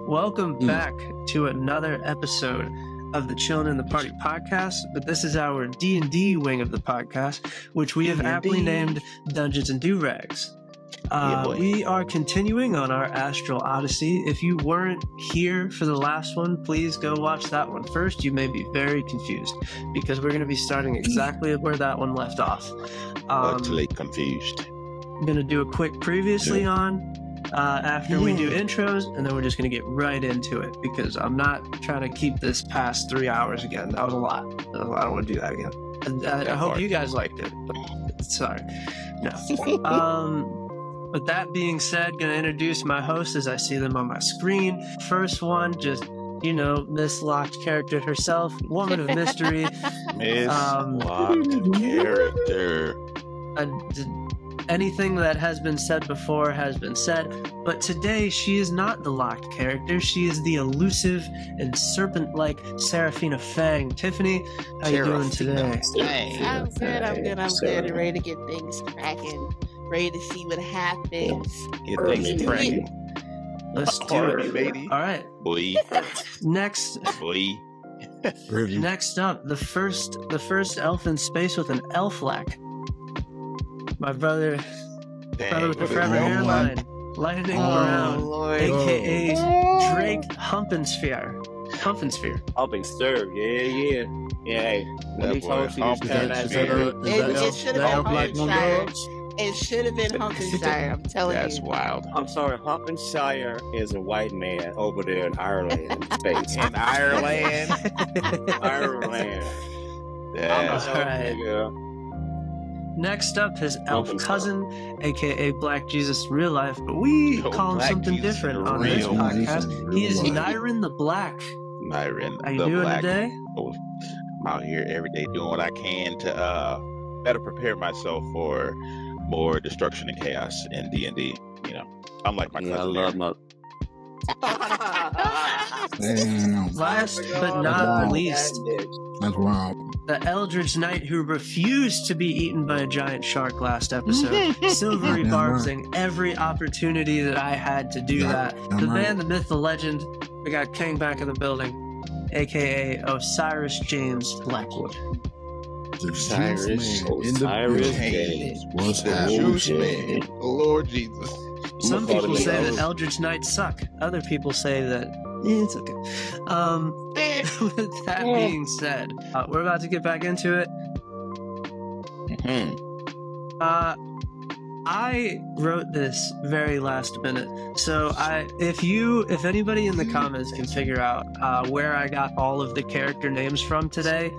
Welcome back to another episode of the Chillin in the Party podcast, but this is our D&D wing of the podcast, which we have aptly named Dungeons and Durags. We are continuing on our Astral Odyssey. If you weren't here for the last one, please go watch that one first. You may be very confused because we're going to be starting exactly where that one left off. Utterly confused. I'm going to do a quick previously on after we do intros, and then we're just going to get right into it because I'm not trying to keep this past 3 hours again. That was a lot. I don't want to do that again. And I hope you guys liked it. But sorry. No. With that being said, going to introduce my hosts as I see them on my screen. First one, just, you know, Miss Locked character herself, woman of mystery. Miss Locked character. Anything that has been said before has been said, but today she is not the locked character. She is the elusive and serpent-like Seraphina Fang. Tiffany, how you doing today? I'm good. Ready to get things cracking. Ready to see what happens. Get things cracking. Let's do it, baby. All right. Boy. Next up, the first elf in space with an elf lack. My brother with the forever hairline, lightning around, aka Drake Humpensphere. Humpensphere, yeah. When he told you it should have been Humpenspire. It should have been Humpenspire, I'm telling you. That's wild. I'm sorry, Humpenspire is a white man over there in Ireland in space. In Ireland? Ireland. That's right. Next up, his elf cousin, aka Black Jesus in real life, but we call him something Jesus different on this podcast. He is Nyrin the Black. Nyrin How you the doing Black. today? Oh, I'm out here every day doing what I can to better prepare myself for more destruction and chaos in D&D. You know, I'm like my cousin. I love my... Last but not least, that's wild. The Eldritch Knight who refused to be eaten by a giant shark last episode. Silvery barbsing every opportunity that I had to do that. The man, the myth, the legend. We got King back in the building, aka Osiris James Blackwood. Osiris James. What's happening? Lord Jesus. Some people say that Eldritch Knights suck. Other people say that it's okay. With that being said, we're about to get back into it. I wrote this very last minute, so if anybody in the comments can figure out where I got all of the character names from today,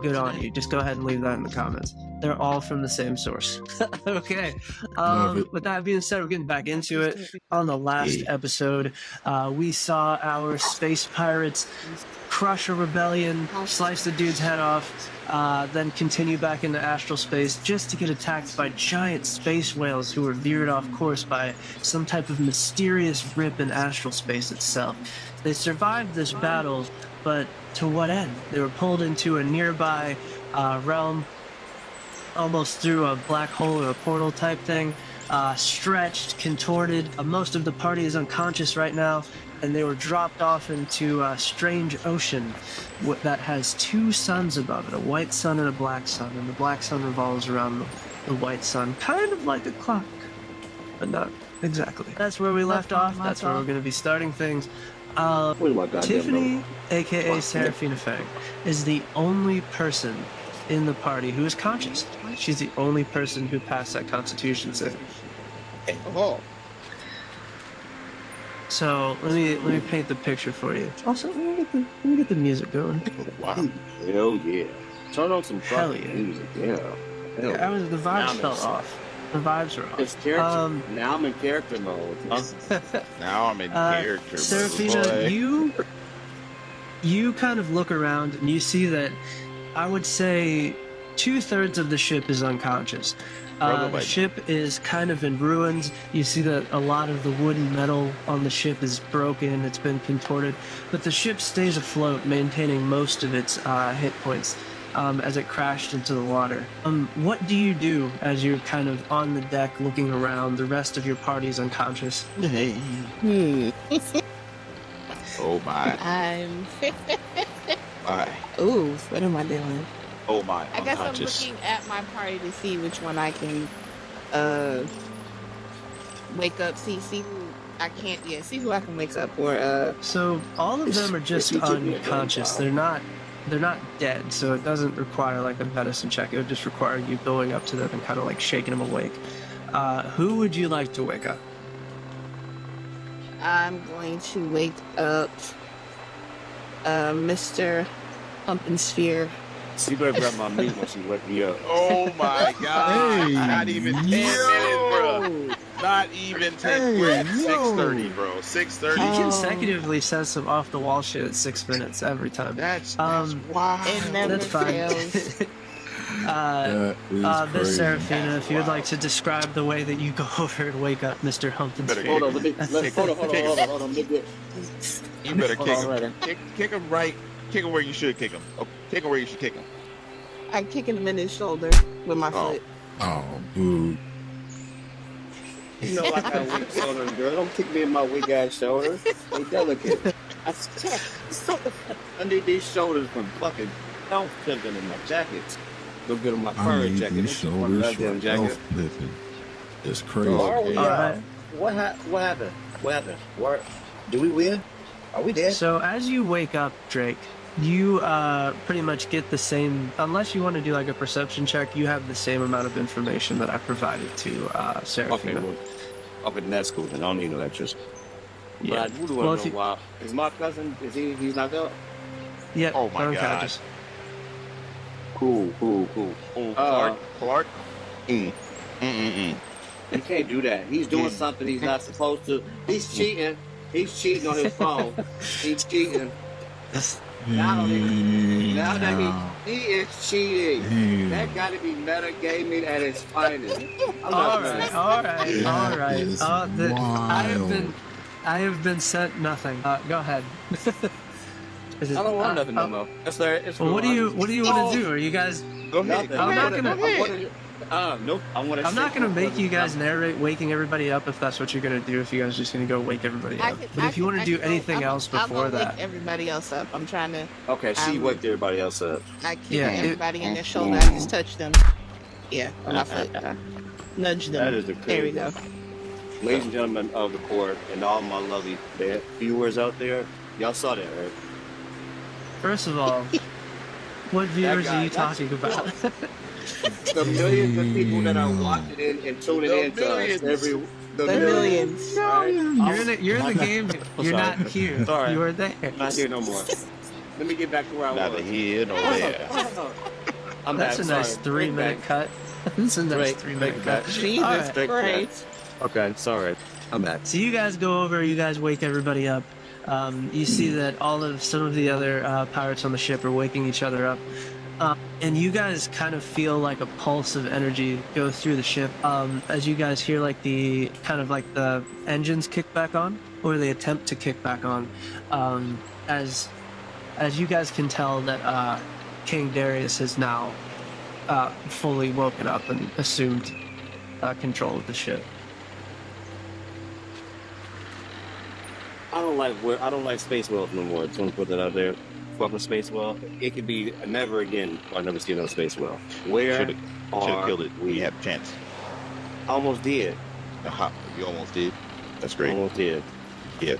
good on you. Just go ahead and leave that in the comments. They're all from the same source. Okay. With that being said, we're getting back into it. On the last episode, we saw our space pirates crush a rebellion, slice the dude's head off, then continue back into astral space just to get attacked by giant space whales who were veered off course by some type of mysterious rip in astral space itself. They survived this battle, but to what end? They were pulled into a nearby realm, almost through a black hole or a portal type thing, stretched, contorted. Most of the party is unconscious right now, and they were dropped off into a strange ocean that has two suns above it, a white sun and a black sun, and the black sun revolves around the white sun, kind of like a clock, but not exactly. That's where we left off. That's where we're going to be starting things. Tiffany, aka Seraphina Fang, is the only person in the party who is conscious. She's the only person who passed that constitution save. Oh. So let me paint the picture for you. Also, let me get the music going. Wow. Hell yeah. Turn on some fucking music. Yeah. The vibes fell off. The vibes are off. It's character. Now I'm in character mode. Now I'm in character mode. Seraphina, you kind of look around and you see that I would say 2/3 of the ship is unconscious. The ship is kind of in ruins. You see that a lot of the wood and metal on the ship is broken, it's been contorted, but the ship stays afloat, maintaining most of its hit points as it crashed into the water. What do you do as you're kind of on the deck looking around? The rest of your party's unconscious. Oh my. I'm. My. Ooh, what am I doing? Oh my. I guess I'm Unconscious. looking at my party to see which one I can wake up. See who I can't. Yeah, see who I can wake up or So all of them are just unconscious. They're not dead, so it doesn't require like a medicine check. It would just require you going up to them and kind of like shaking them awake. Who would you like to wake up? I'm going to wake up Mr. Pumpkin Sphere. She better grab my meat when she wake me up. Oh my god. Hey, Not even 10 minutes, bro. Not even 10. We're at Hey, yo. 6:30, bro. 6:30. He consecutively says some off the wall shit at 6 minutes every time. That's Um, wild. It never That's fine. fails. That is Miss crazy. Serafina, if you'd like to describe the way that you go over and wake up Mr. Humpton Better Sphere. Hold on, hold on. You better kick him. Alright. Kick him right. Kick him where you should kick him. Oh, kick him where you should kick him. I kick him in his shoulder with my Oh. foot. Oh, dude. You know I got weak shoulders, girl. Don't kick me in my weak ass shoulders. They delicate. I check under these shoulders from fucking elf pimping in my jackets. Go get on my I fur need jacket. these This is my shoulders goddamn for jacket. elf flipping. It's crazy. Oh, are we? Alright. What happened? What happened? What? Do we win? Are we dead? So as you wake up, Drake, you pretty much get the same, unless you want to do like a perception check, you have the same amount of information that I provided to Okay, Serafina. well, okay, then that's cool. Then I don't need no lectures. Yeah. But I do Well, want if to know you- why. Is my cousin, he's knocked out? Yep, Oh my unconscious. Cool. Clark. You can't do that. He's doing something he's not supposed to. He's cheating. He's cheating on his phone. He's cheating. Now that he is cheating. Damn. That got to be metagaming at its finest. I'm not All playing. right, all right, That all right. is I have been sent nothing. Go ahead. Is it- I don't want nothing no more. That's all right. It's Well, cool. what do you want to do? Are you guys? Go ahead. Nothing. I'm not gonna- Nope. I'm not gonna make you guys narrate waking everybody up if that's what you're gonna do. If you guys are just gonna go wake everybody up. But if you want to do anything else before I'll that, wake everybody else up. I'm trying to. Okay, she waked everybody else up. I kick Yeah, everybody in their shoulder. I just touch them. Yeah, with my foot. Nudge them. That is the There we go. Ladies and gentlemen of the court and all my lovely viewers out there, y'all saw that, right? first of all, what viewers guy, are you that's- talking about? The millions of people that are watching in and tuning The in to us millions. The millions. Right? You're in the game. You're not here. Sorry. You are there. I'm not here no more. Let me get back to where I was. Neither here nor there. I'm That's back. a nice Sorry. 3-minute cut. That's a nice Break, 3-minute break cut. back. Jesus All right. Christ. Okay, sorry. I'm back. So you guys go over. You guys wake everybody up. You see that some of the other pirates on the ship are waking each other up. And you guys kind of feel like a pulse of energy go through the ship as you guys hear like the engines kick back on, or they attempt to kick back on, as you guys can tell that King Darius has now fully woken up and assumed control of the ship. I don't like space whales no more. Just want to put that out there. Fucking space whale. It could be never again. I'll never see another space whale. Where Should have killed it. We had a chance. Almost did. Aha, you almost did. That's great. Almost did. Yeah.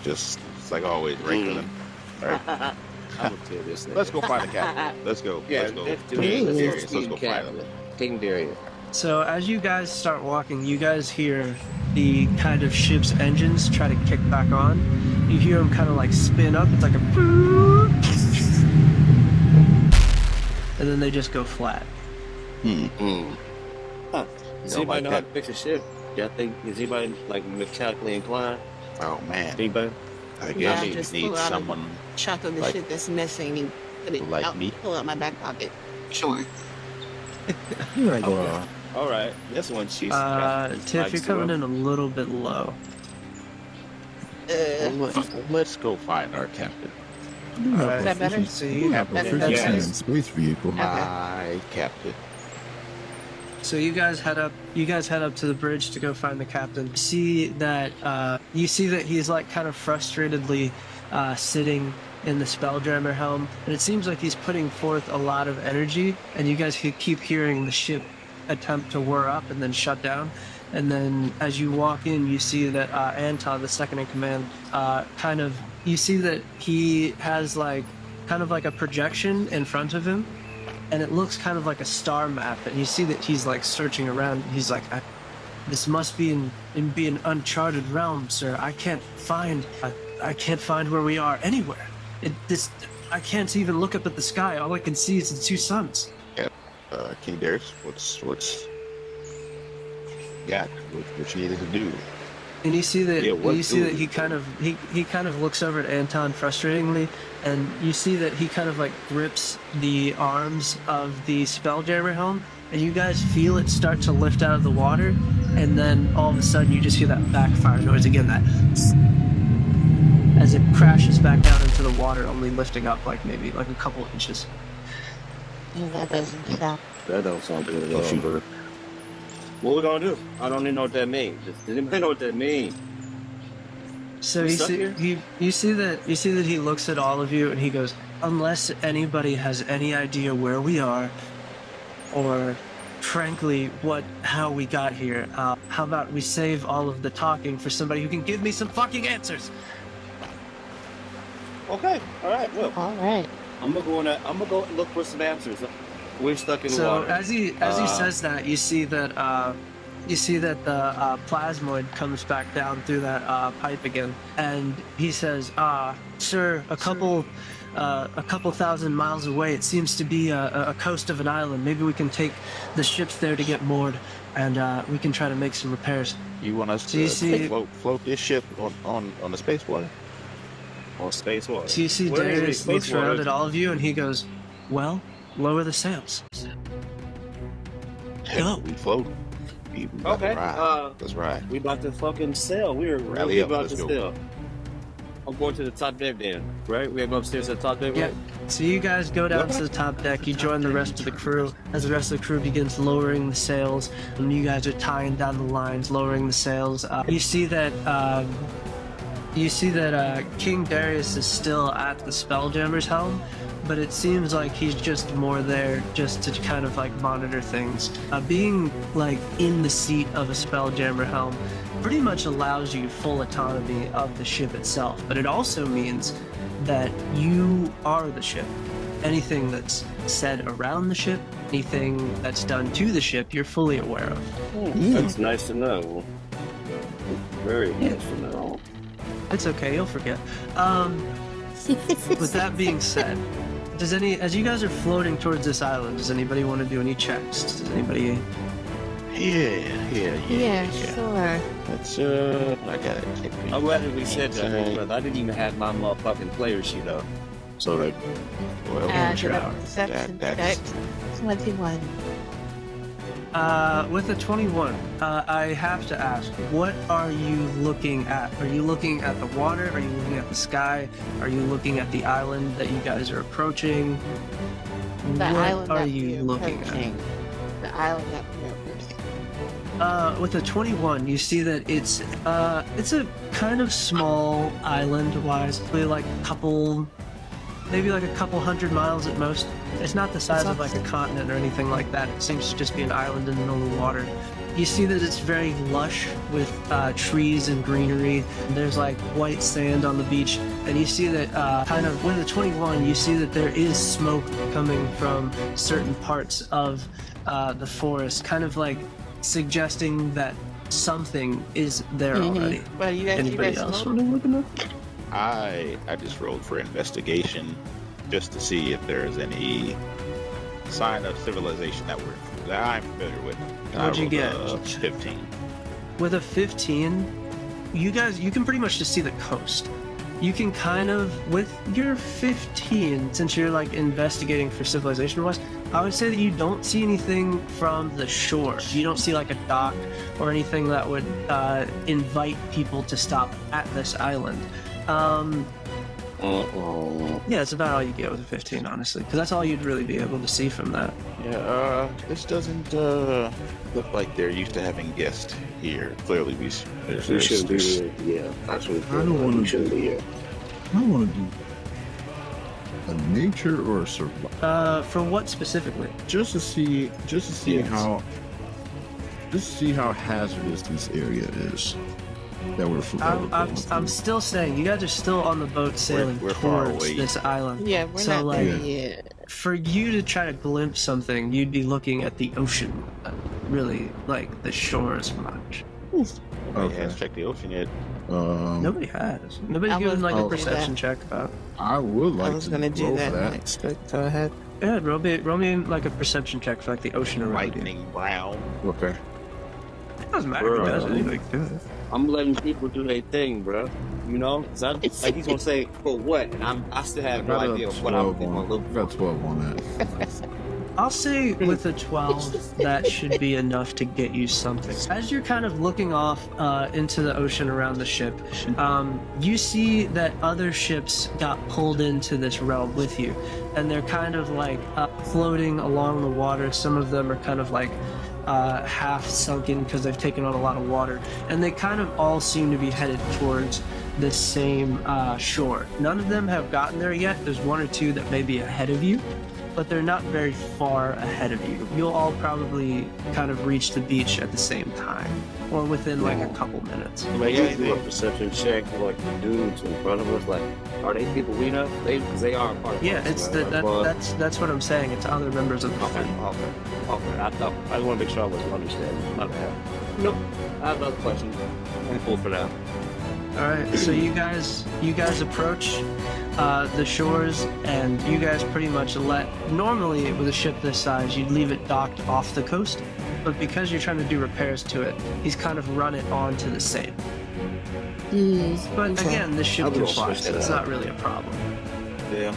Just it's like always, right? Dylan? All right. I'm gonna tell this thing. Let's go find the captain. Let's go. Yeah, Let's go. let's do King it. Darius. Let's go find him. King Darius. So as you guys start walking, you guys hear the kind of ship's engines try to kick back on. You hear them kind of like spin up. It's like a, and then they just go flat. Huh. Does Don't anybody like know how that. to fix a ship? Is anybody like mechanically inclined? Oh man. Anybody? I Yeah, guess you just need pull out a someone chunk of the Like- shit that's missing and put it like out, me? pull out my back pocket. Sure. Like, All right. This one, she's. Tiff, you're coming in a little bit low. let's go find our captain. you have Is that better? proficiency- you have That's proficiency better. in space vehicle. My captain. So you guys head up. You guys head up to the bridge to go find the captain. You see that he's like kind of frustratedly sitting in the Spelljammer helm, and it seems like he's putting forth a lot of energy, and you guys could keep hearing the ship attempt to whir up and then shut down. And then as you walk in, you see that Anton, the second in command, you see that he has kind of like a projection in front of him, and it looks kind of like a star map, and you see that he's like searching around. He's like, this must be an uncharted realm, sir. I can't find where we are anywhere. I can't even look up at the sky. All I can see is the two suns. Yeah, King Darius, what's got what you needed to do? And you see that that he kind of looks over at Anton frustratingly, and you see that he kind of like grips the arms of the Spelljammer helm, and you guys feel it start to lift out of the water, and then all of a sudden you just hear that backfire noise again, that as it crashes back down into the water, only lifting up maybe a couple inches. That doesn't sound. That don't sound good at all. What we gonna do? I don't even know what that means. Does anybody know what that means? So you see that he looks at all of you and he goes, unless anybody has any idea where we are, or frankly how we got here, how about we save all of the talking for somebody who can give me some fucking answers? Okay, all right. Well, all right. I'm gonna go look for some answers. We're stuck in the so water. as he says that, you see that the plasmoid comes back down through that pipe again, and he says, sir, a couple thousand miles away, it seems to be a coast of an island. Maybe we can take the ships there to get moored, and we can try to make some repairs. You want us to float this ship on the space water? On space water. So you see Darius looks around at all of you, and he goes, well, lower the sails. Go. We float. Okay. Let's ride. We about to fucking sail. We're really about to sail. I'm going to the top deck then, right? We have to go upstairs to the top deck, yeah. right? So you guys go down to the top deck, you join the rest of the crew. As the rest of the crew begins lowering the sails, and you guys are tying down the lines, lowering the sails. You see that King Darius is still at the Spelljammer's helm, but it seems like he's just more there just to kind of monitor things. Being in the seat of a Spelljammer helm pretty much allows you full autonomy of the ship itself, but it also means that you are the ship. Anything that's said around the ship, anything that's done to the ship, you're fully aware of. That's nice to know. Very nice to know. It's okay, you'll forget. With that being said, as you guys are floating towards this island, does anybody want to do any checks? Does anybody? Yeah, sure. That's I got it. I'm glad that we said that, but I didn't even have my motherfucking player sheet up. So Perception check. 21. With a 21, I have to ask, what are you looking at? Are you looking at the water? Are you looking at the sky? Are you looking at the island that you guys are approaching? The island are that you we're looking approaching. The island that we're approaching. With a 21, you see that it's a kind of small island-wise, maybe a couple hundred miles at most. It's not the size of a continent or anything like that. It seems to just be an island in the middle of the water. You see that it's very lush with trees and greenery. There's white sand on the beach, and you see that with a 21, you see that there is smoke coming from certain parts of the forest, kind of suggesting that something is there already. Well, Anybody else want to look at that? I just rolled for investigation just to see if there's any sign of civilization that I'm familiar with. What'd you get? 15. With a 15, you can pretty much just see the coast. You can kind of, with your 15, since you're investigating for civilization wise, I would say that you don't see anything from the shore. You don't see a dock or anything that would invite people to stop at this island. Yeah, it's about all you get with a 15, honestly, because that's all you'd really be able to see from that. Yeah, this doesn't look like they're used to having guests here. Clearly, we shouldn't be here. Yeah, actually, I don't want we shouldn't be here. I want to do a nature or a survival. For what specifically? Just to see how hazardous this area is that we're I'm still saying you guys are still on the boat sailing We're far towards away. this island. Yeah, we're So, not like, there yet. For you to try to glimpse something, you'd be looking at the ocean, really, like the shores much. Nobody has checked the ocean yet. Nobody has. Nobody's I given was like a gonna do perception that. check about. I would like I was to gonna do roll that for that. next, but go ahead. Yeah, roll me like a perception check for like the ocean around you. Lightning brown. Okay. It doesn't matter who does it. Anybody can do it. I'm letting people do their thing, bro. You know, 'cause like he's gonna say for what, and I still have no Got a idea what I'm 12 gonna on, look got for. 12 on that. I'll say with a 12, that should be enough to get you something. As you're kind of looking off into the ocean around the ship, you see that other ships got pulled into this realm with you, and they're kind of like floating along the water. Some of them are kind of like half sunken because they've taken on a lot of water, and they kind of all seem to be headed towards the same shore. None of them have gotten there yet. There's one or two that may be ahead of you, but they're not very far ahead of you. You'll all probably kind of reach the beach at the same time, or within like a couple minutes. Like, you do a perception check for like the dudes in front of us. Like, are they people we know? Because they are a part of Yeah, us, it's right? that's what I'm saying. It's other members of the Okay, fleet. okay. I just want to make sure I was understanding. My bad. Nope. I have another question. I'm full for that. All right, so you guys approach the shores, and you guys pretty much normally with a ship this size, you'd leave it docked off the coast, but because you're trying to do repairs to it, he's kind of run it onto the sand. But again, the ship I will can fly, switch so that it's out. not really a problem. Yeah.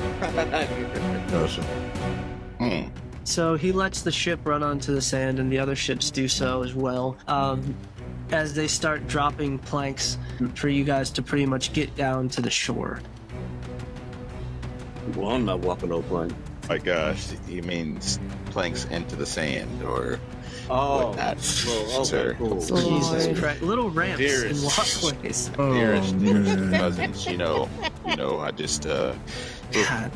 Gotcha. So he lets the ship run onto the sand, and the other ships do so as well. As they start dropping planks for you guys to pretty much get down to the shore. Well, I'm not walking no plank. My gosh, he means planks into the sand or Oh, whatnot. well, Sir. okay, cool. Jesus Lord. Christ. Little ramps Dearest. in walkways. Dearest man. cousins, you know, I just God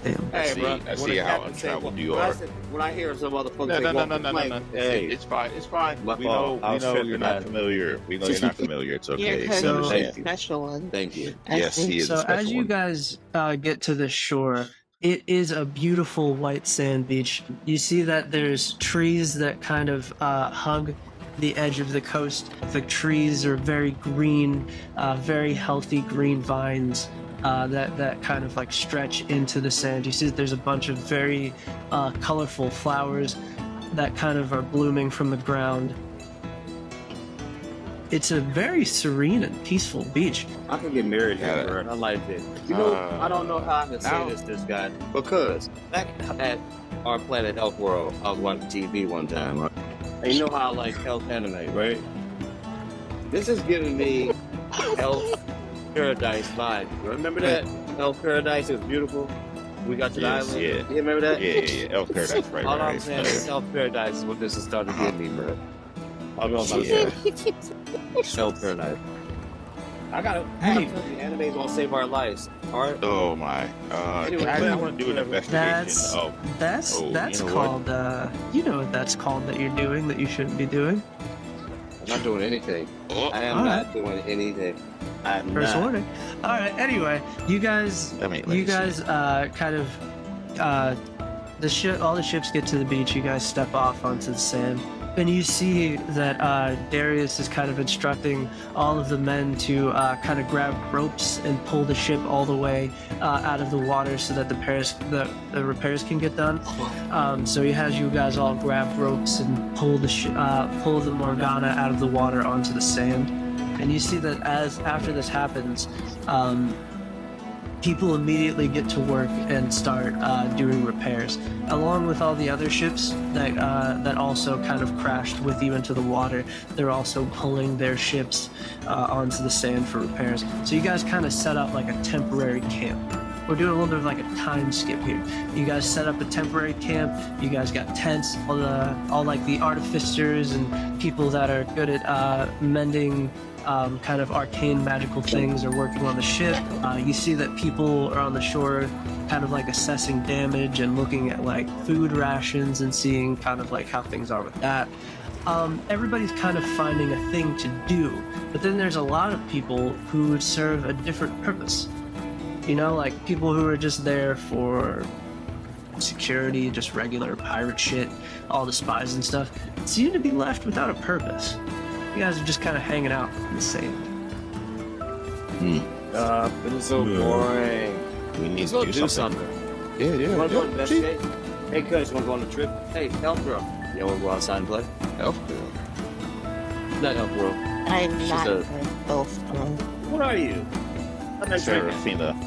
damn. I see when see the how captain say, untraveled you when are. when I hear some other folks No, say, no, no, walk no, the no, no, plank, no. hey, It's fine. It's fine. My We fault. know, I we was know tripping, you're not man. familiar. We know you're not familiar. It's okay. Your So, So- cousin is yeah. a special one. Thank you. Yes, he is a So special as you one. guys get to the shore, it is a beautiful white sand beach. You see that there's trees that kind of hug the edge of the coast. The trees are very green, very healthy green vines that kind of like stretch into the sand. You see that there's a bunch of very colorful flowers that kind of are blooming from the ground. It's a very serene and peaceful beach. I could get married Yeah. here, bro. I like it. You know, I don't know how I can say now- this guy, because back at our Planet Health World, I was watching TV one time, right? And you know how I like health anime, right? This is giving me Elf Paradise vibe. Remember that? Elf Paradise is beautiful. We got to the Yes, island. yeah. You remember that? Yeah. Elf Paradise, right, All right. I'm saying is Elf Paradise is what this is starting to give me, bro. I don't know if I'm Yeah. saying Elf Paradise. I gotta tell you, anime's gonna save our lives. Alright? Oh my. Anyway, I want to do an investigation That's of. that's Oh, that's you know what? called you know what that's called that you're doing that you shouldn't be doing. I'm not doing anything. Oh, I am Alright. not doing anything. I'm First not. warning. All right. Anyway, you guys let me kind of all the ships get to the beach. You guys step off onto the sand, and you see that Darius is kind of instructing all of the men to kind of grab ropes and pull the ship all the way out of the water so that the repairs can get done. So he has you guys all grab ropes and pull the Morgana out of the water onto the sand. And you see that after this happens, people immediately get to work and start doing repairs, along with all the other ships that also kind of crashed with you into the water. They're also pulling their ships onto the sand for repairs. So you guys kind of set up like a temporary camp we're doing a little bit of like a time skip here. You guys set up a temporary camp. You guys got tents. All like the artificers and people that are good at mending kind of arcane magical things are working on the ship. You see that people are on the shore kind of like assessing damage and looking at like food rations and seeing kind of like how things are with that. Everybody's kind of finding a thing to do, but then there's a lot of people who serve a different purpose. You know, like people who are just there for security, just regular pirate shit, all the spies and stuff, seem to be left without a purpose. You guys are just kind of hanging out in the sand. It is so boring. We need Let's to go do something. Yeah, You want to go yeah. investigate? Hey, cuz, you want to go on a trip? Hey, help girl. Yeah, we'll go outside and play. Elf. Not help world. I'm She's not a- good, both of them. What are you? I'm not drinking. Serafina.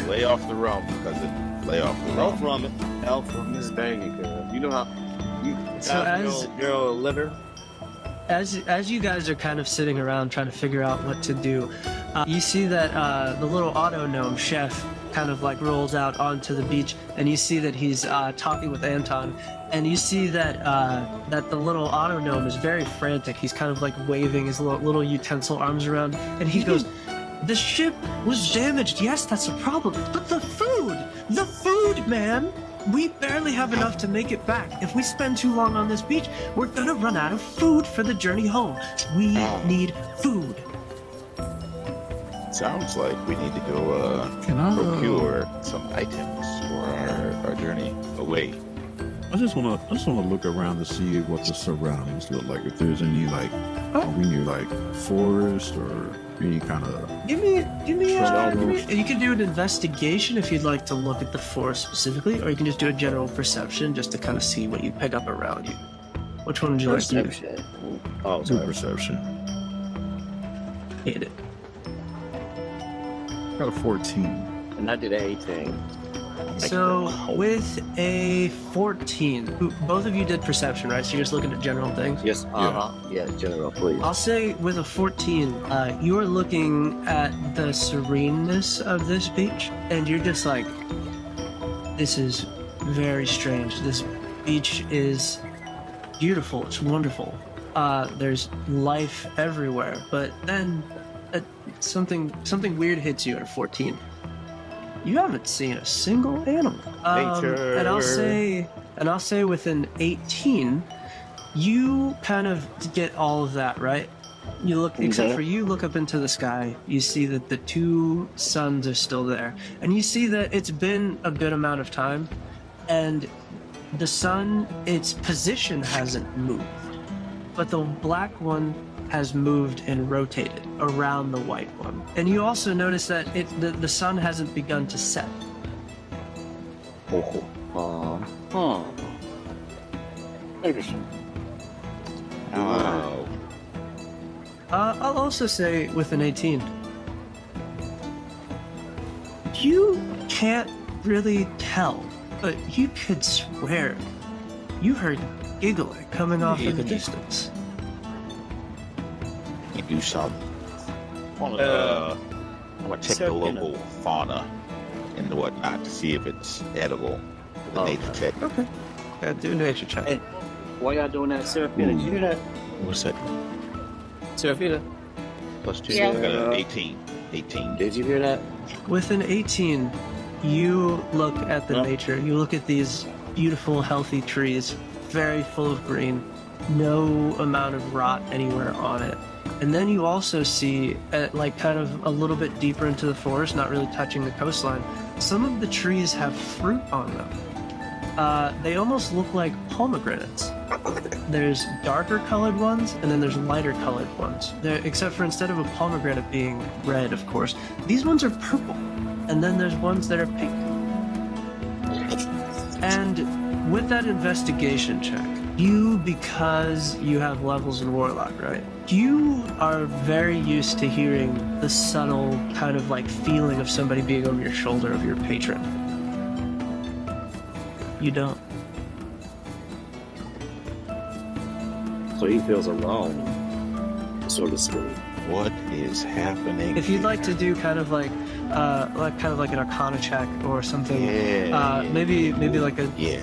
Lay off the rum, cousin. Lay off the Help rum. from it. Help from This it. is banging, cuz. You know how... You So got as- your liver? As you guys are kind of sitting around trying to figure out what to do, you see that the little auto gnome chef kind of like rolls out onto the beach, and you see that he's talking with Anton, and you see that that the little auto gnome is very frantic. He's kind of like waving his little utensil arms around, and he goes, "The ship was damaged. Yes, that's a problem. But the food, man. We barely have enough to make it back. If we spend too long on this beach, we're gonna run out of food for the journey home. We need food." Sounds like we need to go procure some items for our journey away. I just wanna look around to see what the surroundings look like. If there's any like, are we near like forest or any kind of? Give me. Shadows. You can do an investigation if you'd like to look at the forest specifically, or you can just do a general perception just to kind of see what you pick up around you. Which one would you like to do? Perception. Oh, Do sorry. perception. Hit it. Got a 14. And I did 18. So with a 14, both of you did perception, right? So you're just looking at general things. Yes, Yeah, general, please. I'll say with a 14, you are looking at the sereneness of this beach, and you're just like, this is very strange. This beach is beautiful. It's wonderful. There's life everywhere, but then something weird hits you at a 14. You haven't seen a single animal. Nature. And I'll say with an 18, you kind of get all of that, right? You look, except for you look up into the sky, you see that the two suns are still there. And you see that it's been a good amount of time, and the sun, its position hasn't moved. But the black one has moved and rotated around the white one. And you also notice that the sun hasn't begun to set. Interesting. Wow. I'll also say with an 18, you can't really tell, but you could swear you heard giggling coming off in the distance. You do some. I want to check the local fauna and whatnot to see if it's edible. The nature check. Okay. Yeah, do a nature check. Hey, while y'all doing that, Serafina, did you hear that? What's that? Serafina, Plus 2. Yeah. I got an 18. 18. did you hear that? With an 18, you look at the nature. You look at these beautiful, healthy trees, very full of green, no amount of rot anywhere on it. And then you also see, like kind of a little bit deeper into the forest, not really touching the coastline, some of the trees have fruit on them. They almost look like pomegranates. There's darker colored ones, and then there's lighter colored ones. Except for instead of a pomegranate being red, of course, these ones are purple. And then there's ones that are pink. And with that investigation check, you, because you have levels in Warlock, right? You are very used to hearing the subtle kind of like feeling of somebody being over your shoulder of your patron. You don't. So he feels alone, so to speak. What is happening? If you'd like to here? do kind of like an Arcana check or something, Yeah. maybe like a Yeah.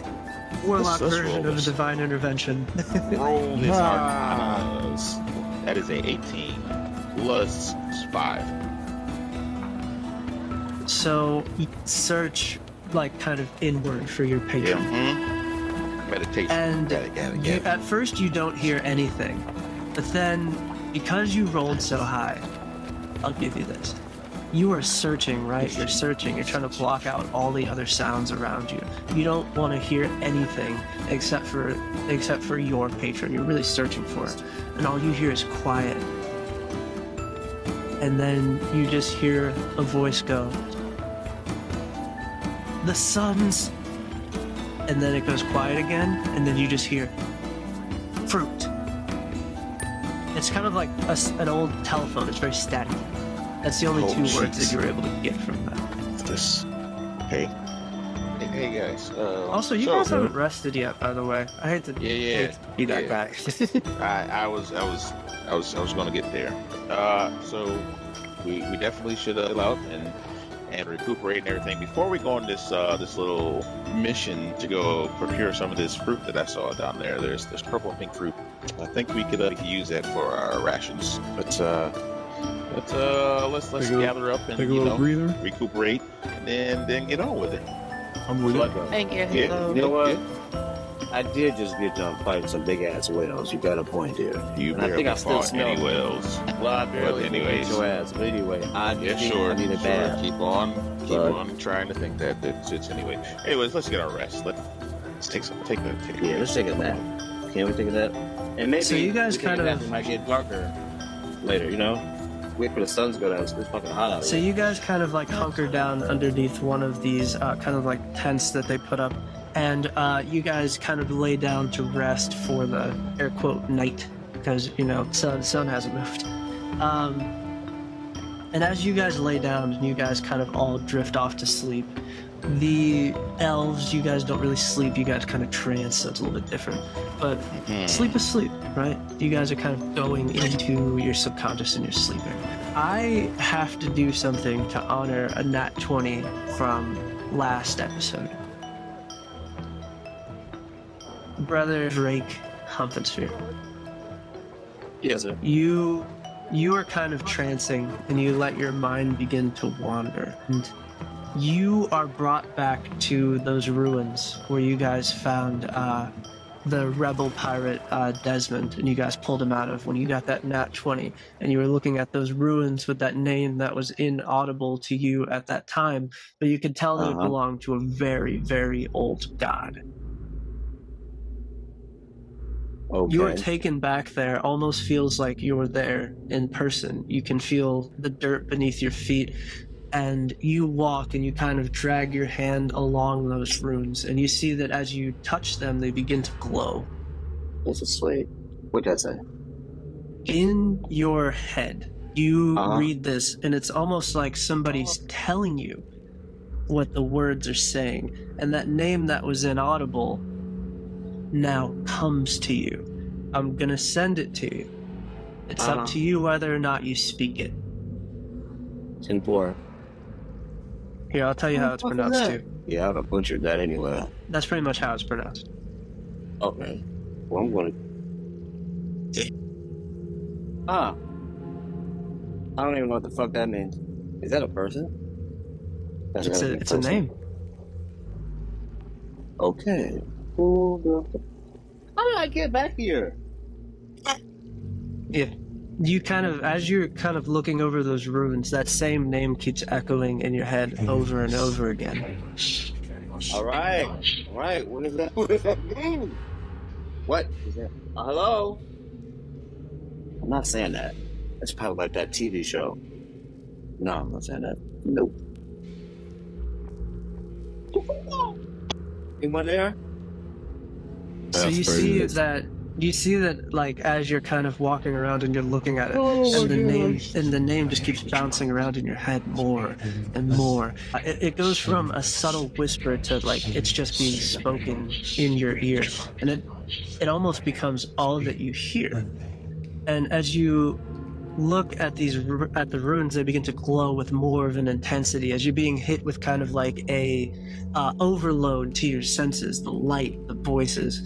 Warlock Let's version roll of a this. Divine Intervention. Roll this Arcanas. That is a 18 plus 5. So search like kind of inward for your patron. Meditation. And Got it. you, at first you don't hear anything, but then because you rolled so high, I'll give you this. You are searching, right? You're searching. You're trying to block out all the other sounds around you. You don't want to hear anything except for your patron. You're really searching for it, and all you hear is quiet. And then you just hear a voice go, "The suns." And then it goes quiet again, and then you just hear fruit. It's kind of like an old telephone. It's very static. That's the only Oh, two words jeez. that you're able to get from that. This. Hey guys. Also, you guys haven't rested yet, by the way. I hate to Yeah. be that guy. I was gonna get there. So we definitely should chill out and recuperate and everything before we go on this little mission to go procure some of this fruit that I saw down there. There's purple and pink fruit. I think we could use that for our rations. But let's gather up and Take a little breather. recuperate and then get on with it. I'm with you. Thank you. Yeah. You know what? I did just get done fighting some big ass whales. You got a point there. You And I barely think I still fought smell any it. whales. Well, I barely But anyways. beat your ass. But anyway, Yeah, sure. I need a bath. Keep on But- trying to think that it's anyway. Anyways, let's get our rest. Let's take a Yeah, let's take a nap. Can we take a nap? And maybe So you guys we take a kind nap, of- it might get darker later. You know, wait for the sun to go down. It's fucking hot out So here. you guys kind of like hunker down underneath one of these kind of like tents that they put up, and you guys kind of lay down to rest for the air quote night, because sun hasn't moved. And as you guys lay down and you guys kind of all drift off to sleep, the elves, you guys don't really sleep, you guys kind of trance, so it's a little bit different. But sleep is sleep, right? You guys are kind of going into your subconscious and you're sleeping. I have to do something to honor a nat 20 from last episode. Brother Drake Humpensphere. Yes, sir. You are kind of trancing and you let your mind begin to wander, and you are brought back to those ruins where you guys found the rebel pirate Desmond, and you guys pulled him out of when you got that nat 20, and you were looking at those ruins with that name that was inaudible to you at that time, but you could tell that it belonged to a very, very old god. Okay. You are taken back there, almost feels like you're there in person. You can feel the dirt beneath your feet, and you walk and you kind of drag your hand along those runes, and you see that as you touch them, they begin to glow. This is sweet. What did I say? In your head, you read this, and it's almost like somebody's telling you what the words are saying, and that name that was inaudible now comes to you. I'm gonna send it to you. It's up to you whether or not you speak it. 10-4. Here, I'll tell you how it's pronounced too. Yeah, I would have butchered that anyway. That's pretty much how it's pronounced. Okay. Well, I'm going to... I don't even know what the fuck that means. Is that a person? That's gotta be It's a person. name. Okay. How did I get back here? Yeah. You kind of, as you're kind of looking over those ruins, that same name keeps echoing in your head over and over again. All right. What is that? What does that mean? What is that? Hello? I'm not saying that. It's probably like that TV show. No, I'm not saying that. Nope. Anyone there? So you see that like as you're kind of walking around and you're looking at it, and the name just keeps bouncing around in your head more and more. It goes from a subtle whisper to like it's just being spoken in your ear, and it almost becomes all that you hear. And as you look at at the runes, they begin to glow with more of an intensity as you're being hit with kind of like a overload to your senses, the light, the voices.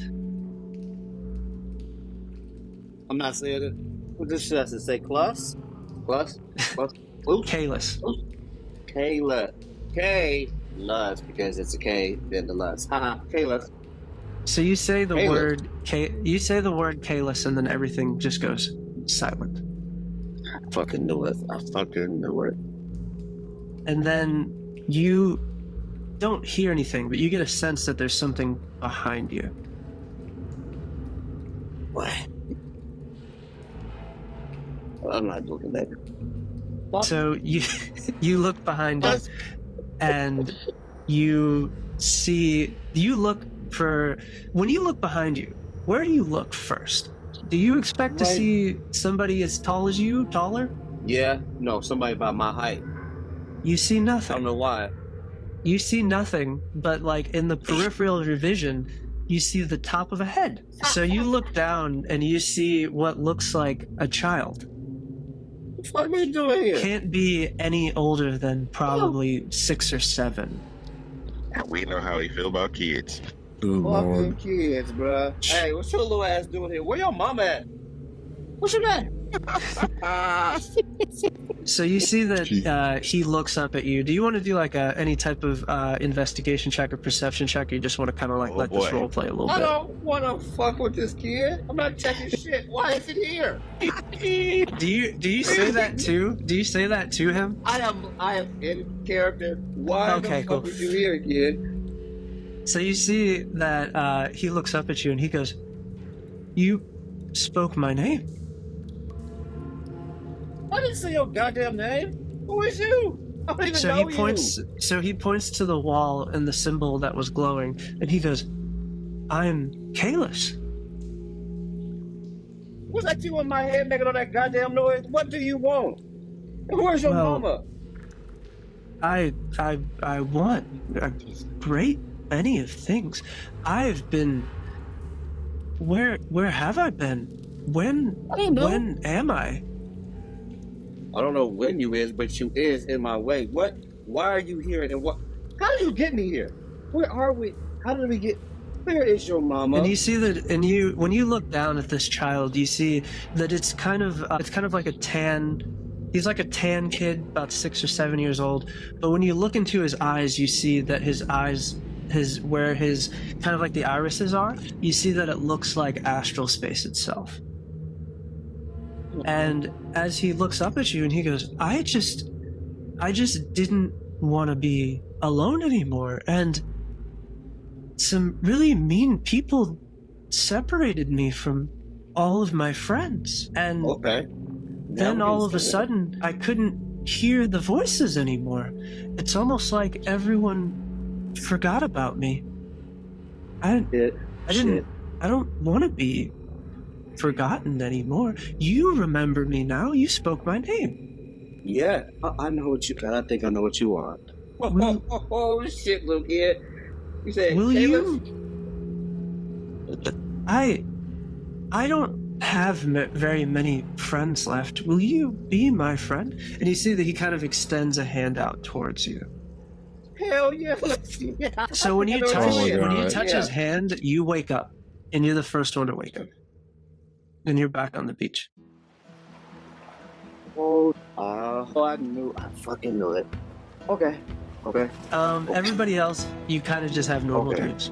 I'm not saying it. What this shit has to say? Plus? Oops. Kalis. Kayla. K-lus, because it's a K, then the lus. Haha, Kalis. So you say the Kalis. word Kalis, and then everything just goes silent. I fucking knew it. And then you don't hear anything, but you get a sense that there's something behind you. What? I'm not looking at it. So you look behind you, and you look for, when you look behind you, where do you look first? Do you expect to see somebody as tall as you, taller? Yeah, no, somebody about my height. You see I nothing. don't know why. You see nothing, but like in the peripheral of your vision, you see the top of a head. So you look down and you see what looks like a child. What the fuck are you doing here? Can't be any older than probably 6 or 7. We know how you feel about kids. Good Fucking Lord. kids, bruh. Hey, what's your little ass doing here? Where your mom at? What's your name? So you see that he looks up at you. Do you want to do like any type of investigation check or perception check, or you just want to kind of like let this role play a little I bit? don't want to fuck with this kid. I'm not checking shit. Why is it here? Do you say that too? Do you say that to him? I am in character. Why Okay, the cool. fuck are you here, kid? So you see that he looks up at you and he goes, "You spoke my name." I didn't say your goddamn name. Who is you? I don't even So know he points. you. So he points to the wall and the symbol that was glowing, and he goes, "I'm Kalis." Was that you in my head making all that goddamn noise? What do you want? And where's your Well, mama? I want a great many of things. I've been. Where have I been? When I don't know. when am I? I don't know when you is, but you is in my way. What? Why are you here? And what? How did you get me here? Where are we? How did we get? Where is your mama? And you see that, and when you look down at this child, you see that it's kind of like a tan. He's like a tan kid, about 6 or 7 years old. But when you look into his eyes, you see that his eyes, where his kind of like the irises are, you see that it looks like astral space itself. And as he looks up at you and he goes, I just didn't want to be alone anymore. And some really mean people separated me from all of my friends. And Okay. then all of a sudden, I couldn't hear the voices anymore. It's almost like everyone forgot about me. I don't want to be forgotten anymore. You remember me now. You spoke my name. Yeah, I know what you. I think I know what you are. Oh shit, little kid. You said, Will Caleb? you? I don't have very many friends left. Will you be my friend? And you see that he kind of extends a hand out towards you. Hell yeah. Let's see. So when you I know touch, what God. when you touch Yeah. his hand, you wake up, and you're the first one to wake up, and you're back on the beach. Oh, I knew. I fucking knew it. Okay. Everybody else, you kind of just have normal Okay. dreams.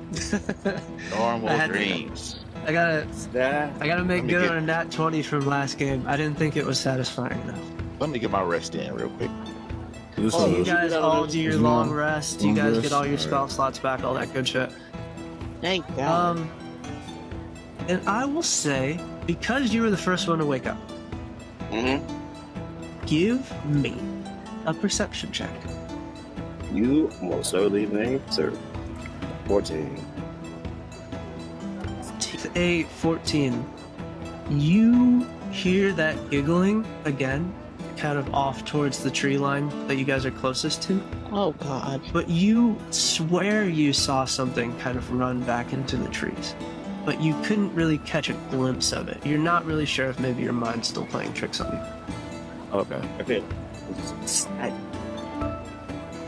Normal I had to- dreams. I gotta make Let me good get- on a nat 20 from last game. I didn't think it was satisfying enough. Let me get my rest in real quick. This So is you guys all do your long rest. You long guys rest? get all your spell Alright. slots back, all that good shit. Thank God. And I will say, because you were the first one to wake up, Mm-hmm. give me a perception check. You most certainly may, sir. 14. A 14. You hear that giggling again, kind of off towards the tree line that you guys are closest to, Oh God. but you swear you saw something kind of run back into the trees. But you couldn't really catch a glimpse of it. You're not really sure if maybe your mind's still playing tricks on you. Okay. Okay. Hey,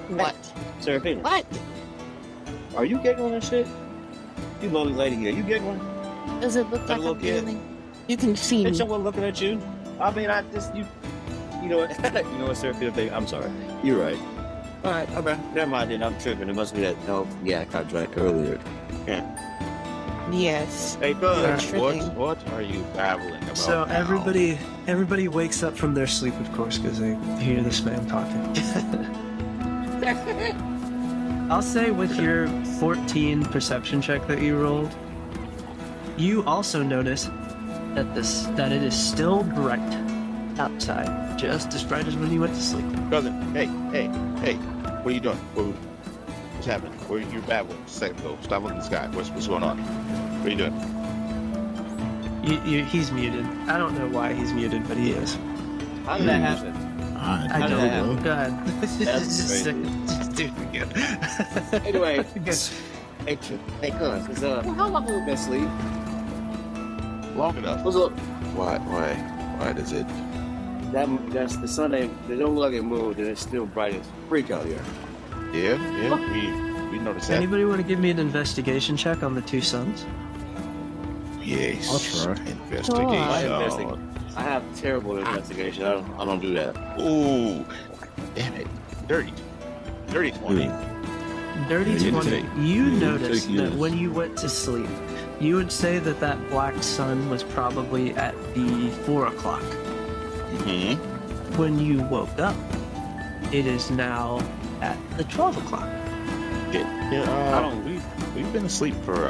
What? Serafina, What? are you giggling and shit? You lonely lady here. You giggling? Does it look Got like a little I'm kid? feeling? You can see Ain't me. someone looking at you? I mean, I just you know what? You know what, Serafina? Baby, I'm sorry. You're right. All right. Okay. Never mind. Then I'm tripping. It must be that yak I drank earlier. Yeah. Yes. Hey, You're bud. tripping. What are you babbling about? So now? everybody wakes up from their sleep, of course, because they hear this man talking. I'll say with your 14 perception check that you rolled, you also notice that it is still bright outside, just as bright as when you went to sleep. Cousin, hey, what are you doing? What's happening? You're babbling a second ago. Stop looking at the sky. What's going on? What are you doing? He's muted. I don't know why he's muted, but he is. How did that happen? I How did that don't happen? know. Go ahead. That's Just crazy. do it again. Anyway, Good. hey, cuz, how long have we been asleep? Long enough. What's up? Why does it? That's the sun ain't. They don't look like it moved, and it's still bright as freak out here. Yeah, we noticed that. Anybody want to give me an investigation check on the two suns? Yes. I'll try. Investigation. I have terrible investigation. I don't do that. Ooh, damn it. Dirty 20. Dirty Yeah, 20. You noticed take that yours. when you went to sleep, you would say that black sun was probably at the 4 o'clock. Mm-hmm. When you woke up, it is now at the 12 o'clock. We've been asleep for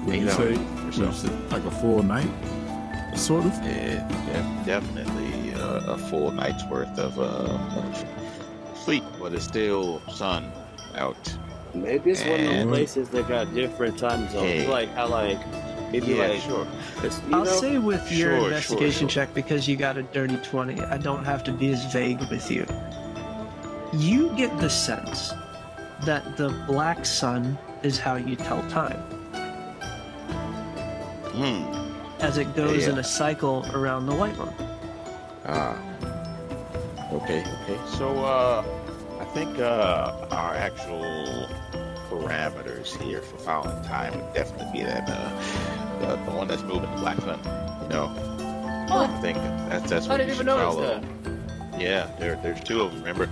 When you say like a full night, sort of. definitely a full night's worth of sleep, but it's still sun out. Maybe it's one of those And- places that got different time zones. Hey. Like how Sure. I'll say with your Sure, investigation sure. check, because you got a dirty 20, I don't have to be as vague with you. You get the sense that the black sun is how you tell time, as it goes Yeah. in a cycle around the white one. Okay. So, I think our actual parameters here for following time would definitely be that the one that's moving, the black sun. You know, I think that's I what didn't we even should notice follow. that. Yeah, there's two of them. Remember?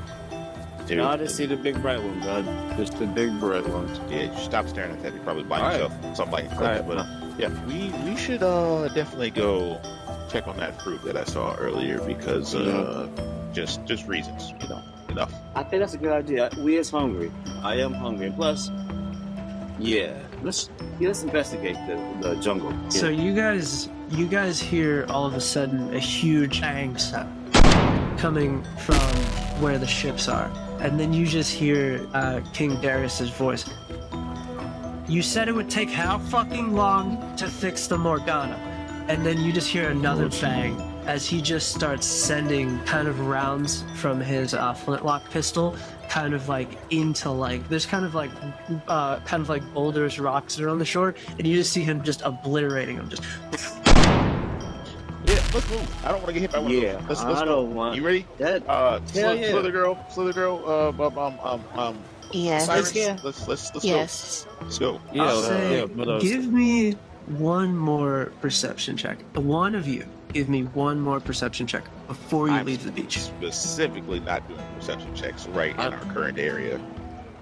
No, I didn't see the big bright one, bud. Just the big bright ones. Yeah, you stop staring at that. You're probably by All right. yourself. Something like that. All right. But yeah, we should definitely go check on that fruit that I saw earlier because just reasons, enough. I think that's a good idea. We is hungry. I am hungry. And plus, let's investigate the jungle. So you guys hear all of a sudden a huge bang sound coming from where the ships are, and then you just hear King Darius's voice. You said it would take how fucking long to fix the Morgana? And then you just hear another bang as he just starts sending kind of rounds from his flintlock pistol, kind of like into like there's kind of like boulders, rocks that are on the shore, and you just see him just obliterating them. Just Yeah, let's move. I don't want to get hit by one Yeah, of those. Let's I go. don't want You ready? that. Hell yeah. Slither girl. Yes. Cyrus, Yeah. let's Yes. go. Let's go. I'll say, but, give me one more perception check. One of you, give me one more perception check before you I'm leave the beach. Specifically not doing perception checks right in our current area.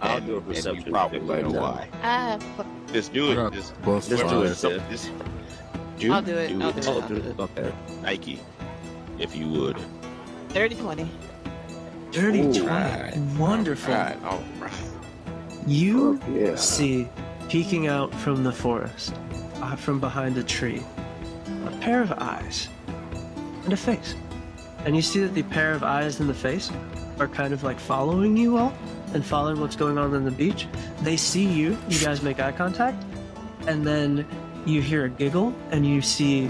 I'll And- do a and perception you probably check right know now. why. I'll Just do I it. got Just plus Let's do five. it. do I'll do it. I'll do it. Oh, dude, okay. Nike, if you would. 30-20. Dirty Ooh, 20. right. Wonderful. All right. You Yeah. see, peeking out from the forest, from behind a tree, a pair of eyes and a face. And you see that the pair of eyes and the face are kind of like following you all and following what's going on the beach. They see you guys make eye contact, and then you hear a giggle and you see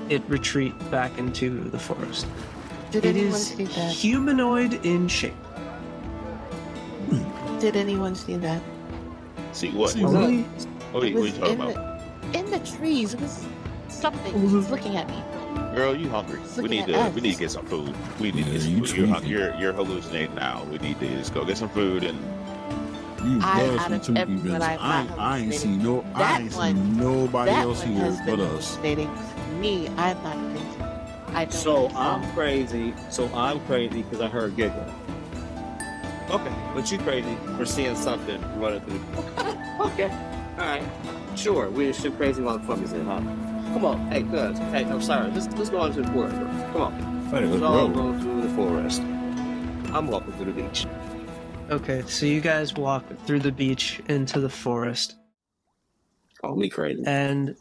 it retreat back into the forest. Did It anyone is see that? humanoid in shape. Did anyone see that? See what? See What what? Only are you It was talking about? in the trees. It was something. It was looking at me. Girl, you hungry? Just We looking need at to us. we need to get some food. We need to Yeah, get some you food. tweaking. You're hallucinating now. We need to just go get some food and You I, love out some of Tuki everyone, business. I'm not I ain't hallucinating. seen That nobody That else one here has been but us. hallucinating. Me, I'm not crazy. I don't So like I'm fun. crazy. So I'm crazy because I heard giggle. Okay, but you crazy for seeing something running through. Okay, all right, sure. We're some crazy motherfuckers in, huh? Come on, hey, cuz. Hey, I'm sorry. Let's go into the forest. Come on, Hey, let's let's all go. go through the forest. I'm walking through the beach. Okay, so you guys walk through the beach into the forest, Call me crazy. and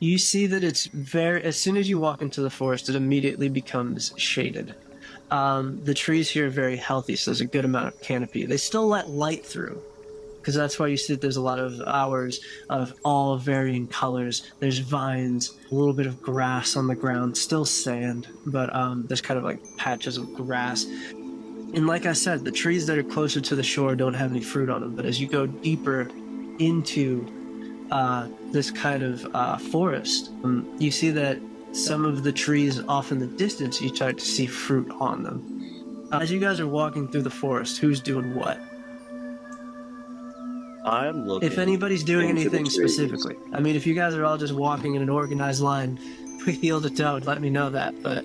you see that it's very. As soon as you walk into the forest, it immediately becomes shaded. The trees here are very healthy, so there's a good amount of canopy. They still let light through, because that's why you see that there's a lot of hours of all varying colors. There's vines, a little bit of grass on the ground, still sand, but there's kind of like patches of grass. And like I said, the trees that are closer to the shore don't have any fruit on them, but as you go deeper into this kind of forest, you see that some of the trees off in the distance, you start to see fruit on them. As you guys are walking through the forest, who's doing what? I'm looking. If anybody's doing into the anything trees. specifically. I mean, if you guys are all just walking in an organized line, heel to toe, let me know that. But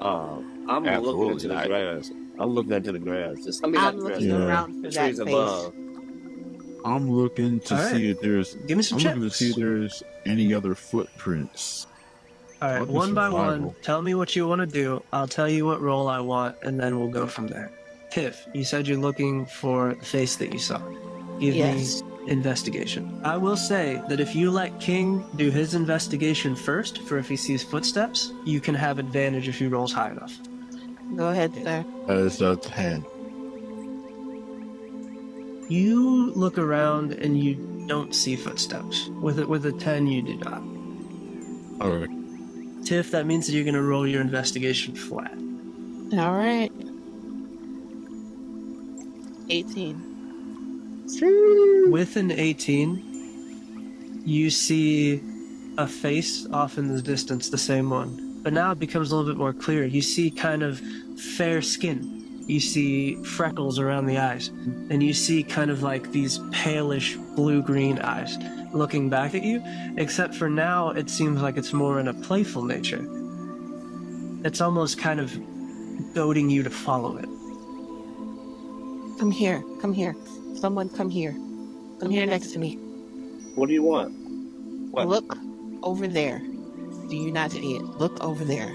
I'm looking Absolutely into the not. grass. I'm looking into the grass. Just, I mean, I'm not the grass. looking Yeah. around The for that trees face. above. I'm looking to All right. see if there's. give me some I'm checks. looking to see if there's any other footprints. All I'll right, do one by survival. one, tell me what you want to do. I'll tell you what role I want, and then we'll go from there. Tiff, you said you're looking for the face that you saw. Give Yes. me investigation. I will say that if you let King do his investigation first, for if he sees footsteps, you can have advantage if he rolls high enough. Go ahead, sir. It's a 10. You look around and you don't see footsteps. With a 10, you do not. All right. Tiff, that means that you're going to roll your investigation flat. All right. 18. With an 18, you see a face off in the distance, the same one. But now it becomes a little bit more clear. You see kind of fair skin. You see freckles around the eyes. And you see kind of like these palish blue-green eyes looking back at you. Except for now, it seems like it's more in a playful nature. It's almost kind of goading you to follow it. Come here. Come here. Someone come here. Come here next to me. What do you want? What? Look over there. Do you not see it? Look over there.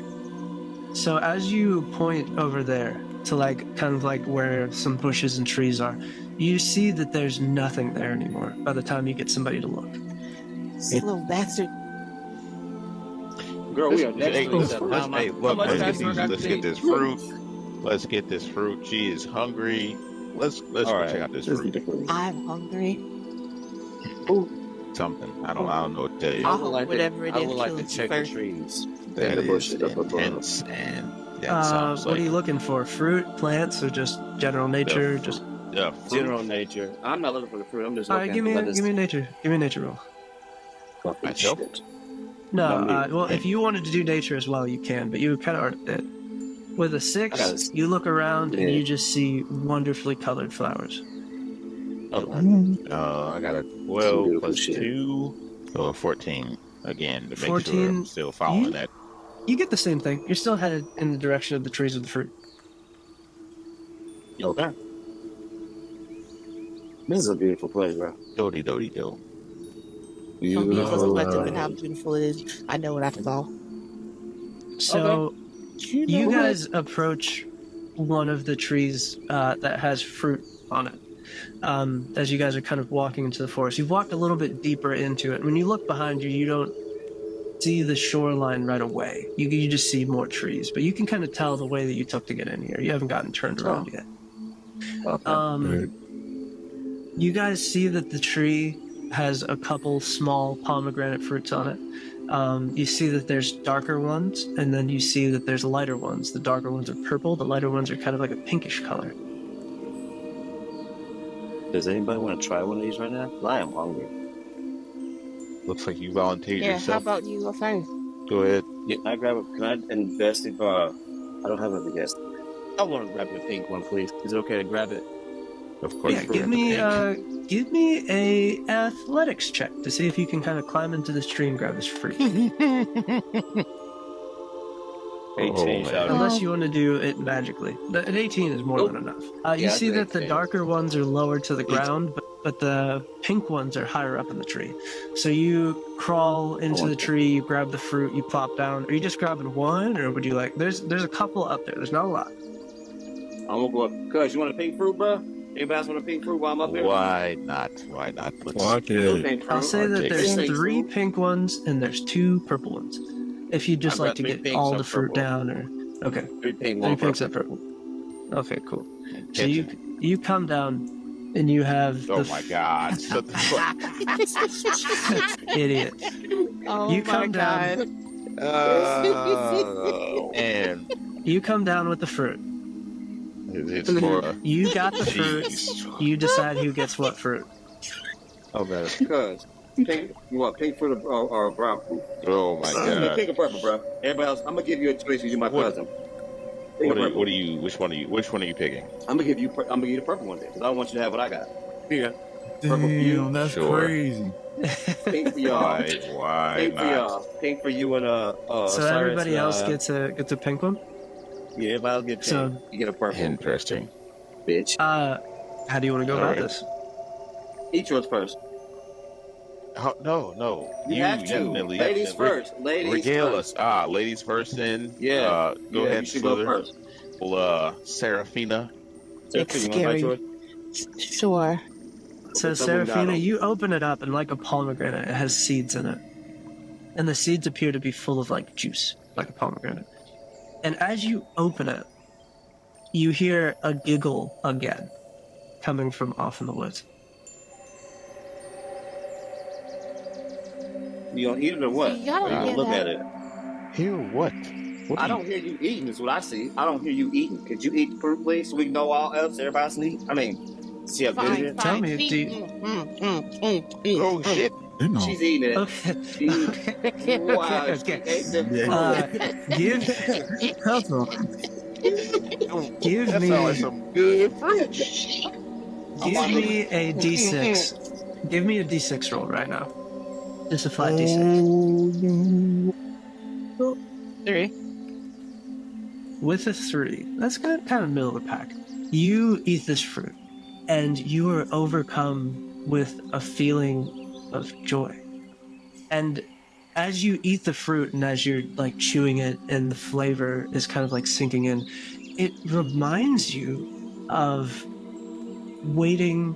So as you point over there to like kind of like where some bushes and trees are, you see that there's nothing there anymore by the time you get somebody to look. This little bastard. Girl, we are next Hey, to each let's, other. let's, hey, look, much let's time get, do I got let's to get eat? this fruit. Let's get this fruit. She is hungry. Let's All go right. check out this Let's fruit. get the fruit. I'm hungry. Something. I don't know what to tell you. I'll I would like whatever it I is would like to kills you check the first. trees. That and the is bushes up above. intense, and that sounds What like are you looking for? Fruit, plants, or just general nature? fruit. Just yeah, fruit. General nature. I'm not looking for the fruit. I'm just all looking right. Give me at give me nature. Give me a nature roll. fucking Myself? shit. No, Not me. well, if you wanted to do nature as well, you can, but you kind of already did. With a I 6, gotta- you look around and Yeah. you just see wonderfully colored flowers. I got a 12 Beautiful plus shit. 2, so a 14. Again, to make sure 14, I'm still following you- that. You get the same thing. You're still headed in the direction of the trees with the fruit. Okay. This is a beautiful place, bro. Dody do. Don't be so Beautiful. selective in how beautiful it is. I know what I saw. So you know what? guys approach one of the trees that has fruit on it. As you guys are kind of walking into the forest, you've walked a little bit deeper into it. When you look behind you, you don't see the shoreline right away. You just see more trees, but you can kind of tell the way that you took to get in here. You haven't gotten turned around yet. Okay. You guys see that the tree has a couple small pomegranate fruits on it. You see that there's darker ones, and then you see that there's lighter ones. The darker ones are purple, the lighter ones are kind of like a pinkish color. Does anybody want to try one of these right now? I am hungry. Looks like you volunteered Yeah, how yourself. about you go first? Go ahead. Yeah, I grab it. Can I investigate? I don't have a guess. I want to grab the pink one, please. Is it okay to grab it? Of course. Yeah, you give grab the me pink. give me a athletics check to see if you can kind of climb into this tree and grab this fruit. 18, man. shall I? Unless you want to do it magically. An 18 is more than enough. You Yeah, see I'd that the say darker ones are lower to the ground, but the pink ones are higher up in the tree. So you crawl into the tree, you grab the fruit, you plop down. Are you just grabbing one, or would you like... There's a couple up there. There's not a lot. I'm gonna go up. Cuz, you want a pink fruit, bro? Anybody else want a pink fruit while I'm up here? Why not? Why not? Let's Fuck No it. pink fruit. I'll say that take there's it. 3 pink ones and there's 2 purple ones. If you'd just I've like got to 3 get pinks, all some the fruit purple. down, or... Okay. 3 pink, 3 1 pinks purple. and purple. Okay, cool. So Attention. you come down and you have Oh my God! Shut the fuck. idiot. Oh You my come down. god. Oh, and You come down with the fruit. it's for You got the fruit. Jeez. You decide who gets what fruit. Oh, man. Cuz, pink, you want pink fruit or brown fruit? Oh my God! Pink or purple, bro. Everybody else, I'm gonna give you a choice because you're my What- cousin. Pink or purple. What are you? Which one are you picking? I'm gonna give you the purple one then, because I don't want you to have what I got. Here you go. Purple for you. Damn, that's Sure. crazy. Pink for y'all. Why Pink for not? y'all. Pink for you and So Cyrus, everybody else gets a pink one. Yeah, everybody else get pink. So- You get a purple. Interesting. Bitch. How do you want to go about Alright. this? Eat yours first. Oh, no. You have to. definitely Ladies have to. first. Ladies Regale first. us. Ladies first. Then Yeah. Go Yeah, ahead, you should Slither. go first. Well, Serafina. It's You wanna bite scary. yours? Sure. So Put something down Serafina, on- you open it up and like a pomegranate, it has seeds in it. And the seeds appear to be full of like juice, like a pomegranate. And as you open it, you hear a giggle again coming from off in the woods. You gonna eat it or what? See, y'all Or you don't gonna hear look that. at it? Hear what? What I are don't hear you eating is what I see. I don't hear you eating. Could you eat the fruit, please, so we know all else everybody sleep? I mean, see how busy Fine, it is? Tell fine. me, do you- Oh shit! You know. She's eating it. Okay. She, wow, Okay, she okay. ate the fruit. Give That's all. give That me sounds like some good fruit. give me a d6. Give me a d6 roll right now. Just a flat d6. 3. With a 3, that's good, kind of middle of the pack. You eat this fruit, and you are overcome with a feeling of joy. And as you eat the fruit, and as you're like chewing it, and the flavor is kind of like sinking in, it reminds you of waiting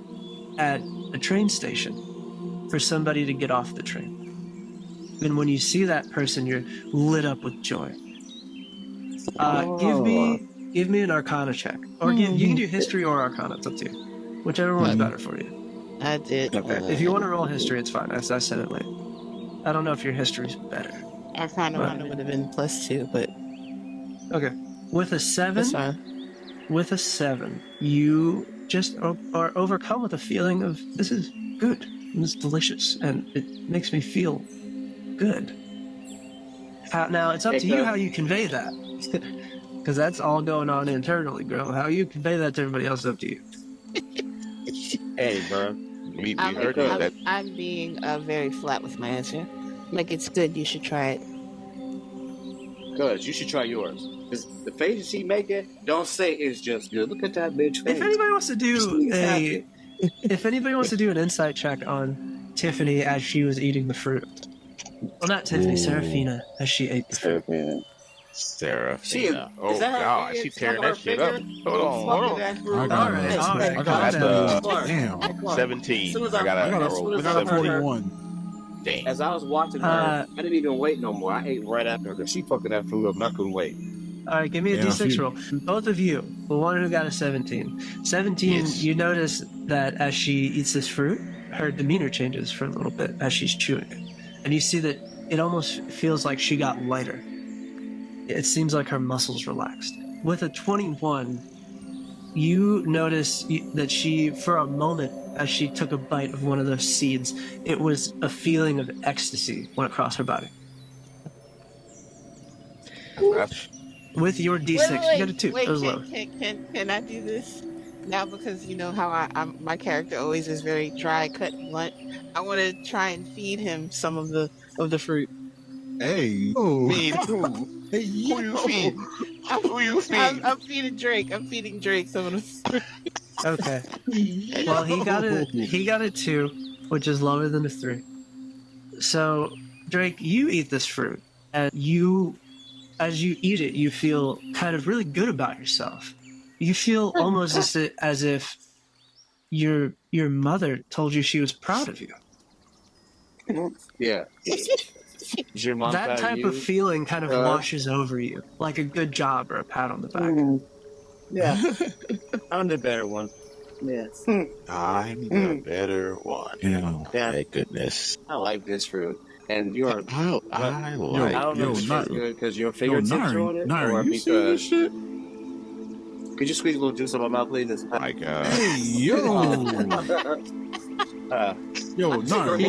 at a train station for somebody to get off the train. And when you see that person, you're lit up with joy. Give me an Arcana check, or you can do History or Arcana. It's up to you, whichever one's better for you. I did. If you want to roll History, it's fine. I said it late. I don't know if your History's better. I found a one that would have been +2, but Okay, with a 7, that's fine. with a 7, you just are overcome with a feeling of this is good, this is delicious, and it makes me feel good. Now it's up to you how you convey that, because that's all going on internally, girl. How you convey that to everybody else is up to you. Hey, bro. We heard that. I'm being very flat with my answer. Like, it's good, you should try it. Cuz, you should try yours. Because the faces she making, don't say it's just good. Look at that bitch face. If anybody wants to do She's happy. if anybody wants to do an insight check on Tiffany as she was eating the fruit. Well, not Tiffany, Serafina, as she ate the fruit. Serafina. She is Oh that her god, figure? she Is that tearing her that shit up. figure? Hold on. I got Alright, it. alright, I calm got down. it. Damn. 17. As soon as I- I got I got a a, roll. I got a 17. 41. Damn. As I was watching her, I didn't even wait no more. I ate right after her because she fucking that food up and I couldn't wait. Alright, give me a Yeah, d6 she- roll. Both of you, the one who got a 17. 17, Yes. you notice that as she eats this fruit, her demeanor changes for a little bit as she's chewing it. And you see that it almost feels like she got lighter. It seems like her muscles relaxed. With a 21, you notice that she, for a moment, as she took a bite of one of those seeds, it was a feeling of ecstasy went across her body. With your D6, you got a 2. Wait, It was low. can I do this now? Because you know how my character always is very dry, cut, and blunt. I want to try and feed him some of the fruit. Hey, oh. Feed who? Hey, Who you feed? Who you feed? I'm feeding Drake. I'm feeding Drake some of the fruit. Okay. Well, he got a 2, which is lower than a 3. So, Drake, you eat this fruit, and as you eat it, you feel kind of really good about yourself. You feel almost as if your mother told you she was proud of you. Yeah. Is your mom That proud type of you? of feeling kind of washes over you, like a good job or a pat on the back. Yeah. I'm the better one. Yes. I'm the better one. Yeah. Thank goodness. I like this fruit. And you're... I I like. don't know if it's good because your fingertips are on it, or you see this because... shit? Could you squeeze a little juice on my mouth, please? Like Hey, yo. Yo, Nari.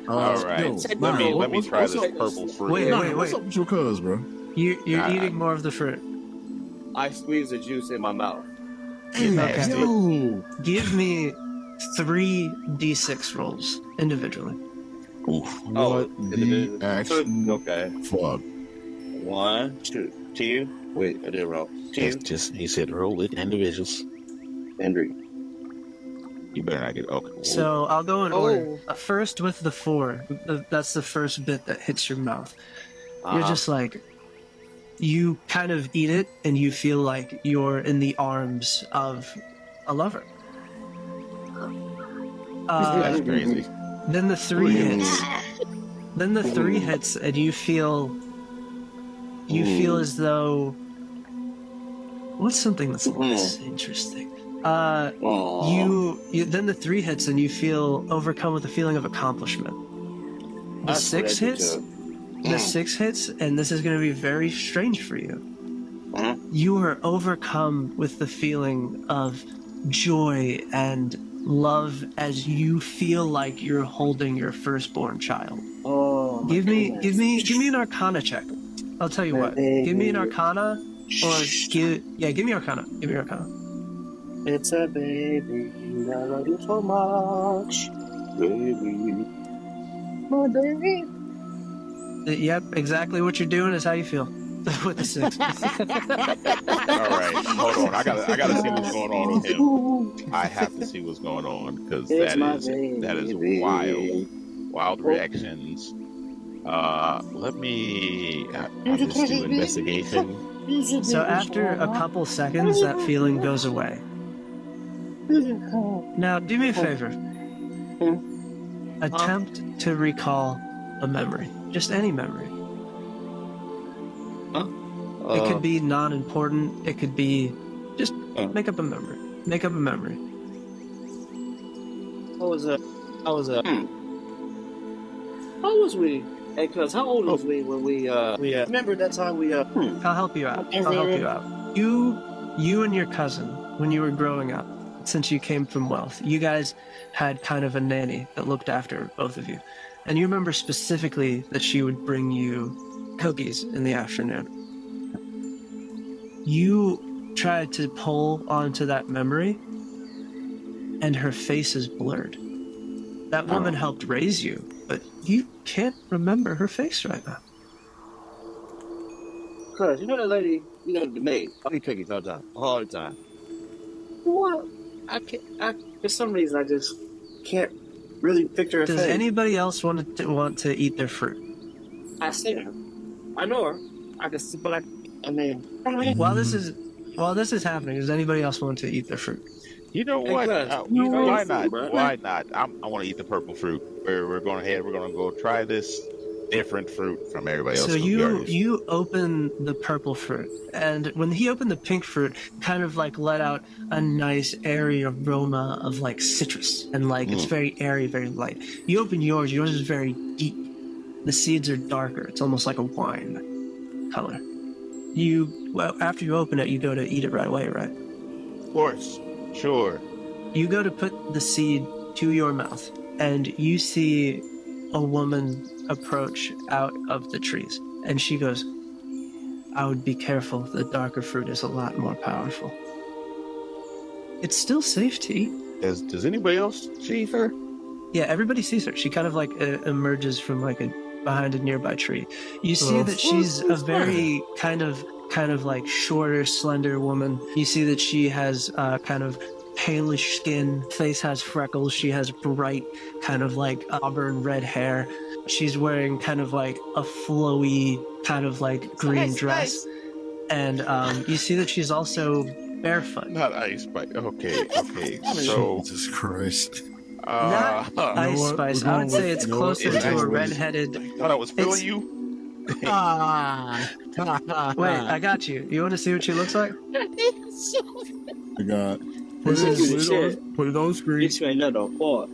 all right. Yo, let Nari, me try what's this up? purple fruit. Wait, Nari, what's up with your cuz, bro? You're God. eating more of the fruit. I squeeze the juice in my mouth. Hey, nasty. yo. Give me 3 D6 rolls individually. Oof. What the action? Okay. Fuck. 1, 2, 2. Wait, I did it wrong. 2 It's just he said roll it individuals. and 3. You better not get okay. So I'll go in order. First with the 4. That's the first bit that hits your mouth. You're just like, you kind of eat it and you feel like you're in the arms of a lover. That's crazy. Then the 3 hits. Then the 3 hits and you feel as though, what's something that's less interesting? You then the 3 hits and you feel overcome with a feeling of accomplishment. The 6 hits. The 6 hits, and this is going to be very strange for you. You are overcome with the feeling of joy and love as you feel like you're holding your firstborn child. Give me an Arcana check. I'll tell you what. Give me an Arcana, or give me Arcana. Give me Arcana. It's a baby, I love you so much, baby. My baby. Yep, exactly what you're doing is how you feel with the 6. All right, hold on. I gotta see what's going on with him. I have to see what's going on because that is wild reactions. Let me. I'll just do investigation. So after a couple seconds, that feeling goes away. Now, do me a favor. Attempt to recall a memory. Just any memory. It could be non-important. It could be just make up a memory. Make up a memory. How was we? Hey, cuz, how old was we when we remember that time we I'll help you out. You and your cousin, when you were growing up, since you came from wealth, you guys had kind of a nanny that looked after both of you. And you remember specifically that she would bring you cookies in the afternoon. You tried to pull onto that memory, and her face is blurred. That woman helped raise you, but you can't remember her face right now. Cuz, you know that lady, you know the maid. I eat cookies all the time. What? For some reason, I just can't really picture her face. Does anybody else want to eat their fruit? I see her. I know her. I can see, but I mean... While this is happening, does anybody else want to eat their fruit? You know what? Why not? Why not? I want to eat the purple fruit. We're going ahead. We're going to go try this different fruit from everybody else. So you open the purple fruit, and when he opened the pink fruit, kind of like let out a nice airy aroma of like citrus, and like it's very airy, very light. You open yours. Yours is very deep. The seeds are darker. It's almost like a wine color. After you open it, you go to eat it right away, right? Of course. Sure. You go to put the seed to your mouth, and you see a woman approach out of the trees. And she goes, I would be careful. The darker fruit is a lot more powerful. It's still safe to eat. Does anybody else see her? Yeah, everybody sees her. She kind of like emerges from like behind a nearby tree. You see that she's a very kind of like shorter, slender woman. You see that she has kind of palish skin, face has freckles, she has bright kind of like auburn red hair. She's wearing kind of like a flowy kind of like green dress. And you see that she's also barefoot. Not Ice Spice. Okay. So Jesus Christ. Not Ice Spice. I would say it's closer to a redheaded. I thought I was feeling you. Wait, I got you. You want to see what she looks like? I got. This is Put it on screen. This ain't another part.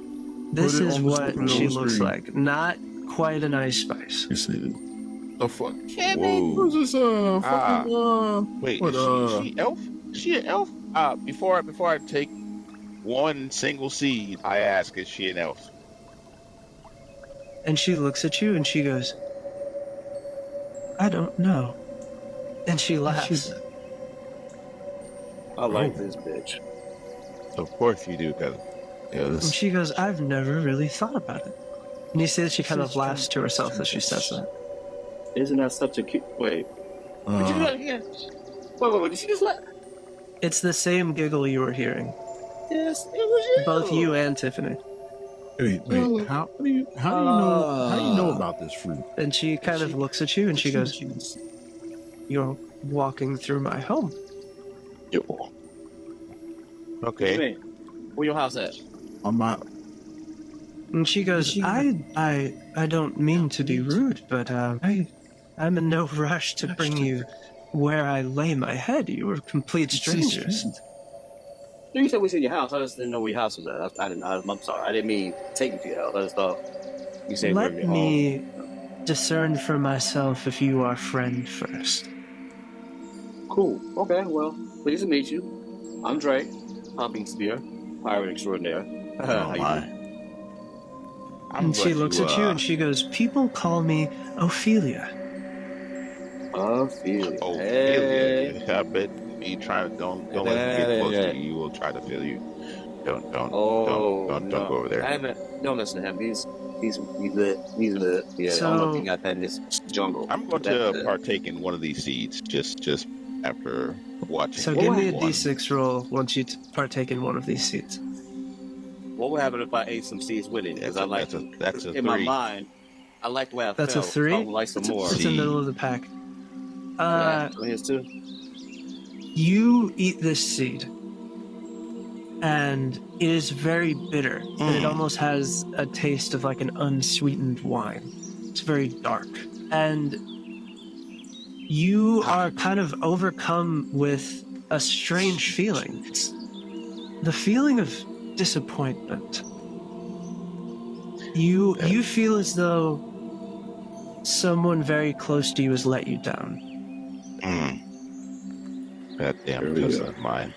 this Put it is on the what screen. she looks like. Not quite an Ice Spice. You see it? The fuck? Kevin. Who's this? Fucking. Wait, What, is she elf? Is she an elf? Before I take one single seed, I ask, is she an elf? And she looks at you and she goes, I don't know. And she laughs. I like this bitch. Of course you do, cousin. And she goes, I've never really thought about it. And you see that she kind of laughs to herself as she says that. Isn't that such a cute? Wait. Did you let again? Wait. Did she just let? It's the same giggle you were hearing. Yes, it was you. Both you and Tiffany. Wait. How do you know about this fruit? And she kind of looks at you and she goes, you're walking through my home. Okay. Where your house at? I'm not. And she goes, I don't mean to be rude, but I'm in no rush to bring you where I lay my head. You were complete strangers. You said we was in your house. I just didn't know where your house was at. I'm sorry. I didn't mean take you to your house. I just thought you said Let we're me discern for myself if you are friend first. Cool. Okay, well, pleased to meet you. I'm Dre, Pumping Spear, Pirate Extraordinaire. How you doing? And she looks at you and she goes, people call me Ophelia. Ophelia. Hey. I bet you try to don't let me get close to you. You will try to feel you. Don't go over there. Don't listen to him. He's lit. He's lit. Yeah, So- I don't know if he got that in this jungle. I'm going to partake in one of these seeds just after watching. So give me a d6 roll once you partake in one of these seeds. What would happen if I ate some seeds with it? Because I like that's a in my 3. mind. I like the way I That's felt. a 3? I would like some more. It's in the middle of the pack. Here's 2. You eat this seed, and it is very bitter, and it almost has a taste of like an unsweetened wine. It's very dark, and you are kind of overcome with a strange feeling. It's the feeling of disappointment. You feel as though someone very close to you has let you down. That damn cousin of mine.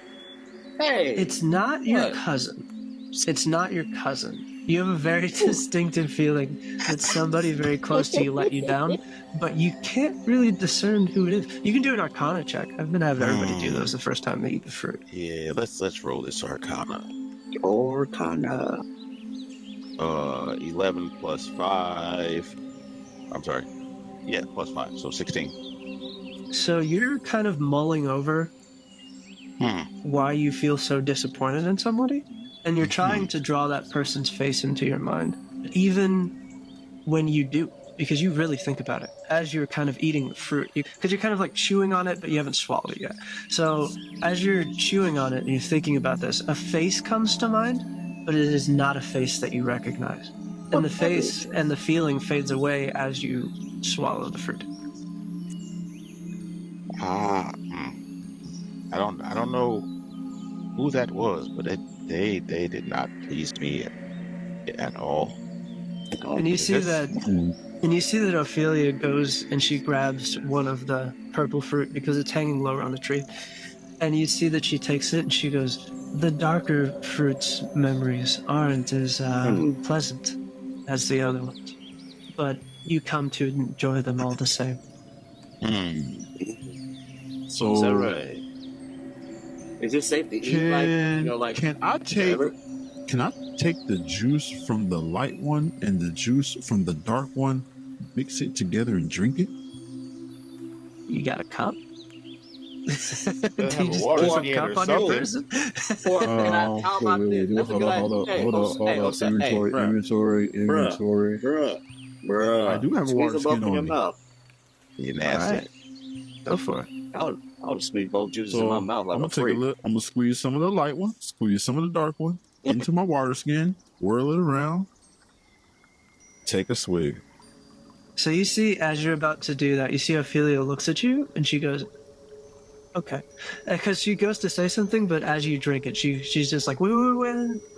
Hey, It's not your What? cousin. It's not your cousin. You have a very distinctive feeling that somebody very close to you let you down, but you can't really discern who it is. You can do an Arcana check. I've been having everybody do those the first time they eat the fruit. Yeah, let's roll this Arcana. Orcana. 11 plus 5. I'm sorry. Yeah, plus 5, so 16. So you're kind of mulling over why you feel so disappointed in somebody, and you're trying to draw that person's face into your mind, even when you do, because you really think about it as you're kind of eating the fruit, because you're kind of like chewing on it, but you haven't swallowed it yet. So as you're chewing on it and you're thinking about this, a face comes to mind, but it is not a face that you recognize, and the face and the feeling fades away as you swallow the fruit. I don't know who that was, but they did not please me at all. And you see that Ophelia goes and she grabs one of the purple fruit because it's hanging lower on the tree. And you see that she takes it and she goes, the darker fruits memories aren't as pleasant as the other ones, but you come to enjoy them all the same. So, Is that right? Is it safe to eat? Can I take the juice from the light one and the juice from the dark one, mix it together and drink it? You got a cup? Do you have a just water keep a skin cup or on your something. person? Or how about this? Let's Hold look up. at Inventory. Bruh. I do have a Squeeze water them both skin in your on me. mouth. You're All nasty. right. Go for it. I'll squeeze both juices in So my mouth like I'm a gonna take a freak. look. I'm gonna squeeze some of the light one, squeeze some of the dark one into my water skin, whirl it around, take a swig. So you see, as you're about to do that, you see Ophelia looks at you and she goes, okay. Because she goes to say something, but as you drink it, she's just like, wait.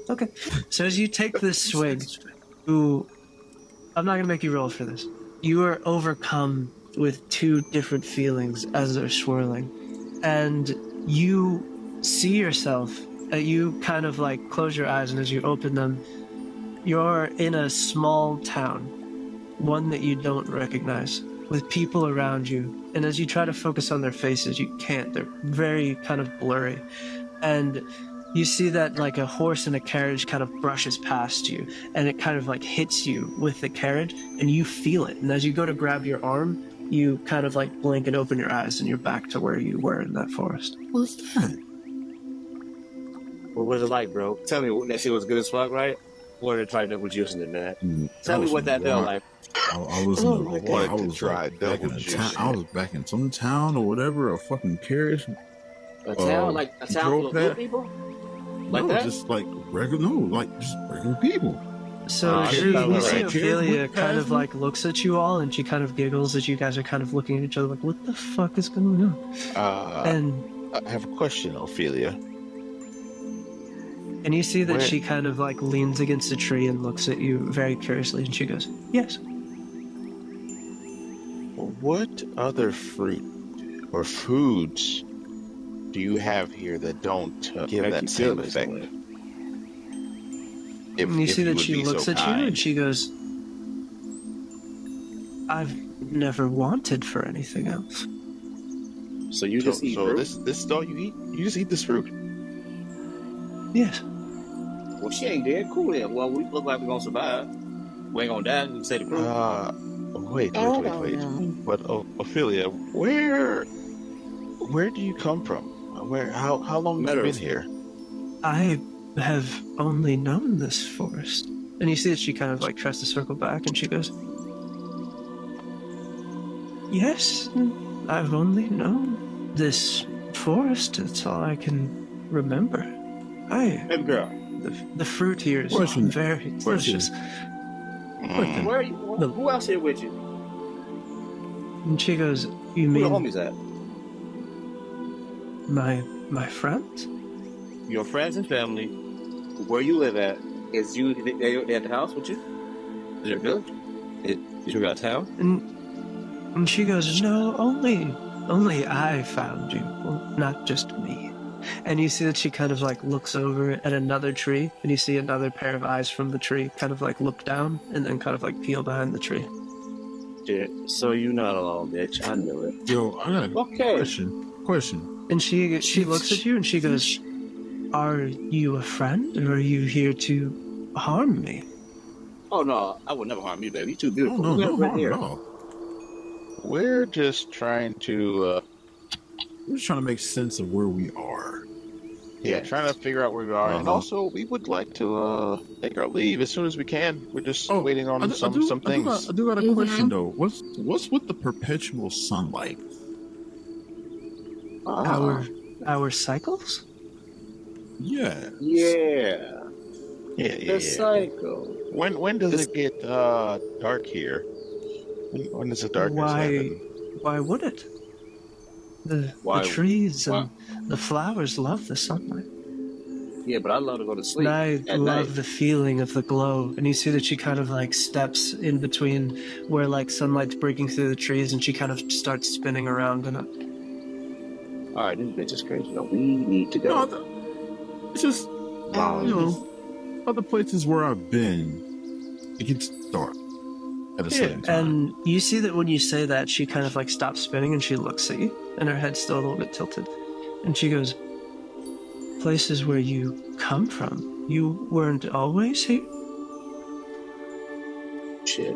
Okay. So as you take this swig, I'm not going to make you roll for this. You are overcome with two different feelings as they're swirling. And you see yourself, you kind of like close your eyes, and as you open them, you're in a small town, one that you don't recognize, with people around you. And as you try to focus on their faces, you can't. They're very kind of blurry. And you see that like a horse in a carriage kind of brushes past you, and it kind of like hits you with the carriage, and you feel it. And as you go to grab your arm, you kind of like blink and open your eyes, and you're back to where you were in that forest. What's that? What was it like, bro? Tell me that shit was good as fuck, right? What did try to was using it, man? Tell me what that felt like. I was back in some town or whatever, a fucking carriage. A town full of good people? Like no, that? just like regular people. So I you didn't see know. Ophelia kind of like looks at you all, and she kind of giggles as you guys are kind of looking at each other like, what the fuck is going on? And I have a question, Ophelia. And you see that Where- she kind of like leans against a tree and looks at you very curiously, and she goes, yes. What other fruit or foods do you have here that don't give Make that you same feel this effect? way. If, And you if see that would she be looks so at you kind. and she goes, I've never wanted for anything else. So you just eat fruit? this is all you eat? You just eat this fruit? Yes. Well, she ain't dead. Cool then. Well, we look like we're gonna survive. We ain't gonna die. You say the fruit. Wait. But Ophelia, where do you come from? How long have you been here? I have only known this forest. And you see that she kind of like tries to circle back, and she goes, yes, I've only known this forest. That's all I can remember. Baby girl. The fruit here is Question. very delicious. Where are you? Who else here with you? And she goes, you Where the mean homies at? my friends? Your friends and family. Where you live at? Is you they at the house with you? Is it good? Did you got town? And she goes, no, only I found you. Well, not just me. And you see that she kind of like looks over at another tree, and you see another pair of eyes from the tree kind of like look down and then kind of like peel behind the tree. Yeah. So you not alone, bitch. I knew it. Yo, I got a question. And she looks at you and she goes, are you a friend, or are you here to harm me? Oh no, I would never harm you, baby. You too beautiful. No, Look no right here. harm at all. We're just trying to We're just trying to make sense of where we are. trying to figure out where we are, and Uh-huh. also we would like to take our leave as soon as we can. We're just waiting on some things. I do got a question though. What's with the perpetual sunlight? Our cycles? Yeah. Yeah. Yeah. The cycle. When does it get dark here? When does the darkness happen? Why would it? The trees and the flowers love the sunlight. Yeah, but I love to go to sleep. And I at love night. the feeling of the glow. And you see that she kind of like steps in between where like sunlight's breaking through the trees, and she kind of starts spinning around in it. All right, this bitch is crazy. No, we need to No, go. it's just other places where I've been, it gets dark at a certain time. And you see that when you say that, she kind of like stops spinning and she looks at you, and her head's still a little bit tilted. And she goes, places where you come from. You weren't always here? Shit.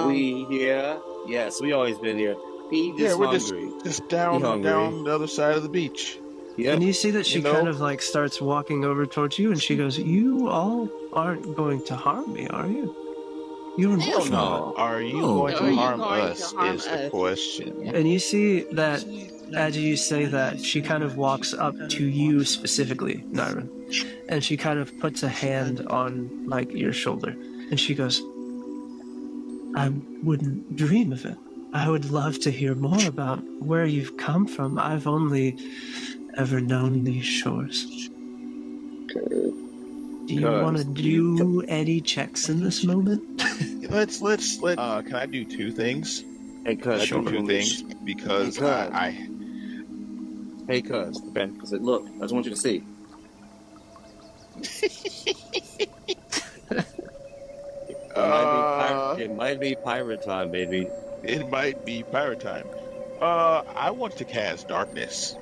We here? Yes, we always been here. He just Yeah, we're hungry. just down hungry. the other side of the beach. Yep. And you see that she You know? kind of like starts walking over towards you, and she goes, you all aren't going to harm me, are you? You're Hell not. no. Are you No. going Are to you harm going to us harm is the us? question. And you see that as you say that, she kind of walks up to you specifically, Nyron. And she kind of puts a hand on like your shoulder. And she goes, I wouldn't dream of it. I would love to hear more about where you've come from. I've only ever known these shores. Do you want to do any checks in this moment? Let's can I do two things? Hey, cuz. Can I do two things? Because Hey, Hey, cuz. Okay, because look, I just want you to see. It might be pirate time, baby. It might be pirate time. I want to cast darkness.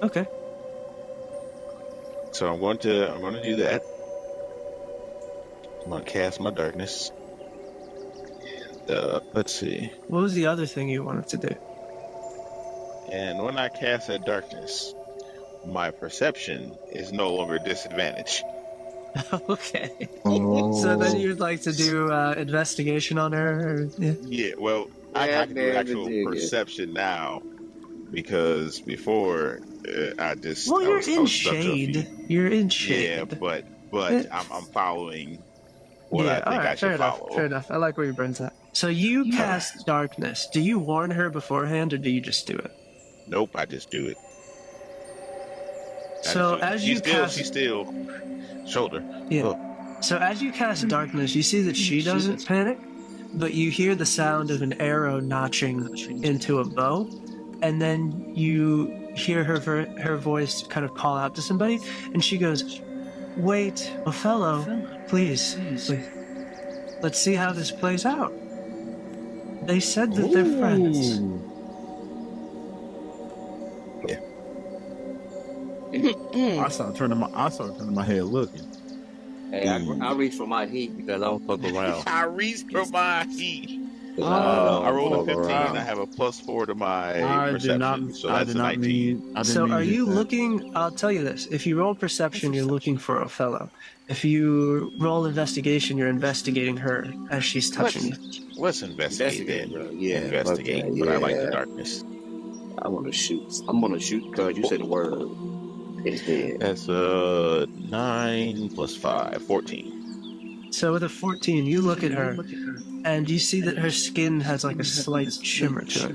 Okay. So I'm going to do that. I'm going to cast my darkness. And, let's see. What was the other thing you wanted to do? And when I cast that darkness, my perception is no longer disadvantaged. Okay. Oh. So then you'd like to do investigation on her? Or, yeah. Yeah, well, I can do actual perception now because before I just Well, I you're was in stuck to a few. shade. You're in shade. Yeah, but Yeah. I'm following what Yeah, I think all right, I should follow. Fair enough. I like where your brain's at. So you cast darkness. Do you warn her beforehand, or do you just do it? Nope, I just do it. So as you cast, she's still shoulder. yeah. Look. So as you cast darkness, you see that she doesn't panic, but you hear the sound of an arrow notching into a bow, and then you hear her voice kind of call out to somebody, and she goes, "Wait, Othello, please. Let's see how this plays out. They said that they're friends." I started turning my head looking. Hey, I reach for my heat because I don't fuck around. I reached for my heat. I I rolled a don't fuck 15. around. I have a +4 to my I perception, did not. so I that's did a not 19. mean. I didn't So mean are to hit you that. looking, I'll tell you this, if you roll perception, you're looking for Othello. If you roll investigation, you're investigating her as she's touching you. Let's investigate Investigate, then. bro. Yeah, Investigate, okay, but I like yeah. the darkness. I want to shoot. I'm gonna shoot because you said the word. It's dead. That's 9 + 5, 14. So with a 14, you look at her, and you see that her skin has like a slight shimmer to it.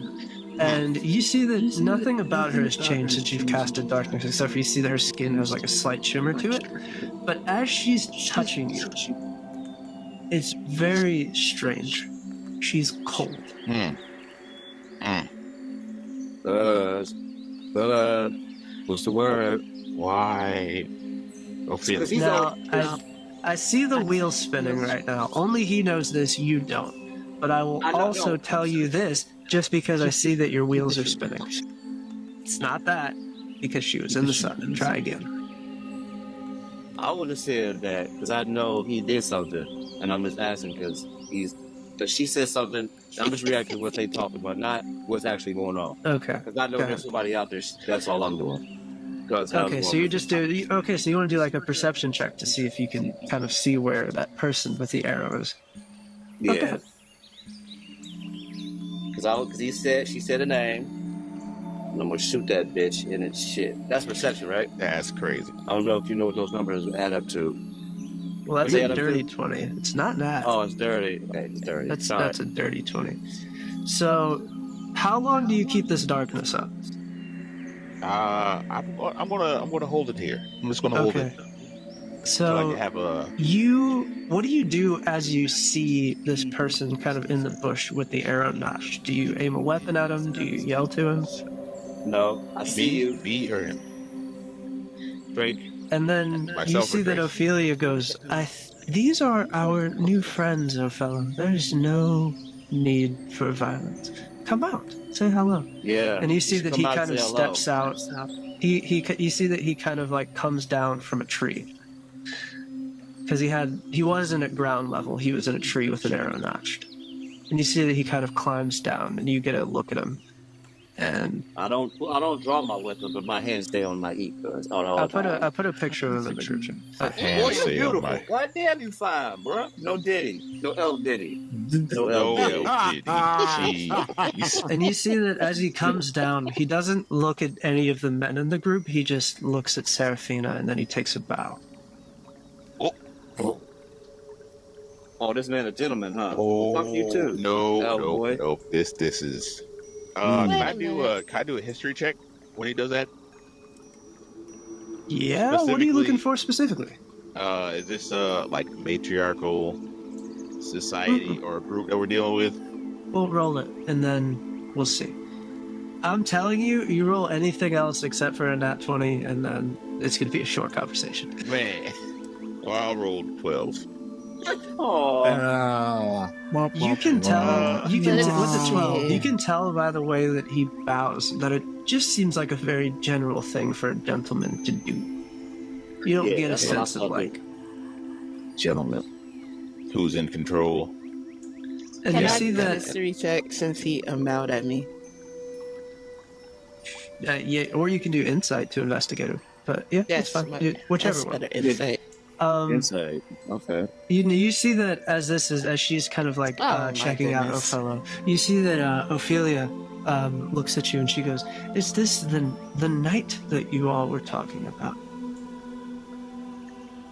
And you see that nothing about her has changed since you've casted darkness, except for you see that her skin has like a slight shimmer to it. But as she's touching you, it's very strange. She's cold. What's the word? Why? Ophelia. He's Now, I see the wheel spinning right now. Only he knows this, you don't. But I will I don't also know. tell you this, just because I see that your wheels are spinning. It's not that, because she was in the sun. Try again. I would have said that because I know he did something, and I'm just asking because she said something. I'm just reacting to what they talked about, not what's actually going on. Okay. Because I know Okay. there's somebody out there. That's all I'm doing. Okay, so you just do. Okay, so you want to do like a perception check to see if you can kind of see where that person with the arrow is. Yeah. Okay. Because she said a name, and I'm gonna shoot that bitch in its shit. That's perception, right? That's crazy. I don't know if you know what those numbers add up to. Well, that's Yeah, a that's dirty it. 20. It's not that. Oh, it's dirty. Okay, it's dirty. That's Sorry. a dirty 20. So, how long do you keep this darkness up? I'm gonna hold it here. I'm just gonna hold Okay. it. So I can have a. What do you do as you see this person kind of in the bush with the arrow notched? Do you aim a weapon at him? Do you yell to him? No, I see you. Me or him? Straight. And then you Myself see or that Grace? Ophelia goes, these are our new friends, Othello. There's no need for violence. Come out, say hello. Yeah. And you see that he Come out kind and of say hello. steps out. You see that he kind of like comes down from a tree. Because he wasn't at ground level, he was in a tree with an arrow notched. And you see that he kind of climbs down, and you get a look at him. And I don't draw my weapon, but my hands stay on my eat. I put a picture of him in the group chat. My Boy, hands you're stay on beautiful. my. God damn, you fine, bro. No Diddy. No L Diddy. No No, L Diddy. jeez. And you see that as he comes down, he doesn't look at any of the men in the group, he just looks at Seraphina, and then he takes a bow. Oh, this man a gentleman, huh? Oh, Fuck you too. No. This is. Can Wait I a do a history check when he does that? Yeah, what are you looking for specifically? Is this like matriarchal society or a group that we're dealing with? We'll roll it, and then we'll see. I'm telling you, you roll anything else except for a nat 20, and then it's going to be a short conversation. Man, well, I'll roll 12. Oh. You can tell. With the 12, Yeah. you can tell by the way that he bows that it just seems like a very general thing for a gentleman to do. You don't Yeah, get a that's what I sense of thought, like gentleman. Who's in control? And Can you I see do a that, history check since he bowed at me? yeah, or you can do insight to investigate him. But yeah, Yes, it's fine. Whichever that's one. better insight. Inside. Okay. You see that as she's kind of like Oh, my checking out goodness. Othello, you see that Ophelia looks at you and she goes, "Is this the night that you all were talking about?"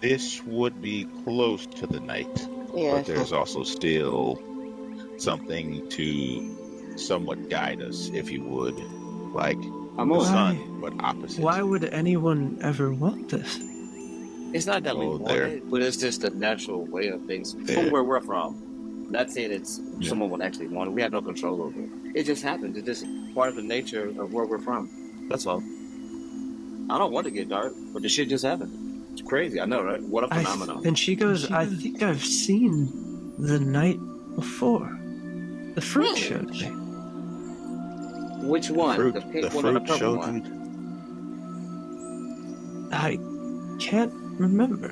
This would be close to the night, Yeah. but there's also still something to somewhat guide us, if you would, like I'm the on. sun, but opposite. Why would anyone ever want this? It's not that we Oh, want there. it, but it's just the natural way of things There. from where we're from. Not saying it's Yeah. someone would actually want it. We have no control over it. It just happens. It's just part of the nature of where we're from. That's all. I don't want to get dark, but the shit just happened. It's crazy. I know, right? What a phenomenon. And she goes, "I think I've seen the night before. The fruit showed me." Which one? Fruit, the pink the one or the fruit purple showed one? you. I can't remember.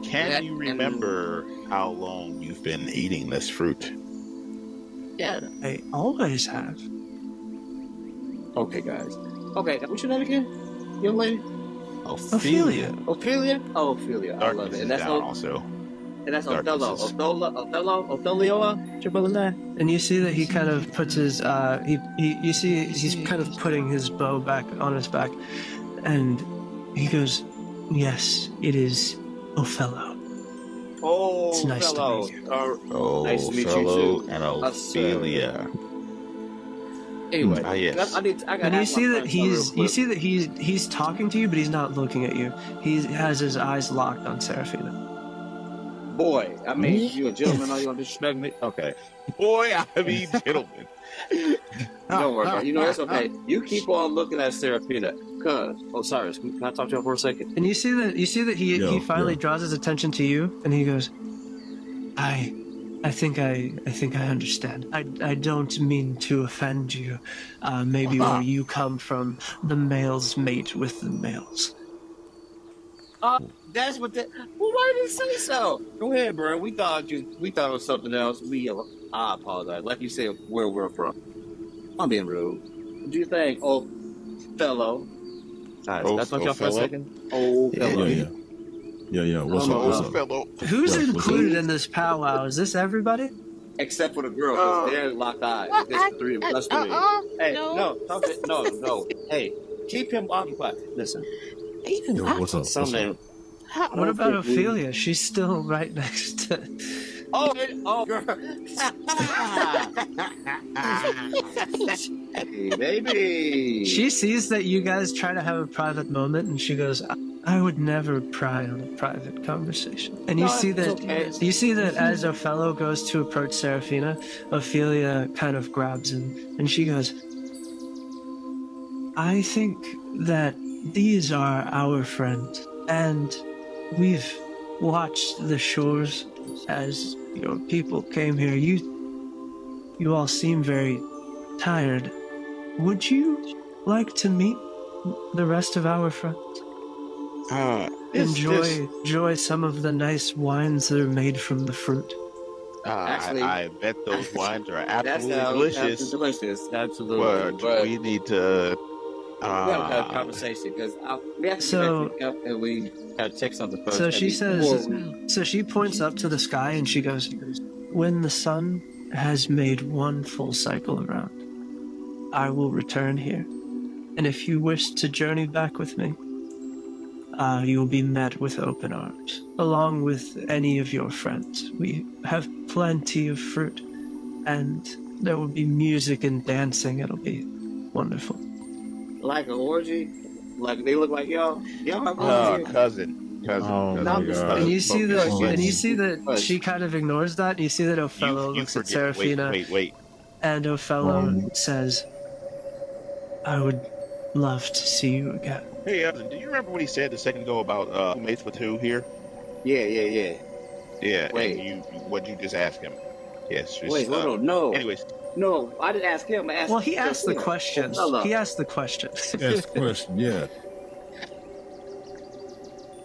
Can That- you remember how long you've been eating this fruit? Yeah. I always have. Okay, guys. Okay, what's your name again? Young lady? Ophelia. Ophelia? Oh, Ophelia. I love Darkness it. is And that's down also. Othello. Darkness is- Othelio? What's your brother's name? And you see that he kind of puts his you see he's kind of putting his bow back on his back, and he goes, "Yes, it is Othello." Oh, It's nice to fellow. meet you. Oh, Nice to meet you, fellow too. and Ophelia. Anyway, Ah, yes. I gotta And you ask see my that friend something real quick. he's talking to you, but he's not looking at you. He has his eyes locked on Seraphina. Boy, I mean, you a gentleman, are you gonna disrespect me? Okay. Boy, I mean, gentlemen. Don't worry about it. You know, it's okay. You keep on looking at Seraphina. Osiris, can I talk to you for a second? And you see that he Yeah, finally yeah. draws his attention to you, and he goes, I think I understand. I don't mean to offend you. Maybe where you come from, the males mate with the males. That's what that. Well, why did you say so? Go ahead, bro. We thought it was something else. I apologize. Like you said, where we're from. I'm being rude. Do you think, oh, fellow? Guys, Oh, that's not oh, y'all for a fellow? second. Oh, fellow. Yeah. What's Oh, up? What's up? fellow. Who's What's included up? in this powwow? Is this everybody? Except for the girl, 'cause they're locked eyes. There's three of us. Three. Hey, no, talk to, no. Hey, keep him occupied. Listen, Even Yo, what's up? What's up? something. What about Ophelia? She's still right next to girl. Hey, baby. She sees that you guys try to have a private moment, and she goes, "I would never pry on a private conversation." And you No, see it's that okay. you see that as Othello goes to approach Seraphina, Ophelia kind of grabs him, and she goes, "I think that these are our friends, and we've watched the shores as your people came here. You all seem very tired. Would you like to meet the rest of our friends? Enjoy some of the nice wines that are made from the fruit." Actually, I bet those wines are That's absolutely delicious. delicious. Absolutely. But we need to. we have to have a conversation because we have to get up and we have to check something first. So she says, Before so she points up to the sky and she goes, "When the sun has made one full cycle around, I will return here. And if you wish to journey back with me, you will be met with open arms, along with any of your friends. We have plenty of fruit, and there will be music and dancing. It'll be wonderful." like an orgy, like they look like y'all have Cousin. Oh No, my god. And you see that, Oh, and you see Hush. that she kind of ignores that. And you see that Othello You looks at forget. Seraphina, Wait. and Othello says, "I would love to see you again." Hey, Evan, do you remember what he said a second ago about who mates with who here? Yeah. Yeah. Wait. And what'd you just ask him? Yes. Just, Wait, hold on. No. Anyways, No, I didn't ask him. I asked Well, he asked the Christina. question. Hello. He asked the question. That's the question, yeah.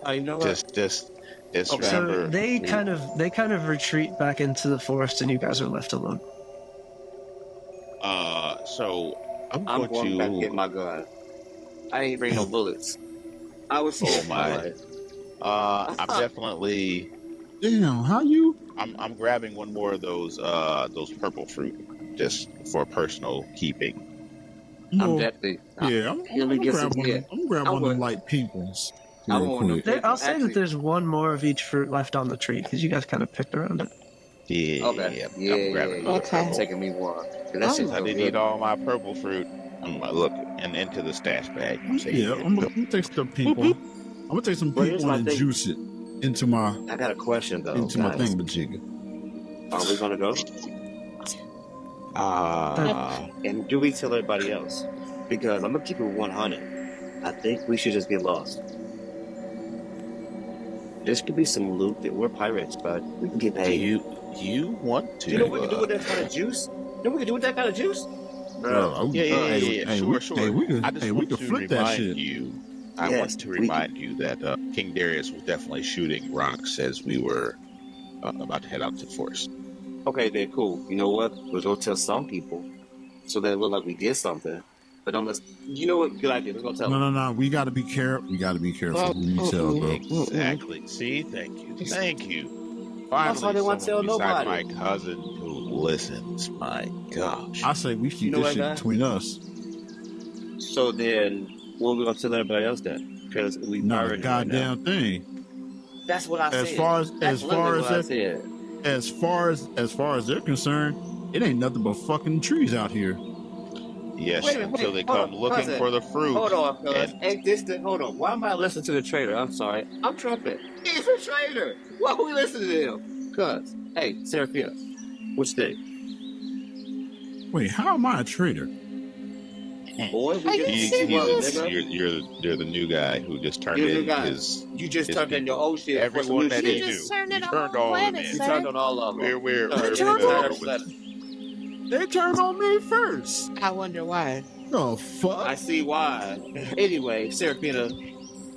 Oh, you know what? just Okay. remember. So they kind of retreat back into the forest, and you guys are left alone. So I'm I'm going going to. back to get my gun. I ain't bring no bullets. I was Oh my. I'm definitely. Damn, how you? I'm grabbing one more of those purple fruit just for personal keeping. I'm definitely. Yeah, I'm Let me gonna get grab some. one. Yeah. I'm gonna grab I one of them would. light pink ones. I Real want quick. them. I'll say Actually- that there's one more of each fruit left on the tree because you guys kind of picked around it. Yeah. Okay. I'm grabbing yeah. the Okay. purple. Taking me one. That Oh. shit's I so didn't good. eat all my purple fruit. I'm look and into the stash bag. I'm saying, Yeah, I'm gonna take some pink one. I'm gonna take some Well, pink here's one my and thing. juice it into my I got a question though. into my guys. thingamajigger. Are we gonna go? And do we tell everybody else? Because I'm gonna keep it 100. I think we should just get lost. This could be some loot that we're pirates, but we can get do paid. you want to? You know what we can do with that kind of juice? You know what we can do with that kind of juice? Bro. Yeah. Hey, Sure. Hey, we could, I just we want could to flip that remind shit. you. I Yes, want to we remind you that King Darius was definitely shooting rocks as we were about to head out to the forest. Okay, then cool. You know what? We'll go tell some people so that it look like we did something. But don't let's. You know what? Good idea. Let's go tell them. No. We gotta be careful. We gotta be careful who we tell, bro. Exactly. See, thank you. That's why Finally, they want to tell someone beside nobody. my cousin who listens. My gosh. I say we keep You know this what, shit guy? between us. So then, what are we gonna tell everybody else then? Because we Not a pirated right now. goddamn thing. That's what I said. As far as That's literally what I that, said. as far as they're concerned, it ain't nothing but fucking trees out here. Yes, Wait a minute, until they hold come on, looking cousin. for the fruit. Hold on, cuz. And- Ain't this the... Hold on. Why am I listening to the trader? I'm sorry. I'm trumpet. He's a trader. Why are we listening to him? Cuz. Hey, Seraphina. What you think? Wait, how am I a traitor? Boy, Are we you just... serious? You're the new guy who just turned You're the in guy. his. You just his turned in your old shit. for some everyone new that shit. he You knew. just turned in You a turned whole all of them planet, in. You turned on all of them. We're They turned on me first. I wonder why. Oh fuck! I see why. Anyway, Seraphina,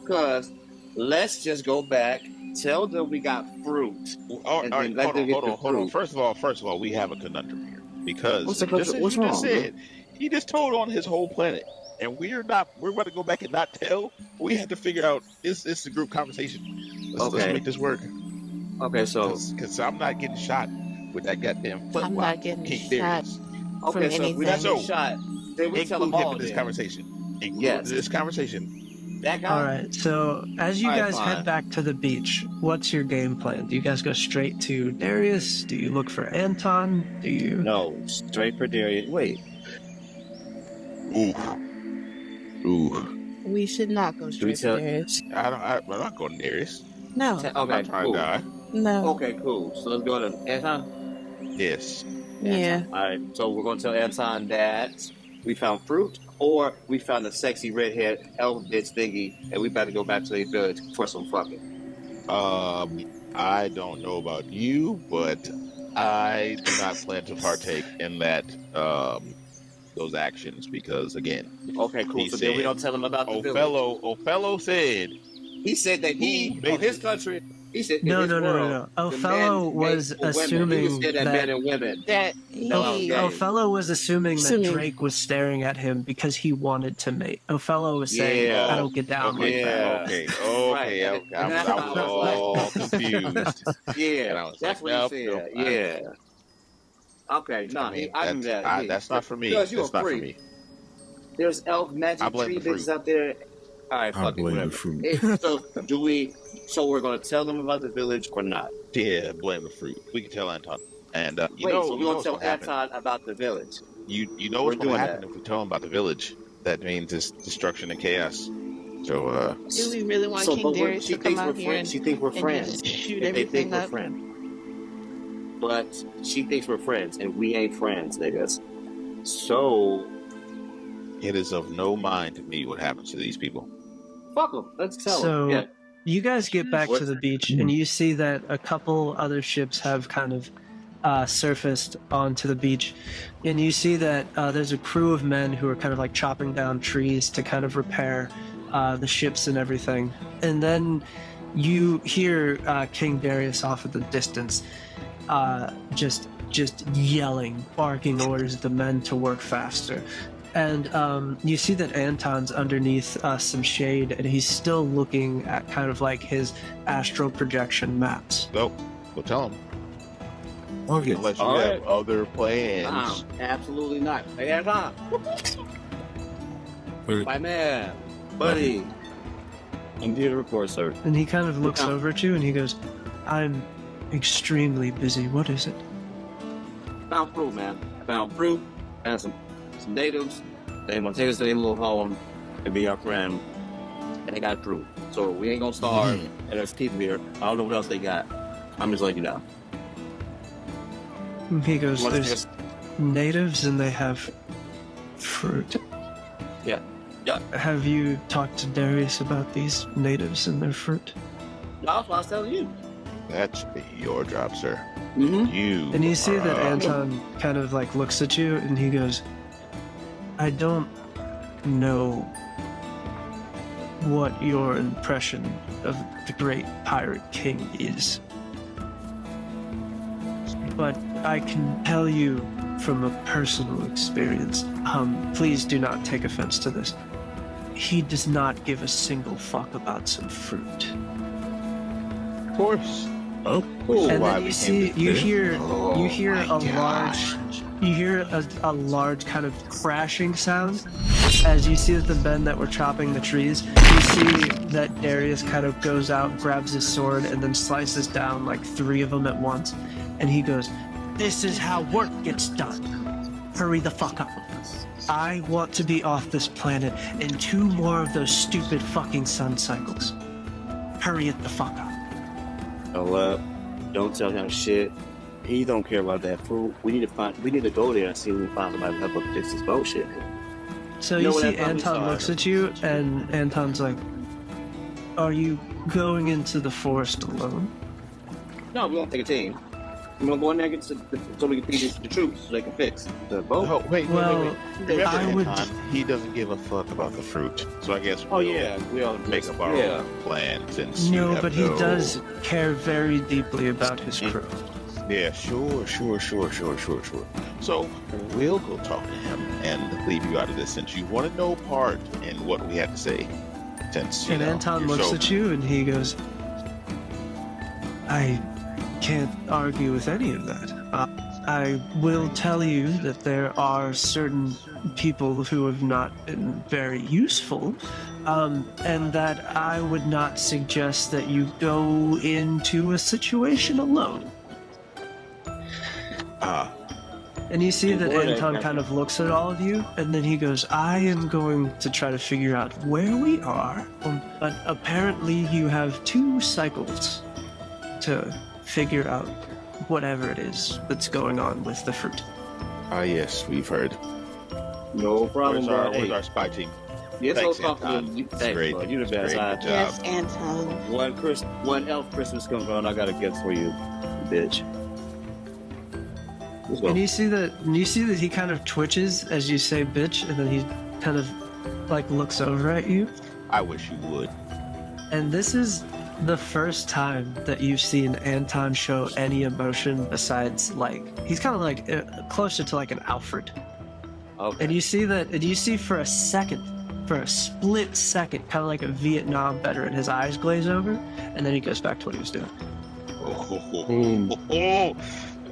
cuz let's just go back, tell them we got fruit. All And right, then let them get the hold on. fruit. First of all, we have a conundrum here because What's the just conundrum? as What's you just wrong, said, he just told on his whole planet, and we're about to go back and not tell. We have to figure out it's a group conversation. Let's Okay. make this work. Okay, so Because I'm not getting shot with that goddamn flip I'm not getting King shot. Darius. okay, so if we anything. don't get shot, then we tell Include them him all in this then. conversation. Include Yes. this conversation. That guy? All right. So as you All right, guys fine. head back to the beach, what's your game plan? Do you guys go straight to Darius? Do you look for Anton? Do you? No, straight for Darius. Wait. Ooh. We should not go straight tell- to Darius. I'm not going to Darius. No, Okay, I'm not trying cool. to die. no. Okay, cool. So let's go to Anton. Yes. Yeah. All right. So we're going to tell Anton that we found fruit, or we found a sexy redhead elf bitch thingy, and we about to go back to the village for some fucking. I don't know about you, but I do not plan to partake in that those actions because again, Okay, cool. He So then we said- don't tell him about the village. Othello said He said that his country. He said No, in his no, no, world, no, no. the Othello men was mate for women. He assuming was scared that that men and women. That No, he, okay. Othello was assuming that Assuming. Drake was staring at him because he wanted to mate. Othello was saying, Yeah. "I don't get down like okay, that." okay, Right. I was all confused. Yeah, And I was that's like, what he nope, said. nope, Yeah. Okay, no, I knew that. That's not for me. Because you're That's not for free. me. There's elf I magic blame tree the fruit. bitches out there. All right, I fuck it, blame the whatever. fruit. So we're gonna tell them about the village or not? Yeah, blame the fruit. We can tell Anton. And Wait, so we're gonna what's tell gonna happen. Anton about the village? You know We're what's going to doing happen that. if we tell him about the village. That means it's destruction and chaos. So, do we really want So, King but Darius she to come thinks out we're here friends. She thinks we're and friends. just shoot If they everything think we're up? friends. But she thinks we're friends, and we ain't friends, niggas. So it is of no mind to me what happens to these people. fuck them. Let's tell So them. Yeah. you guys get back What? to the beach and you see that a couple other ships have kind of surfaced onto the beach, and you see that there's a crew of men who are kind of like chopping down trees to kind of repair the ships and everything. And then you hear King Darius off in the distance, just yelling, barking orders at the men to work faster. And you see that Anton's underneath some shade, and he's still looking at kind of like his astral projection maps. So, we'll tell him. Okay. Unless you All have right. other plans. Absolutely not. Hey, Anton. Wait. My man. Buddy. I'm here to report, sir. And he kind of looks Yeah. over at you, and he goes, "I'm extremely busy. What is it?" Found fruit, man. I found fruit and some natives. They want to take us to their little home and be our friend. And they got fruit. So we ain't gonna starve. And there's people here. I don't know what else they got. I'm just letting you know. And he goes, What's "There's this? natives, and they have fruit." Yeah. Yeah. Have you talked to Darius about these natives and their fruit? No, that's what I was telling you. That should be your job, sir. Mm-hmm. You. And you see that are, Anton kind of like looks at you, and he goes, "I don't know what your impression of the great pirate king is, but I can tell you from a personal experience, please do not take offense to this. He does not give a single fuck about some fruit." Of course. Oh, And Why then I you see, became you this hear, Oh you hear my a gosh. a large kind of crashing sound as you see that the men that were chopping the trees. You see that Darius kind of goes out, grabs his sword, and then slices down like 3 of them at once. And he goes, "This is how work gets done. Hurry the fuck up. I want to be off this planet in 2 more of those stupid fucking sun cycles. Hurry it the fuck up." Oh, don't tell him shit. He don't care about that fruit. We need to go there and see if we can find somebody to help us fix this bullshit. So You you know what, see Anton, we Anton saw looks it. at you, and Anton's like, "Are you going into the forest alone?" No, we won't take a team. We're gonna go in there and get so we can feed the troops so they can fix the boat. Oh, wait. Well, Remember, I would- Anton, he doesn't give a fuck about the fruit. So I guess Oh we'll yeah, we all make up our own plans since you No, have but he no- does care very deeply about his crew. Yeah, sure. So we'll go talk to him and leave you out of this since you wanted no part in what we had to say. Since you And know, Anton you're looks so- at you, and he goes, "I can't argue with any of that. I will tell you that there are certain people who have not been very useful and that I would not suggest that you go into a situation alone. And you see that Anton kind of looks at all of you, and then he goes, I am going to try to figure out where we are, but apparently you have 2 cycles to figure out whatever it is that's going on with the fruit. Yes, we've heard. No problem. Where's our spy team? Yes, Thanks, no problem. Anton. You, It's thanks, great. bro. You the It's best. great. Good Yes, job. Anton. One elf Christmas comes around, I got a gift for you, bitch. Let's go. And you see that he kind of twitches as you say bitch, and then he kind of like looks over at you. I wish you would. And this is the first time that you've seen Anton show any emotion besides like he's kind of like closer to like an Alfred. Okay. And you see for a split second, kind of like a Vietnam veteran, his eyes glaze over, and then he goes back to what he was doing.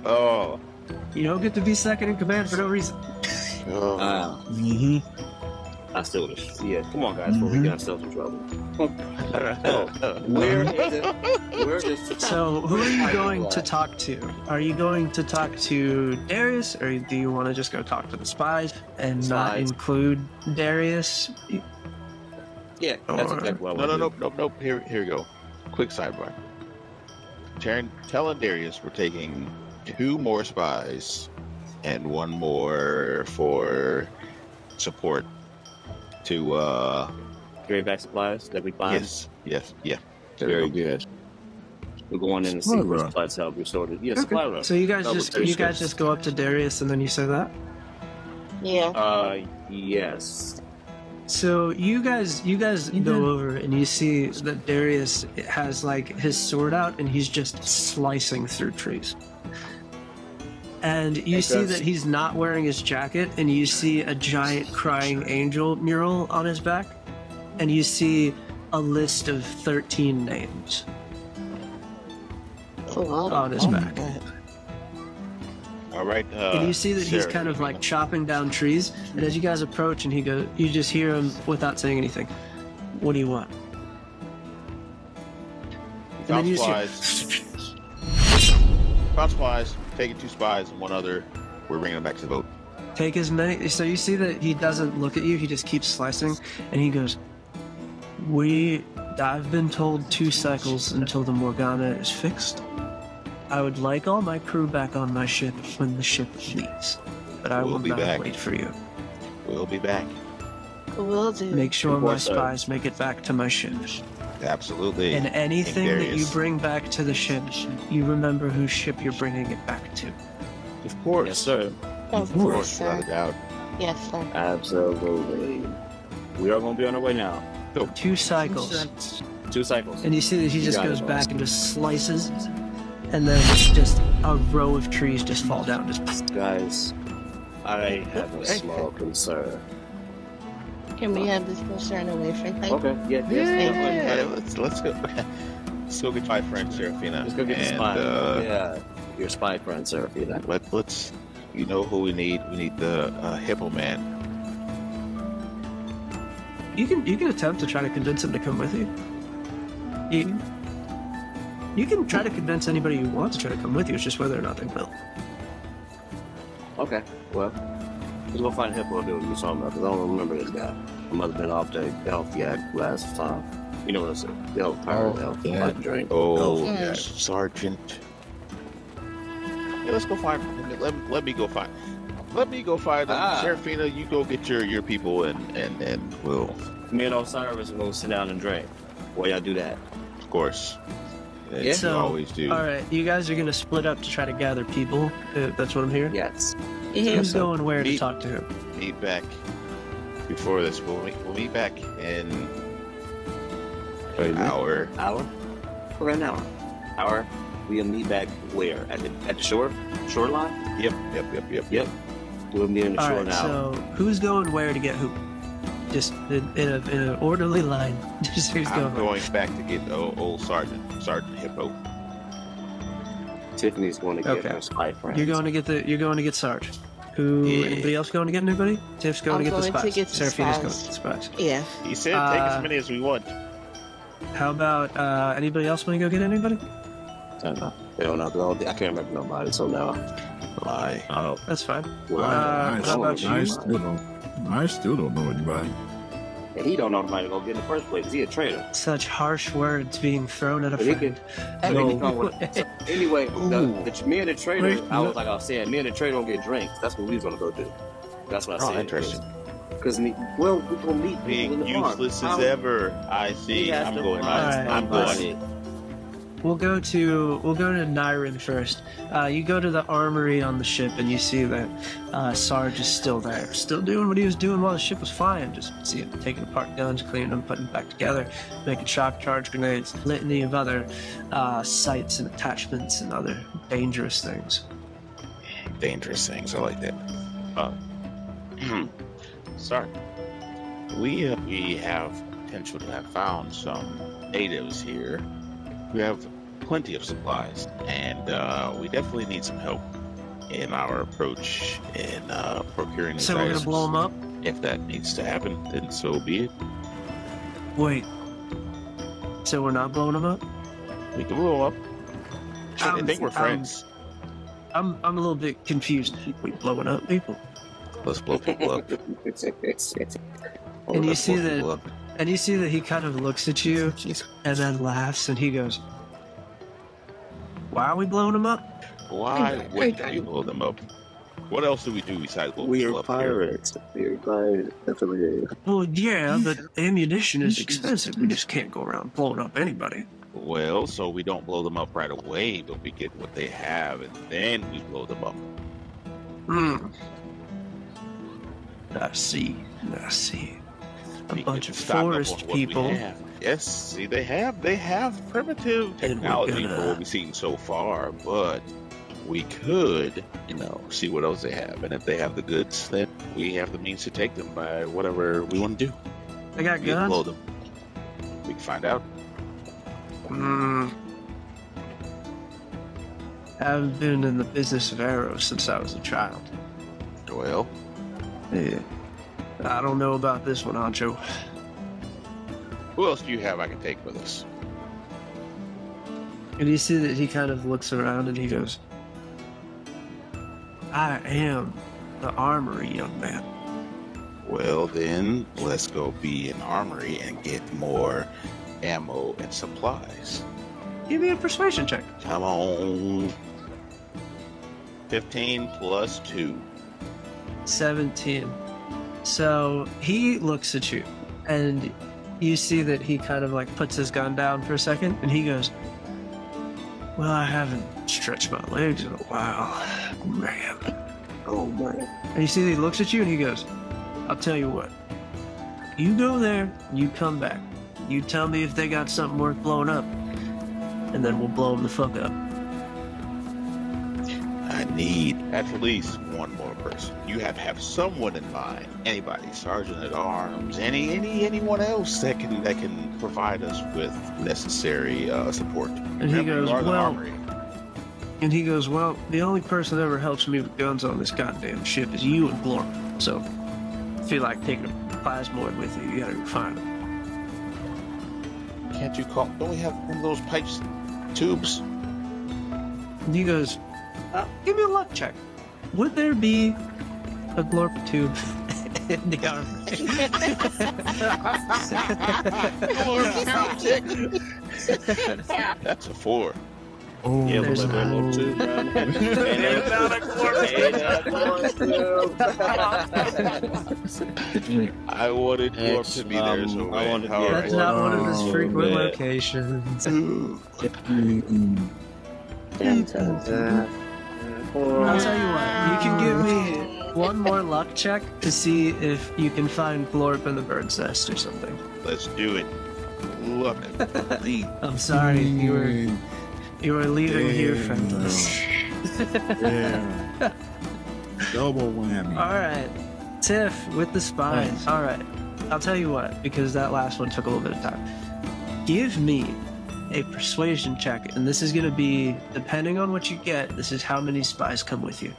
Oh. You don't get to be second in command for no reason. I still wish. Yeah, come on, guys, before we get ourselves in trouble. Where is it? Where is it? So, who are you going to talk to? Are you going to talk to Darius, or do you want to just go talk to the spies and not Spies. include Darius? Yeah, that's Or- exactly what I No, want to do. nope. Here we go. Quick sidebar. Telling Darius we're taking 2 more spies and 1 more for support to Trade back supplies that we find. yes. There we Very go. good. We're going in to see what supplies help restore it. Yes, supply run. So you guys Double just go up to Darius and then you say that? Yeah. Yes. So you guys go over and you see that Darius has like his sword out and he's just slicing through trees. And you see that he's not wearing his jacket, and you see a giant crying angel mural on his back, and you see a list of 13 names on his back. All right. And you see that he's Sarah, kind of like chopping down trees, and as you guys approach and he goes, you just hear him without saying anything. What do you want? And found then you supplies. Found supplies. Taking 2 spies and 1 other. We're bringing them back to the boat. Take as many. So you see that he doesn't look at you. He just keeps slicing, and he goes, I've been told 2 cycles until the Morgana is fixed. I would like all my crew back on my ship when the ship leaves, but I We'll will be not back. wait for you. We'll be back. Will do. Make sure my course, sir. spies make it back to my ship. Absolutely. And anything that you Darius. bring back to the ship, you remember whose ship you're bringing it back to. Of course. Yes, sir. Of Of course, course, without a sir. doubt. Yes, sir. Absolutely. We are going to be on our way now. 2 cycles. 2 cycles. And you see that he You just got goes it, back boss. and just slices, and then just a row of trees just fall down. Just Guys, I have a small concern. Can we have this concern away from him? Okay, yes. Let's go. Let's go get my friend Serafina. Let's go get the and, spy. Yeah, your spy friend, Serafina. Let's. You know who we need? We need the Hippo Man. you can attempt to try to convince him to come with you. You can try to convince anybody who wants to try to come with you. It's just whether or not they will. Okay, well, let's go find Hippo and do what you saw about, because I don't remember this guy. I must have been off the elf yak last time. You know what I said? The elf pirate elf. yeah. Like drink. Oh, Yeah. Sergeant. Yeah, let's go find. Let me go find. Let me go find them. Serafina, you go get your people, and we'll. Me and Osiris will go sit down and drink. While y'all do that. Of course. Yeah. You So, always do. all right, you guys are gonna split up to try to gather people. That's what I'm hearing. Yes. Who's going where to Meet- talk to him? Meet back before this. We'll meet back in an hour. Hour? For an hour. Hour? We'll meet back where? At the shore? Shoreline? Yep. Yep. We'll meet in the All shore right, now. so who's going where to get who? Just in an orderly line. Just who's I'm going. going back to get old Sergeant Hippo. Tiffany's going to get Okay. her spy friend. You're going to get Sarge. Anybody else going to get anybody? Tiff's going I'm to get the going to spies. get the Seraphina's going spies. to get the spies. Yeah. He said take as many as we want. How about anybody else want to go get anybody? I don't know. I don't know. I can't remember nobody, so no. Lie. Oh, That's fine. I how about you? still don't know anybody. And he don't know nobody to go get in the first place. 'Cause he a traitor. Such harsh words being thrown at a But he friend. can. So, anyway, me and the trader. Wait, I was saying, me and the trader gonna get drinks. That's what we was gonna go do. That's what I said. Interesting. Because we're gonna meet people in Being the bar. useless as ever. I see. He has I'm to going. find I'm going. somebody. We'll go to Nyrin first. You go to the armory on the ship and you see that Sarge is still there, still doing what he was doing while the ship was flying. Just see him taking apart guns, cleaning them, putting them back together, making shock charge grenades, litany of other sights and attachments and other dangerous things. Dangerous things. I like that. Sorry. We have potential to have found some natives here. We have plenty of supplies, and we definitely need some help in our approach in procuring these So we're gonna items. blow them up? If that needs to happen, then so be it. Wait. So we're not blowing them up? We can blow up. I think we're friends. I'm a little bit confused. We blowing up people? Let's blow people up. And you Let's see blow that- people up. And you see that he kind of looks at you and then laughs and he goes, "Why are we blowing them up?" Why wouldn't we blow them up? What else do we do besides blow We people are up here? pirates. We are pirates. That's what we are. Well, yeah, but ammunition is expensive. We just can't go around blowing up anybody. Well, so we don't blow them up right away, but we get what they have, and then we blow them up. I see. A We bunch can of stock up forest on what we people. have. Yes, see, they have primitive And we're technology gonna- for what we've seen so far, but we could, see what else they have, and if they have the goods, then we have the means to take them by whatever we want to do. They got We can guns. blow them. We can find out. I've been in the business of arrows since I was a child. Well, Yeah. I don't know about this one, Ancho. who else do you have I can take with us? And you see that he kind of looks around and he goes, "I am the armory, young man." Well, then, let's go be an armory and get more ammo and supplies. Give me a persuasion check. Come on. 15 plus 2. 17. So he looks at you and you see that he kind of like puts his gun down for a second and he goes, "Well, I haven't stretched my legs in a while, man." Oh, man. And you see that he looks at you and he goes, "I'll tell you what, you go there, you come back, you tell me if they got something worth blowing up, and then we'll blow them the fuck up." I need at least one more person. You have to have someone in mind. Anybody, sergeant at arms, anyone else that can provide us with necessary support. And he Remember, goes, you are the "Well," armory. and he goes, "Well, the only person that ever helps me with guns on this goddamn ship is you and Blorp. So, if you like taking a plasmoid with you, you gotta go find him." Can't you call? Don't we have one of those pipes, tubes? And he goes, "Give me a luck check. Would there be a Glorp tube in the armory?" That's a 4. Oh, Yeah, There's but a- little too, man. I wanted Glorp to be there, so I wanted- yeah. That's not one of his Oh, frequent man. locations. I'll tell you what, you can give me one more luck check to see if you can find Glorp in the bird's nest or something. Let's do it. Look, lead. I'm sorry, you were leaving here friendless. Yeah. Double whammy. Alright, Tiff with the spies. Alright, I'll tell you what, because that last one took a little bit of time. Give me a persuasion check, and this is going to be, depending on what you get, this is how many spies come with you.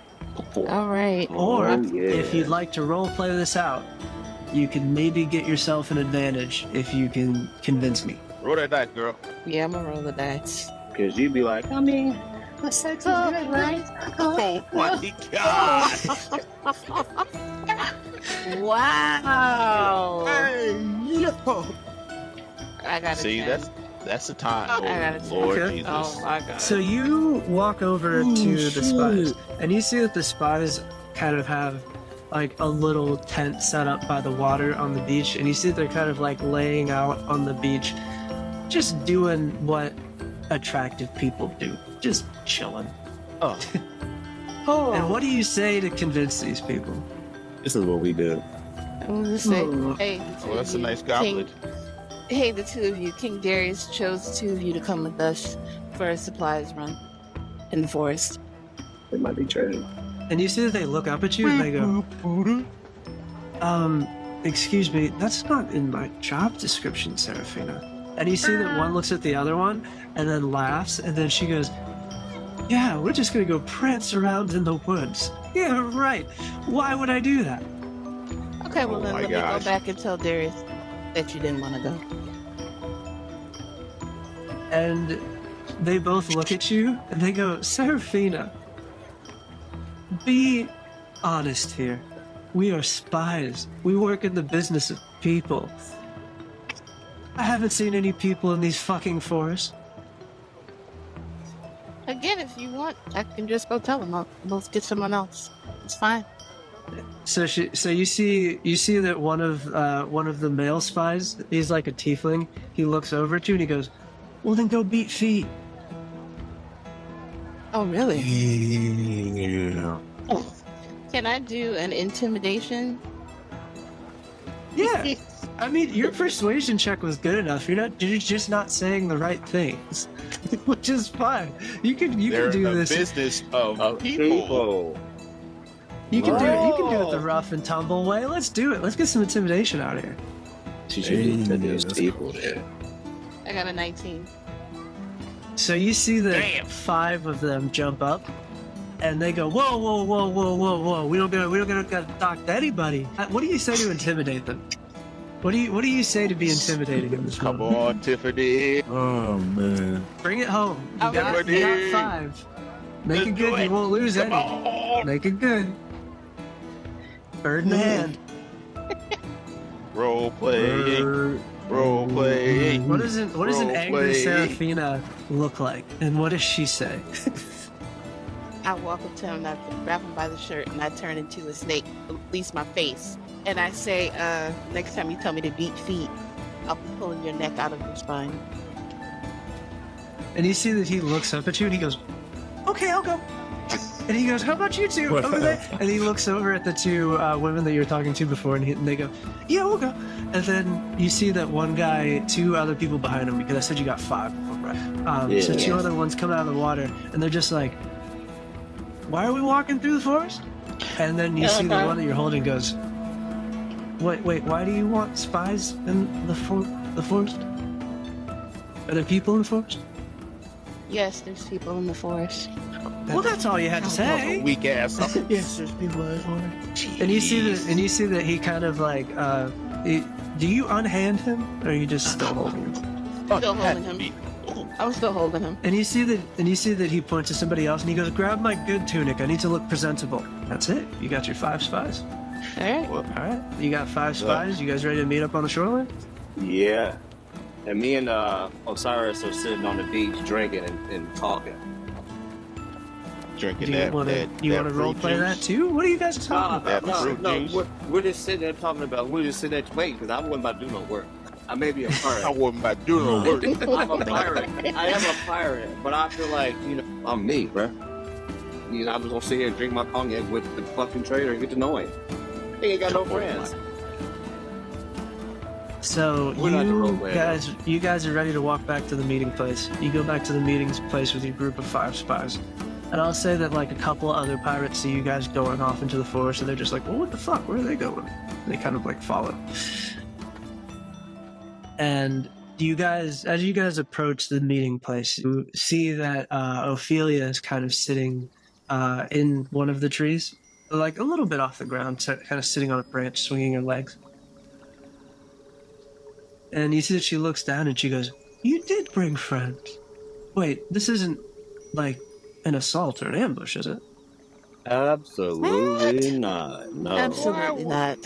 All right. Or yeah. if you'd like to role play this out, you can maybe get yourself an advantage if you can convince me. Roll that dice, girl. Yeah, I'm gonna roll the dice. Because you'd be like, I mean, the sex is good, right? Oh my god! Wow. I got See, that's the time. I got it. Lord Okay. Jesus. Oh my god. So you walk over to the spies, and you see that the spies kind of have like a little tent set up by the water on the beach, and you see they're kind of like laying out on the beach, just doing what attractive people do, just chilling. Oh. And what do you say to convince these people? This is what we do. I'm gonna say, hey, Well, that's a nice goblet. Hey, the two of you, King Darius chose the two of you to come with us for a supplies run in the forest. It might be trading. And you see that they look up at you and they go, excuse me, that's not in my job description, Serafina. And you see that one looks at the other one and then laughs, and then she goes, yeah, we're just gonna go prance around in the woods. Yeah, right. Why would I do that? Okay, well Oh then my let me go gosh. back and tell Darius that you didn't want to go. And they both look at you and they go, Serafina, be honest here. We are spies. We work in the business of people. I haven't seen any people in these fucking forests. Again, if you want, I can just go tell him. I'll both get someone else. It's fine. So you see that one of the male spies, he's like a tiefling. He looks over at you and he goes, "Well, then go beat feet." Oh, really? Yeah. Can I do an intimidation? Yeah. I mean, your persuasion check was good enough. You're just not saying the right things, which is fine. You can They're do in the this. business of people. You can do it. You can do it the rough and tumble way. Let's do it. Let's get some intimidation out here. She should be to these that's people there. I got a 19. So you see that Damn. 5 of them jump up, and they go, "Whoa, whoa, whoa, whoa, whoa, whoa! We don't gotta talk to anybody." What do you say to intimidate them? What do you say to be intimidating in this Come moment? on, Tiffany. Oh man. Bring it home. You I'm got ready. 5. Make Let's it do good. it. You won't lose Come any. on. Make it good. Bird in the hand. Role play. Role play. What does an Role angry play. Serafina look like, and what does she say? I walk up to him and I grab him by the shirt and I turn into a snake, at least my face. And I say, next time you tell me to beat feet, I'll be pulling your neck out of your spine. And you see that he looks up at you and he goes, "Okay, I'll go." And he goes, "How about you two over there?" And he looks over at the 2 women that you were talking to before, and they go, "Yeah, we'll go." And then you see that one guy, 2 other people behind him, because I said you got 5 of them, right? So 2 other ones come out of the water, and they're just like, "Why are we walking through the forest?" And then you see the one that you're holding goes, Wait, why do you want spies in the forest? Are there people in the forest? Yes, there's people in the forest. Well, that's all you had to say. Weak ass. Yes, there's people in the forest. And you see that he kind of like, do you unhand him, or are you just still holding him? Still holding him. I was still holding him. And you see that he points to somebody else, and he goes, "Grab my good tunic. I need to look presentable." That's it. You got your 5 spies. All right. All right, you got 5 spies. You guys ready to meet up on the shoreline? Yeah. And me and Osiris are sitting on the beach drinking and talking. Drinking Do that. you want that to role fruit play juice. that too? What are you guys talking about? Fruit juice. We're just sitting there talking about, we're just sitting there waiting because I wasn't about to do no work. I may be a I pirate. wasn't about to do no work. I'm a pirate. I am a pirate, but I feel like, I'm me, bro. I was gonna sit here and drink my cognac with the fucking trader and get to know him. He ain't got no friends. So We're not the role player, you guys are ready to walk back to the meeting place. You go back to the meeting place with your group of 5 spies. And I'll say that like a couple other pirates see you guys going off into the forest, and they're just like, "Well, what the fuck? Where are they going?" And they kind of like follow. And as you guys approach the meeting place, you see that Ophelia is kind of sitting in one of the trees, like a little bit off the ground, kind of sitting on a branch, swinging her legs. And you see that she looks down and she goes, "You did bring friends. Wait, this isn't like an assault or an ambush, is it?" Absolutely not. No. Absolutely not.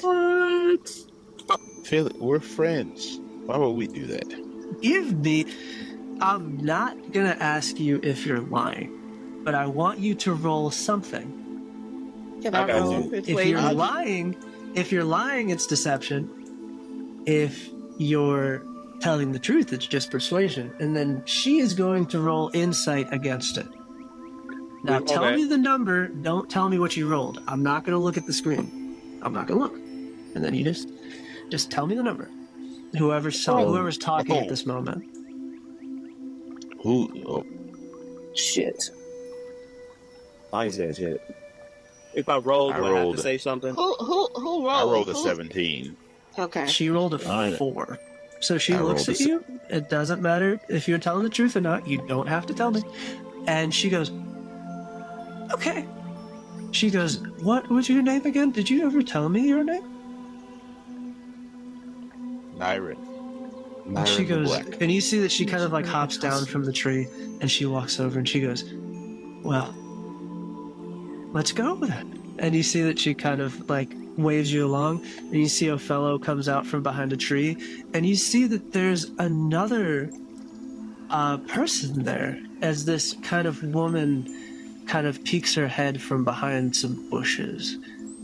Philip, we're friends. Why would we do that? Give me... I'm not going to ask you if you're lying, but I want you to roll something. Can I I got roll you. If you're persuasion? lying, it's deception. If you're telling the truth, it's just persuasion. And then she is going to roll insight against it. Now tell Okay. me the number. Don't tell me what you rolled. I'm not going to look at the screen. I'm not going to look. And then you just tell me the number. Whoever's talking at this moment. Who? Oh, Shit. I said shit. If I rolled, I do I have rolled to it. say something? Who rolled? I rolled a Who- 17. Okay. She rolled a Fine. 4. So she I looks rolled at a you. It doesn't matter if you're telling the truth or not. You don't have to tell me. And she goes, "Okay." She goes, "What was your name again? Did you ever tell me your name?" Nyrin. And she Nyrin the goes, Black. and you see that she kind of like hops down from the tree and she walks over and she goes, "Well, let's go then." And you see that she kind of like waves you along, and you see Othello comes out from behind a tree, and you see that there's another person there as this kind of woman kind of peeks her head from behind some bushes.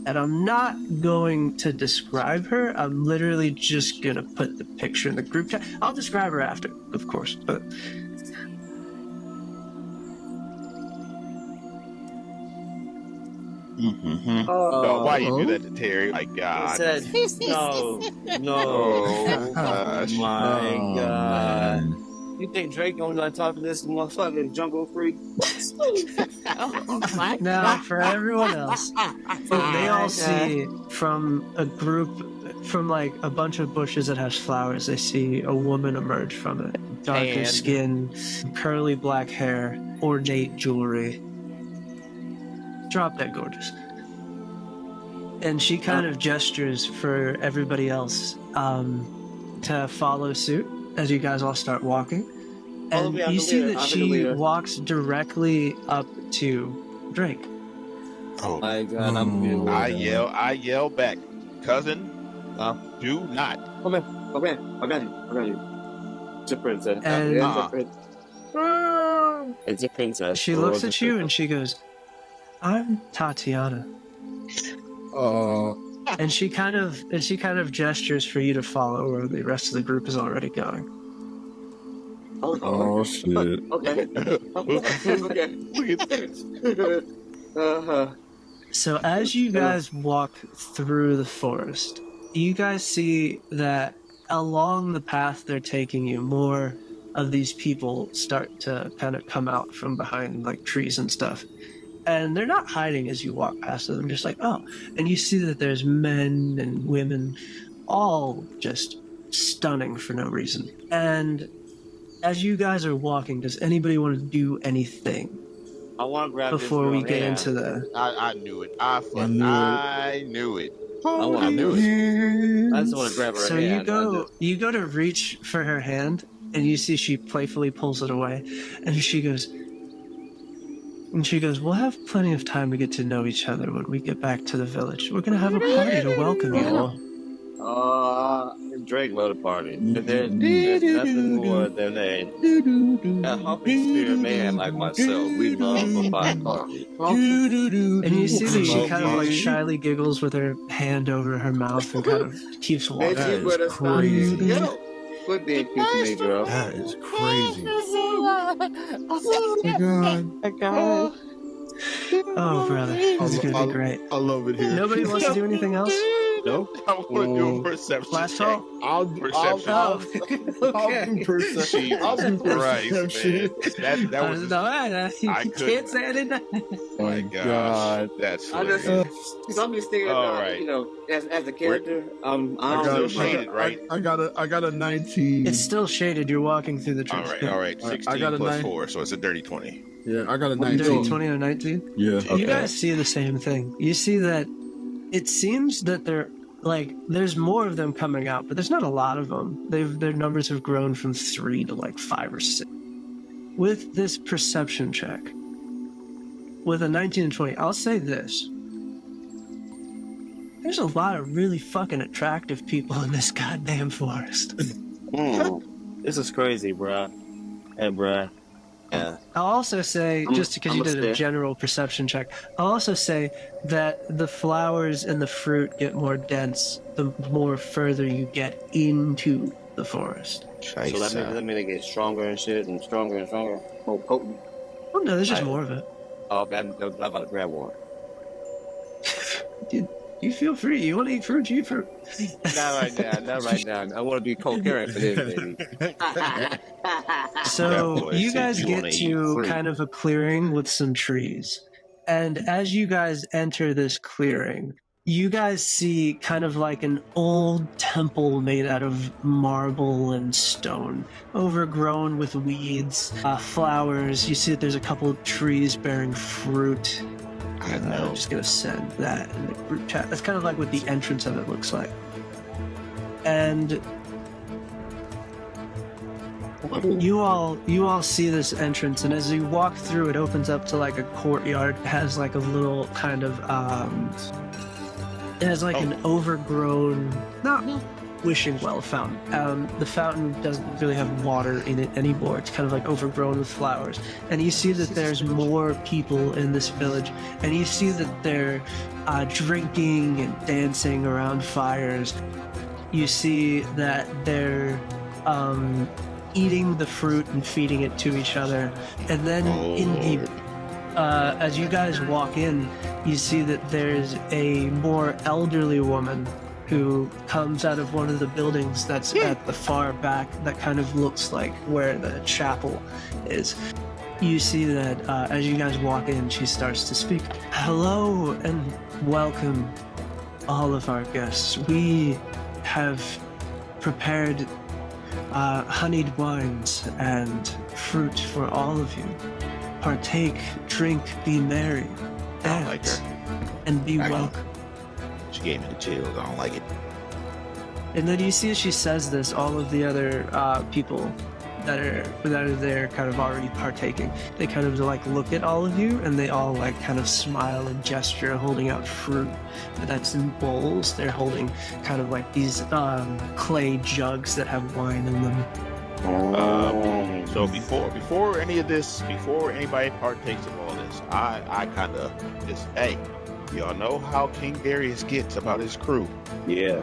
And I'm not going to describe her. I'm literally just going to put the picture in the group chat. I'll describe her after, of course. But Mm-hmm. No, why you do that to Terry? My I God. said, no. Oh, gosh. My Oh, God. man. You think Drake gonna talk to this motherfucking jungle freak? Oh, my now, God. for everyone else, they all see from a group, from like a bunch of bushes that has flowers, they see a woman emerge from it. Darker And- skin, curly black hair, ornate jewelry. Drop dead gorgeous. And she kind of gestures for everybody else to follow suit as you guys all start walking. Follow And me, I'm you the see leader, that I'm the she leader. walks directly up to Drake. Oh, My God, I'm being I yell back, cousin, do not. Come here. I got you. It's a princess. And- It's a princess. It's a princess. She looks at you and she goes, "I'm Tatiana." And she kind of gestures for you to follow where the rest of the group is already going. Oh, shit. Okay. Uh-huh. So as you guys walk through the forest, you guys see that along the path they're taking you, more of these people start to kind of come out from behind like trees and stuff. And they're not hiding as you walk past them, just like, oh. And you see that there's men and women, all just stunning for no reason. And as you guys are walking, does anybody want to do anything I want to grab before this we girl get hand. into the... I knew it. I knew it. I knew it. I just want to grab her So hand. you go to reach for her hand, and you see she playfully pulls it away, and she goes, "We'll have plenty of time to get to know each other when we get back to the village. We're gonna have a party to welcome you all." Drake love the party. There's nothing more than a humping spirit man like myself. We love a fine party. And you see that she kind of like shyly giggles with her hand over her mouth and kind of keeps walking. That is crazy. Yo, quit being cute to me, girl. That is crazy. Oh, my God. Oh, brother, this is gonna be great. I love it here. Nobody wants to do anything else? No. I want to do a perception Last check. call. I'll Perception. Oh, I'll do okay. perception. I'll do Christ, perception. man. That was No, I I can't say I didn't. oh my gosh. That's I just, hilarious. because I'm just thinking All about, right. you know, as a character, I I don't got, know. still shaded, right? I got a 19. It's still shaded. You're walking through the trees. All right. I 16 got a plus 9. 4, so it's a dirty 20. Yeah, I got a Dirty 19. 20 or 19? Yeah. You guys see the same thing. You see that it seems that there's more of them coming out, but there's not a lot of them. Their numbers have grown from 3 to like 5 or 6. With this perception check, with a 19 and 20, I'll say this. There's a lot of really fucking attractive people in this goddamn forest. This is crazy, bruh. Hey, bruh. Yeah. I'll also say, just because you did a general perception check, I'll also say that the flowers and the fruit get more dense the more further you get into the forest. So that means they get stronger and shit, and stronger, more potent. Oh no, there's just more of it. Oh, I'm about to grab one. Dude, you feel free. You want to eat fruit, you eat fruit. Not right now. I want to be coherent for this, baby. So you guys get to kind of a clearing with some trees. And as you guys enter this clearing, you guys see kind of like an old temple made out of marble and stone, overgrown with weeds, flowers. You see that there's a couple of trees bearing fruit. I'm just going to send that in the group chat. That's kind of like what the entrance of it looks like. And you all see this entrance, and as you walk through, it opens up to like a courtyard. It has like a little kind of it has like an overgrown, not wishing well fountain. The fountain doesn't really have water in it anymore. It's kind of like overgrown with flowers. And you see that there's more people in this village, and you see that they're drinking and dancing around fires. You see that they're eating the fruit and feeding it to each other. And then as you guys walk in, you see that there's a more elderly woman who comes out of one of the buildings that's at the far back that kind of looks like where the chapel is. You see that as you guys walk in, she starts to speak. Hello and welcome, all of our guests. We have prepared honeyed wines and fruit for all of you. Partake, drink, be merry, dance, and be welcome. She gave me the chills. I don't like it. And then you see as she says this, all of the other people that are there kind of already partaking. They kind of like look at all of you, and they all like kind of smile and gesture, holding out fruit that's in bowls. They're holding kind of like these clay jugs that have wine in them. So before any of this, before anybody partakes of all this, I kind of just, hey, y'all know how King Darius gets about his crew. Yeah.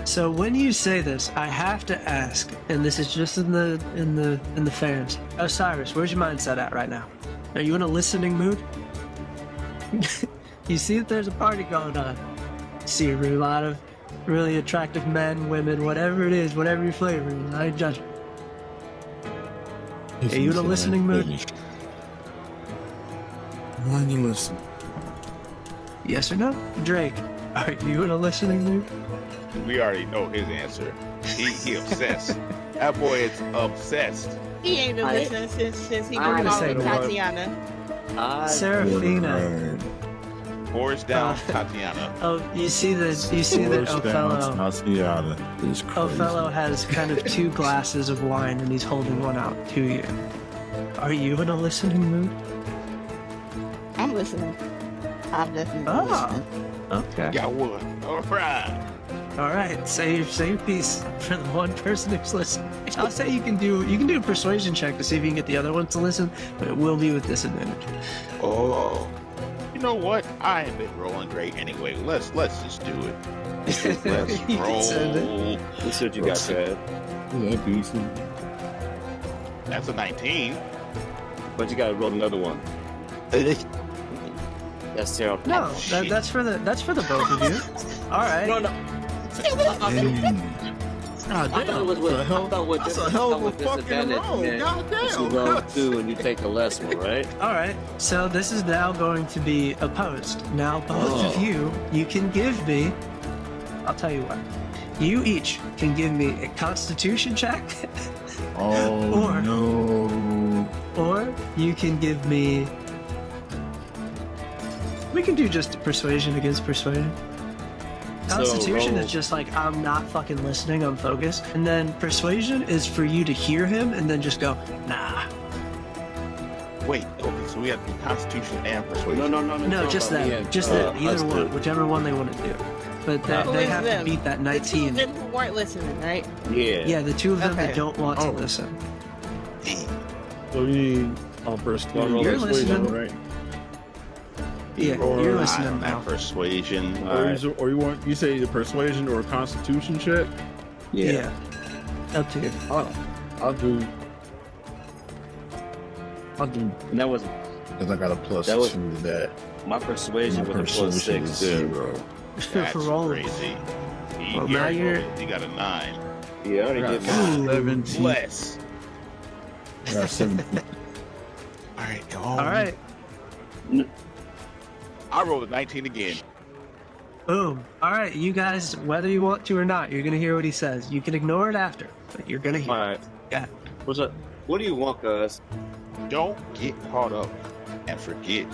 So when you say this, I have to ask, and this is just in the fans. Osiris, where's your mindset at right now? Are you in a listening mood? You see that there's a party going on. You see a lot of really attractive men, women, whatever it is, whatever your flavor is. I ain't judging. Are you in a listening mood? Why you listen? Yes or no? Drake, are you in a listening mood? We already know his answer. He obsessed. That boy is obsessed. He ain't been listening since he I'm was gonna with say Tatiana. Seraphina. Forrest down, Tatiana. Oh, you see that Othello. Tatiana is crazy. Othello has kind of 2 glasses of wine, and he's holding one out to you. Are you in a listening mood? I'm listening. I'm definitely listening. Okay. Got one. All right. All right. Say your piece for the one person who's listening. I'll say you can do a persuasion check to see if you can get the other one to listen, but it will be with disadvantage. Oh. You know what? I ain't been rolling great anyway. Let's just do it. Let's roll. Let's see what you got, Fred. Yeah, decent. That's a 19. But you gotta roll another one. That's terrible. No, that's for the both of you. All right. No. God I thought it was with That's a hell of a fucking disadvantage, roll. man. God You damn. roll 2 and you take the less one, right? All right. So this is now going to be opposed. Now both of you can give me. I'll tell you what. You each can give me a Constitution check. Oh, no. Or you can give me. We can do just persuasion against persuasion. Constitution is just like, I'm not fucking listening, I'm focused. And then persuasion is for you to hear him and then just go, nah. Wait, okay, so we have to do Constitution and Persuasion. No, just that. Just that. Either one. Whichever one they want to do. But they have to beat that 19. The two of them who weren't listening, right? Yeah. Yeah, the two of them Okay. that don't want to listen. So you need persuasion, You're listening. right? Yeah, you're listening now. Persuasion. Or you say the persuasion or constitution check? Yeah. Up to you. I'll do. And that was Because I got a plus That was- 2 to that. my persuasion with a plus Persuasion 6. is 0. That's Roll. crazy. He, Well, he now already you're- rolled- he got a 9. Yeah, I already did mine. Ooh. 17. Bless. I got 17. All right, All right. I rolled a 19 again. Boom. All right, you guys, whether you want to or not, you're going to hear what he says. You can ignore it after, but you're going to hear All it. right. Yeah. What's up? What do you want, cuz? Don't get caught up and forget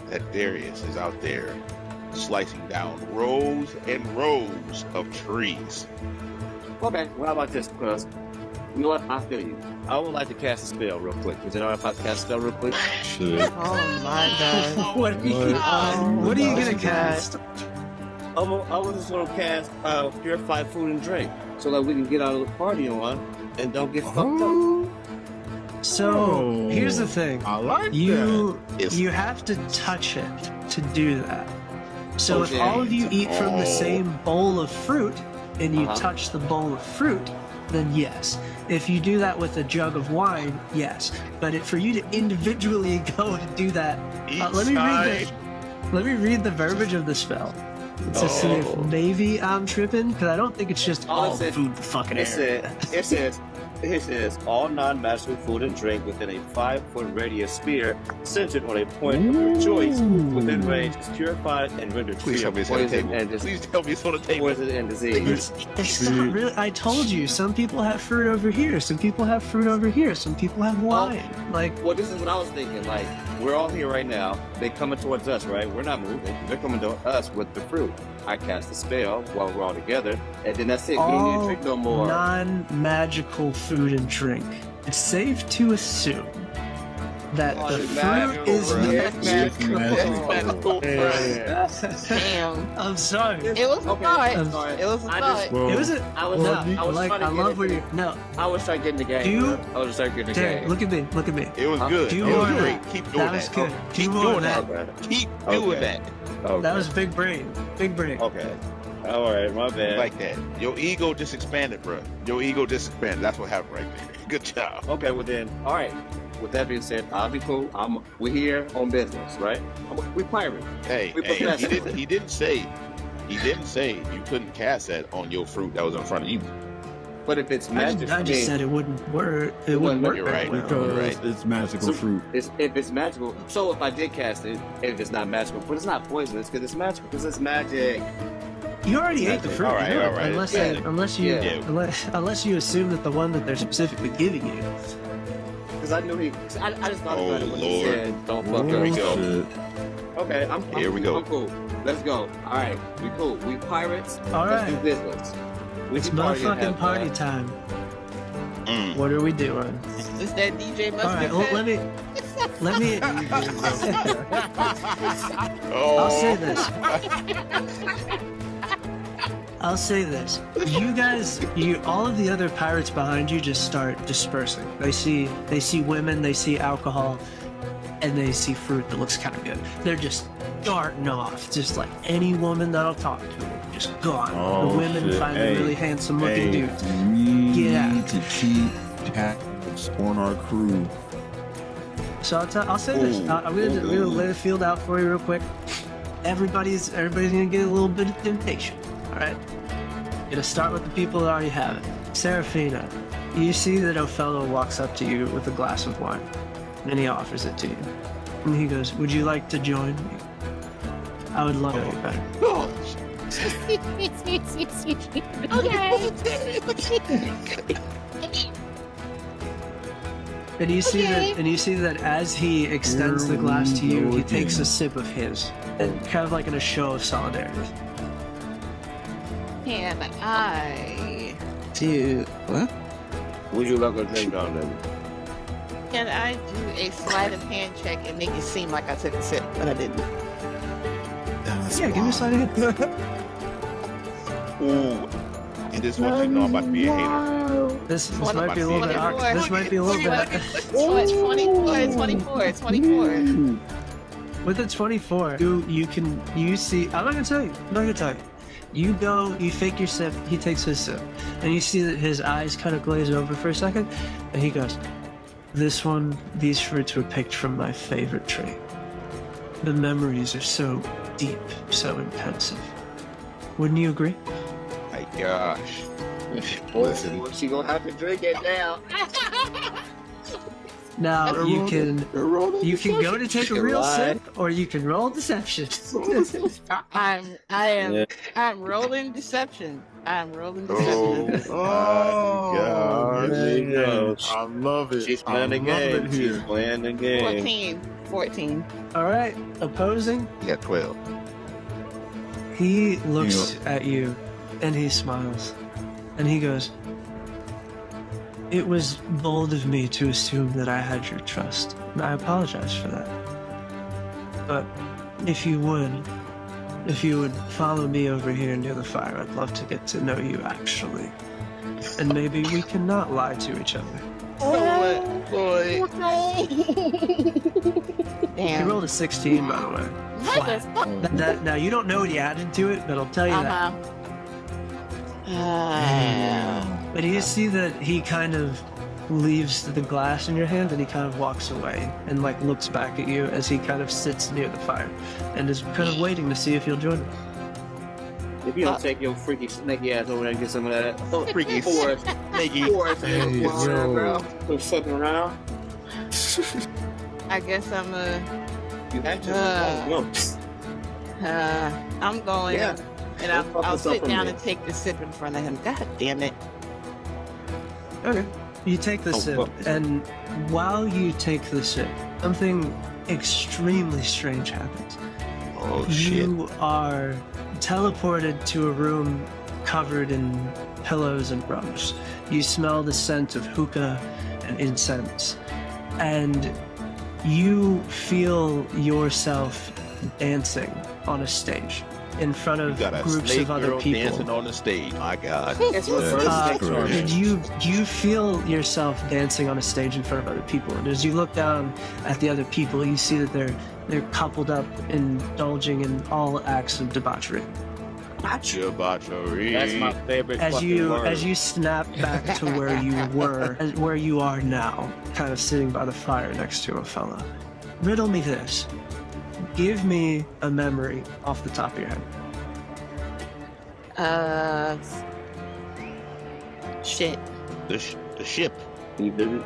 that Darius is out there slicing down rows and rows of trees. Okay, well, how about this, cuz? You know what? I feel you. I would like to cast a spell real quick. Is it alright if I cast a spell real quick? Shit. Oh my god. What are you, what are you going to cast? I was just gonna cast purify food and drink, so that we can get out of the party on and don't get fucked up. So, here's the thing. I like You It's- you have to touch it to do that. So if Okay. all of you eat from the same bowl of fruit and you Uh-huh. touch the bowl of fruit, then yes. If you do that with a jug of wine, yes. But for you to individually go and do that, let me read the verbiage of the spell to see if maybe I'm tripping, because I don't think it's just Oh, all it said- food fucking It air. it says all non-magical food and drink within a 5-foot radius sphere centered on a point of your choice within range is purified and rendered Please free tell of me it's on the poison table. and Please tell me it's on the table. poison and disease. It's not really. I told you, some people have fruit over here, some people have fruit over here, some people have wine. Like, Well, this is what I was thinking. Like, we're all here right now. They coming towards us, right? We're not moving. They're coming to us with the fruit. I cast a spell while we're all together, and then that's it. We ain't need to all drink no more. non-magical food and drink. It's safe to assume that Oh, the it's fruit magical, is bro. magical. Damn. I'm sorry. It was a Okay. thought. I'm sorry. It was a I thought. just- Well, It was a I was, no. I was Like, trying to I get love where into you. No, I was trying to get in the game. Do- bro. I was trying to get in the Derek, game. look at me. Look at me. It was good. Do It more was of great. that. Keep doing That was that. good. Keep Do more doing of that. that. Keep doing Okay. that. Okay. That was big brain. Big brain. Okay. All right, my bad. Like that. Your ego just expanded, bro. Your ego just expanded. That's what happened right there. Good job. Okay, well then, all right. With that being said, I'll be cool. We're here on business, right? We pirate. Hey, We hey, professional. he didn't say you couldn't cast that on your fruit that was in front of you. But if it's I magic, just said it wouldn't work. It wouldn't work. You're very right. well. because Right. it's magical So- fruit. if it's magical. So if I did cast it, if it's not magical, but it's not poisonous because it's magical, because it's magic. You already ate the fruit. All right, you know, all right. Unless, Yeah. unless you assume that the one that they're specifically giving you. Because I knew I just thought about it when he Lord. said, "Don't fuck Here we up." go. Shit. Okay, I'm Here we go. I'm cool. Let's go. All right, we cool. We pirates. All Let's do right. business. We It's can party and motherfucking have party fun. time. Mm. What are we doing? Is that DJ All Mustard? right, well, let me. Oh. I'll say this. I'll say this. You guys, all of the other pirates behind you just start dispersing. They see women, they see alcohol, and they see fruit that looks kind of good. They're just darting off, just like any woman that'll talk to them, just gone. Oh, the women shit. find Hey, the really handsome looking dudes. We Get out. need to keep tabs on our crew. So I'll say this. I'm gonna lay the field out for you real quick. Everybody's gonna get a little bit of temptation. All right. Gonna start with the people that already have it. Serafina, you see that Othello walks up to you with a glass of wine, and he offers it to you. And he goes, "Would you like to join me? I would love you better." And you see that as he extends the glass to you, he takes a sip of his, and kind of like in a show of solidarity. Can I Dude, what? Would you like a drink on them? Can I do a sleight of hand check and make it seem like I took a sip, but I didn't? Yeah, give me a sleight of hand. Ooh. And this one you know I'm about to be a hater. This might be a little bit awkward. This might be a little bit. 24. With a 24, you see. I'm not gonna tell you. You go, you fake your sip. He takes his sip, and you see that his eyes kind of glaze over for a second, and he goes, "These fruits were picked from my favorite tree. The memories are so deep, so intensive. Wouldn't you agree?" My gosh. Listen, she gonna have to drink it now. Now you can go to take a real sip, or you can roll deception. I'm rolling deception. Oh my gosh. I love it. She's playing the game. She's playing the game. 14. All right, opposing. You got 12. He looks at you, and he smiles, and he goes, "It was bold of me to assume that I had your trust, and I apologize for that. But if you would follow me over here near the fire, I'd love to get to know you actually. And maybe we can not lie to each other." Boy. He Damn. rolled a 16, by the way. Flat. Now, you don't know what he added to it, but I'll tell you that. But you see that he kind of leaves the glass in your hand, and he kind of walks away and like looks back at you as he kind of sits near the fire and is kind of waiting to see if you'll join him. If you don't take your freaky snaky ass over there and get some of that Freaky forest, snaky. girl, fucking around. I guess I'm You have to. I'm going, Yeah. and I'll sit down and take the sip in front of him. God damn it! Okay. You take the sip, and while you take the sip, something extremely strange happens. Oh shit. You are teleported to a room covered in pillows and rugs. You smell the scent of hookah and incense, and you feel yourself dancing on a stage in front of You got a groups snake of other girl people. dancing on the stage. My God. It's reverse Uh, sex and you feel yourself dancing on a stage in front of other people, and as you look down at the other people, you see that they're coupled up, indulging in all acts of debauchery. Debauchery. That's my favorite As fucking you word. snap back to where you were, where you are now, kind of sitting by the fire next to a fella. Riddle me this. Give me a memory off the top of your head. Shit. The ship. You did it.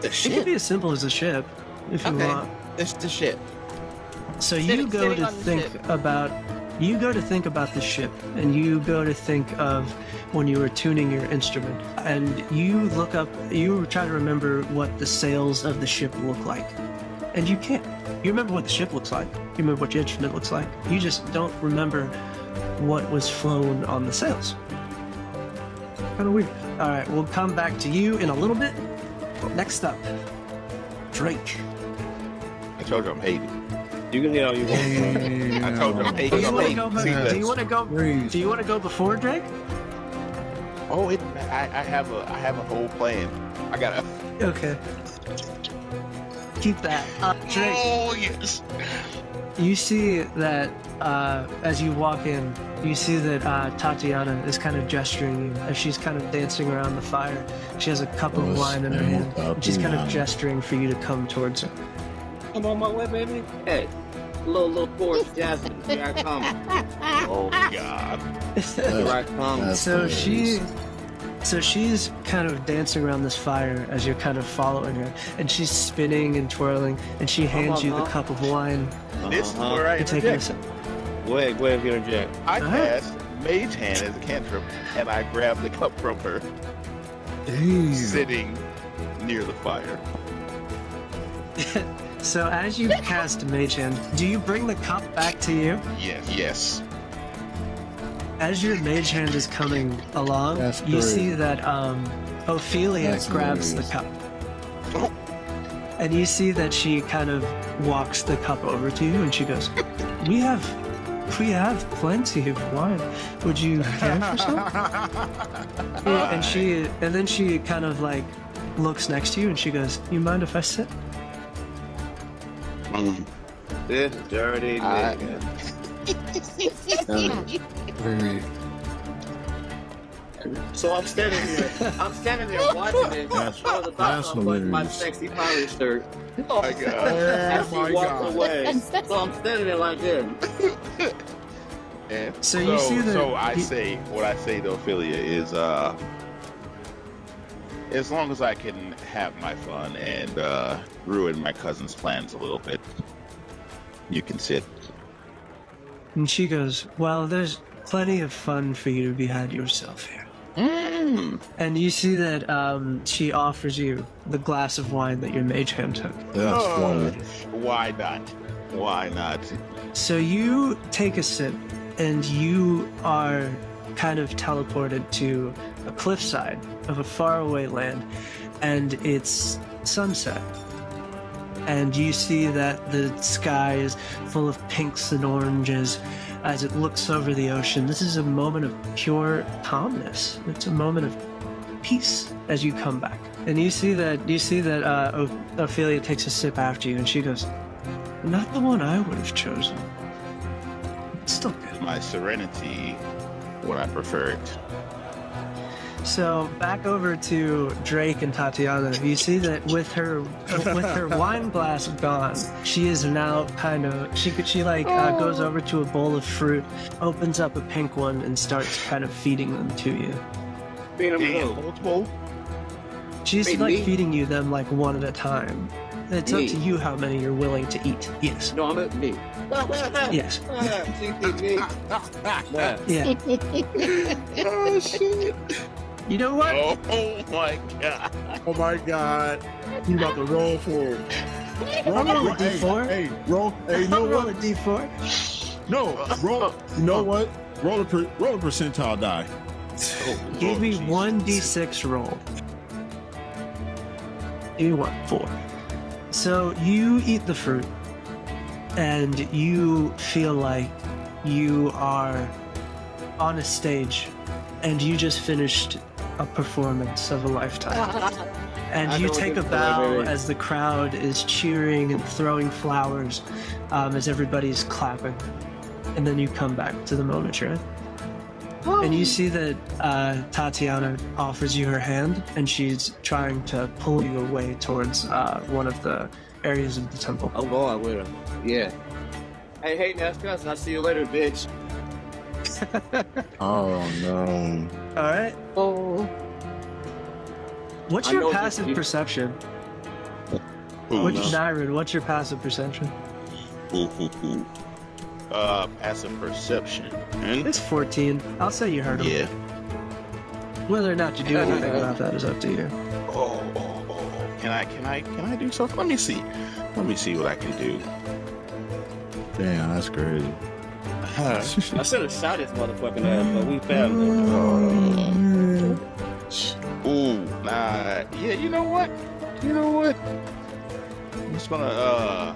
The It could be as simple as a ship, if you Okay. want. It's the shit. So Sitting- you go sitting to on the think ship. about the ship, and you go to think of when you were tuning your instrument, and you look up, you try to remember what the sails of the ship look like, and you can't. You remember what the ship looks like. You remember what your instrument looks like. You just don't remember what was flown on the sails. Kind of weird. All right, we'll come back to you in a little bit. Next up, Drake. I told you I'm hating. You can hit all you want. I told you I'm Do hating. you want to go? See, Do you want to go? Crazy. Do you want to go before Drake? Oh, I have a whole plan. I gotta. Okay. Keep that. Drake, Oh yes. you see that as you walk in, you see that Tatiana is kind of gesturing you as she's kind of dancing around the fire. She has a cup of wine in her hand, and she's kind of gesturing for you to come towards her. I'm on my way, baby. Hey, little chorus, Jasmine. Here I come. Oh God. Here I come. That's So hilarious. she's kind of dancing around this fire as you're kind of following her, and she's spinning and twirling, and she hands you the cup of wine. This is where I You're taking a interject. sip. Go ahead, interject. I Uh-huh. cast Mage Hand as a cantrip, and I grab the cup from her, Damn. sitting near the fire. So as you cast Mage Hand, do you bring the cup back to you? Yes. As your Mage Hand is coming along, That's you great. see that Ophelia That's grabs the hilarious. cup. And you see that she kind of walks the cup over to you and she goes, We have plenty of wine. Would you care for some? And then she kind of like looks next to you and she goes, You mind if I sit? This dirty nigga. Wait. So I'm standing there watching it. That's I was about to unbutton my hilarious. sexy pirate shirt. Oh my god. As she my walked God. away. So I'm standing there like this. And So you see that- So what I say to Ophelia is, as long as I can have my fun and ruin my cousin's plans a little bit, you can sit. And she goes, Well, there's plenty of fun for you to be had yourself here. And you see that she offers you the glass of wine that your Mage Hand took. That's funny. Why not? Why not? So you take a sip, and you are kind of teleported to a cliffside of a faraway land, and it's sunset. And you see that the sky is full of pinks and oranges as it looks over the ocean. This is a moment of pure calmness. It's a moment of peace as you come back. And you see that Ophelia takes a sip after you, and she goes, Not the one I would have chosen. It's still good. My serenity, would I prefer it? So back over to Drake and Tatiana. You see that with her wine glass gone, she is now kind of she goes over to a bowl of fruit, opens up a pink one, and starts kind of feeding them to you. Damn, multiple? She's Wait, like me? feeding you them like one at a time. It's up Me? to you how many you're willing to eat. Yes. No, I'm at me. Yes. She think me. Yeah. Oh shit! You know what? Oh my god! Oh my god. You about to roll for it. I'll roll a d4. Hey, roll. Hey, you know I'll roll a what? d4. No, roll. You know what? Roll a percentile die. Give me Jesus. 1d6 roll. You want 4. So you eat the fruit, and you feel like you are on a stage, and you just finished a performance of a lifetime. And I you know take a this bow celebrity. as the crowd is cheering and throwing flowers as everybody's clapping. And then you come back to the moment you're in. And you see that Tatiana offers you her hand, and she's trying to pull you away towards one of the areas of the temple. I'm going with her. Yeah. Hey, that's cousin. I'll see you later, bitch. Oh no. All right. Oh, What's I your know passive that you- perception? Ooh, Nyron, what's your passive perception? ooh. Passive perception. And It's 14. I'll say you heard him. yeah. Whether or not you do anything about that is up to you. Oh. Can I do something? Let me see. Let me see what I can do. Damn, that's crazy. I should have shot his motherfucking ass, but we family. Ooh, nah. Yeah, you know what? I'm just gonna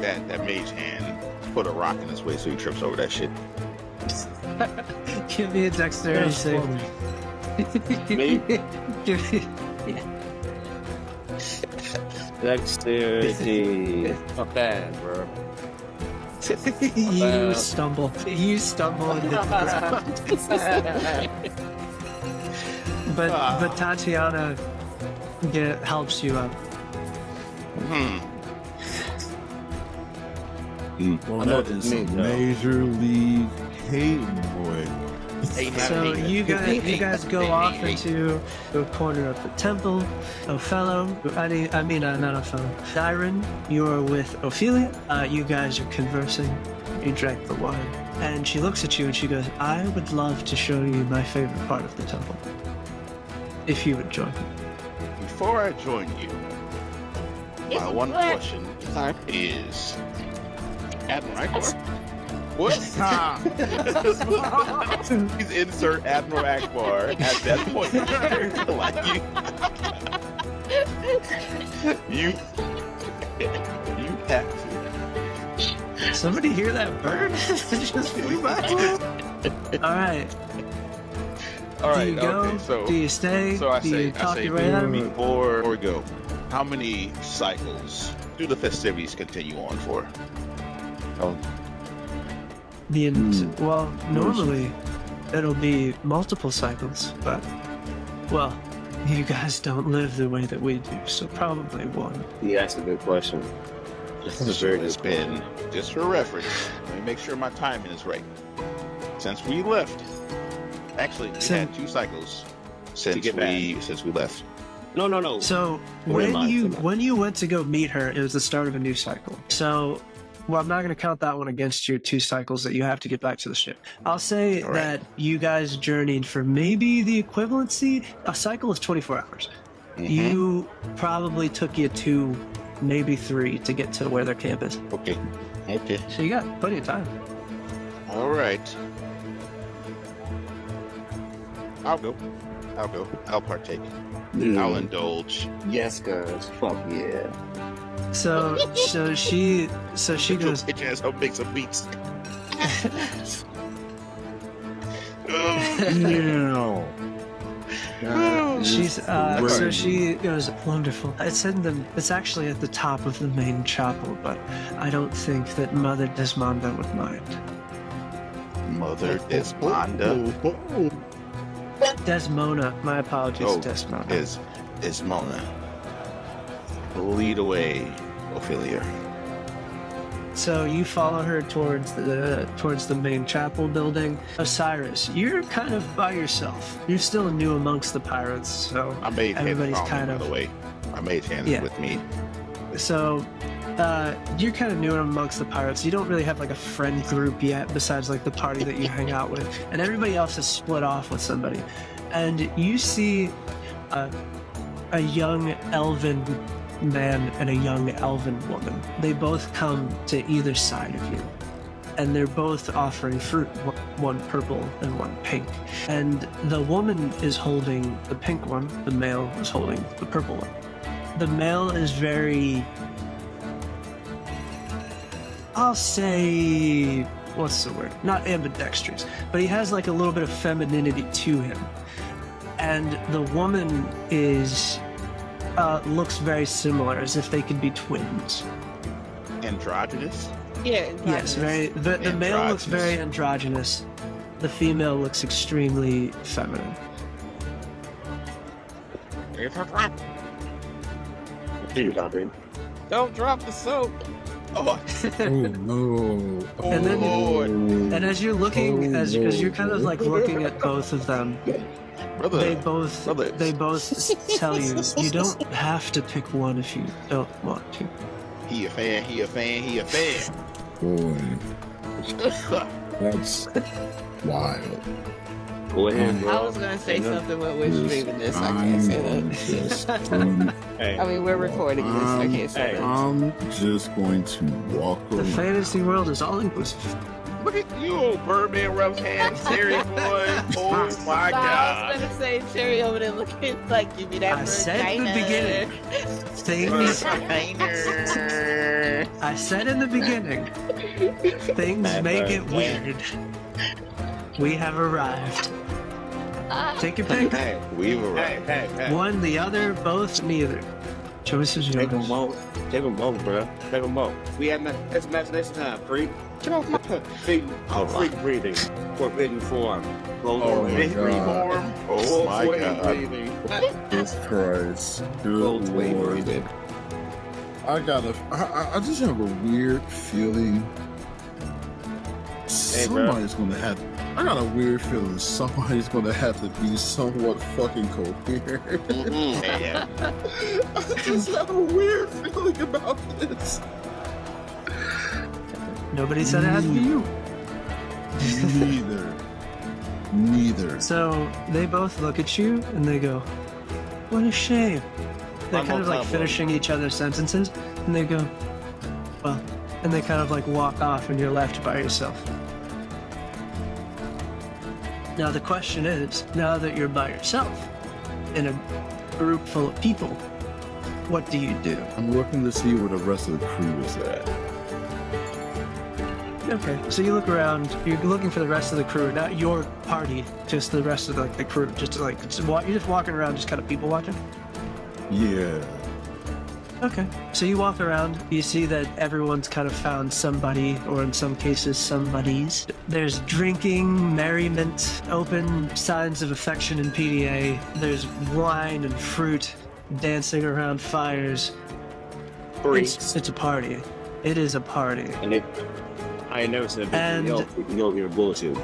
that mage hand put a rock in his way so he trips over that shit. Give me a dexterity That's save. funny. Me? Give me... Dexterity. Fuck that, bro. You stumble. You stumble and hit the ground. But Tatiana helps you up. Well, I know that what is you mean, some though. major league hating, boy. So you guys go off into the corner of the temple. Othello, not Othello. Nyron, you're with Ophelia. You guys are conversing. You drank the wine. And she looks at you and she goes, I would love to show you my favorite part of the temple. If you would join me. before I join you, my one question Sorry. is Admiral Akbar. What? Please insert Admiral Akbar at that point. Like you have to. Somebody hear that bird? It just flew by. All right. All right. Do you go? Okay. So, Do you stay? so I Do say, you talk your way out of it? before we go, how many cycles do the festivities continue on for? Oh, Well, normally it'll be multiple cycles, but well, you guys don't live the way that we do, so probably one. Yeah, that's a good question. That's a So very it's good been, just for reference, let me make sure my timing is right. Since we left, actually, we So- had 2 cycles since get we left. No. So Never mind. when you went to go meet her, it was the start of a new cycle. So, well, I'm not going to count that one against your 2 cycles that you have to get back to the ship. I'll say All right. that you guys journeyed for maybe the equivalency. A cycle is 24 hours. Mhm. You probably took you 2, maybe 3 to get to where their camp is. Okay. So you got plenty of time. All right. I'll go. I'll partake. I'll indulge. Yes, guys. Fuck yeah. So she goes. Bitch ass, I'll make some beats. no. She's so Right. she goes, wonderful. It's actually at the top of the main chapel, but I don't think that Mother Desmonda would mind. Mother Desmonda Desmona, my apologies, Oh, Desmona. is Mona. Lead away, Ophelia. So you follow her towards the main chapel building. Osiris, you're kind of by yourself. You're still new amongst the pirates, so I made hands everybody's on me, kind by of the way. I made hands Yeah. with me. So, you're kind of new amongst the pirates. You don't really have like a friend group yet, besides like the party that you hang out with, and everybody else is split off with somebody. And you see a young elven man and a young elven woman. They both come to either side of you, and they're both offering fruit, one purple and one pink. And the woman is holding the pink one, the male is holding the purple one. The male is very, I'll say, what's the word? Not ambidextrous, but he has like a little bit of femininity to him. And the woman is, looks very similar, as if they could be twins. Androgynous? Yeah. Yes, very. The male looks very androgynous. The female looks extremely feminine. Don't drop the soap. Oh, Oh no. And then- Lord. And as you're looking, as because you're kind of like looking at both of them, Brother. they Brother. both tell you you don't have to pick one if you don't want to. He a fan, he a fan, he a fan. Boy, that's wild. Go ahead, bro. I was gonna say something, but we're Yes, streaming this. I I'm can't say just that. going- I mean, we're recording this. I can't say that. I'm just going to walk The around. fantasy world is all inclusive. Look at you, old Birdman rough hand, serious boy. Oh my I God. was gonna say Cherry over there looking like give me that. I said in the vagina. beginning, things. Vagina. I said in the beginning, things may get weird. We have arrived. Take your pick. Hey, We've arrived. hey. One, the other, both, neither. Choice is Take them yours. both. Take them both, bro. Take them both. We have it's imagination time, freak. Get off my freak. Freak breathing. Forbidden form. Oh my God. Oh my God. Jesus Christ. Both Good way Lord. breathing. I just have a weird feeling somebody's gonna have. I got a weird feeling somebody's gonna have to be somewhat fucking coherent. Yeah. I just have a weird feeling about this. Nobody said it had to be you. Neither. So they both look at you and they go, "What a shame. they're One kind more of like time, bro. finishing each other's sentences, and they go, well, and they kind of like walk off, and you're left by yourself. Now the question is, now that you're by yourself in a group full of people, what do you do? I'm looking to see where the rest of the crew is at. Okay, so you look around. You're looking for the rest of the crew, not your party, just the rest of the crew. You're just walking around, just kind of people watching. Yeah. Okay, so you walk around. You see that everyone's kind of found somebody, or in some cases, somebodies. There's drinking, merriment, open signs of affection in PDA. There's wine and fruit, dancing around fires. It's a party. It is a party. And I ain't never seen a And- picture of your bullshit.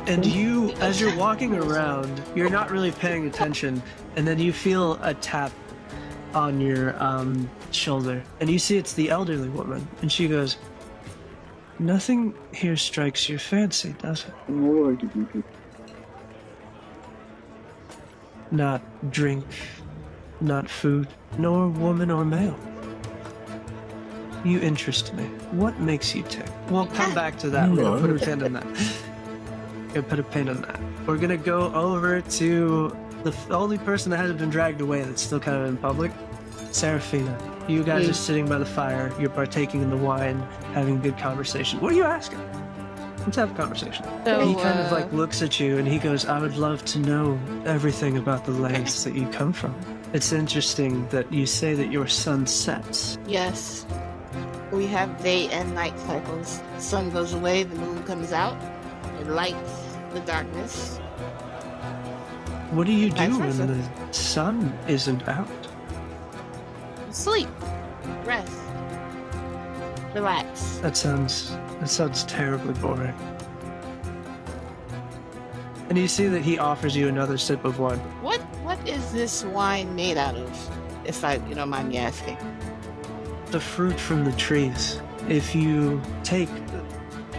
And you, as you're walking around, you're not really paying attention, and then you feel a tap on your shoulder, and you see it's the elderly woman, and she goes, "Nothing here strikes your fancy, does it? Not drink, not food, nor woman or male. You interest me. What makes you tick?" We'll come back to that. We're gonna put a pin in that. Gonna put a pin in that. We're gonna go over to the only person that hasn't been dragged away that's still kind of in public, Serafina. You guys are sitting by the fire. You're partaking in the wine, having good conversation. What are you asking? Let's have a conversation. So, He kind of like looks at you and he goes, "I would love to know everything about the lands that you come from. It's interesting that you say that your sun sets." Yes. We have day and night cycles. The sun goes away, the moon comes out. It lights the darkness. What do you Vice do when versa. the sun isn't out? Sleep. Rest. Relax. That sounds terribly boring. And you see that he offers you another sip of wine. What is this wine made out of? If you don't mind me asking. The fruit from the trees. If you take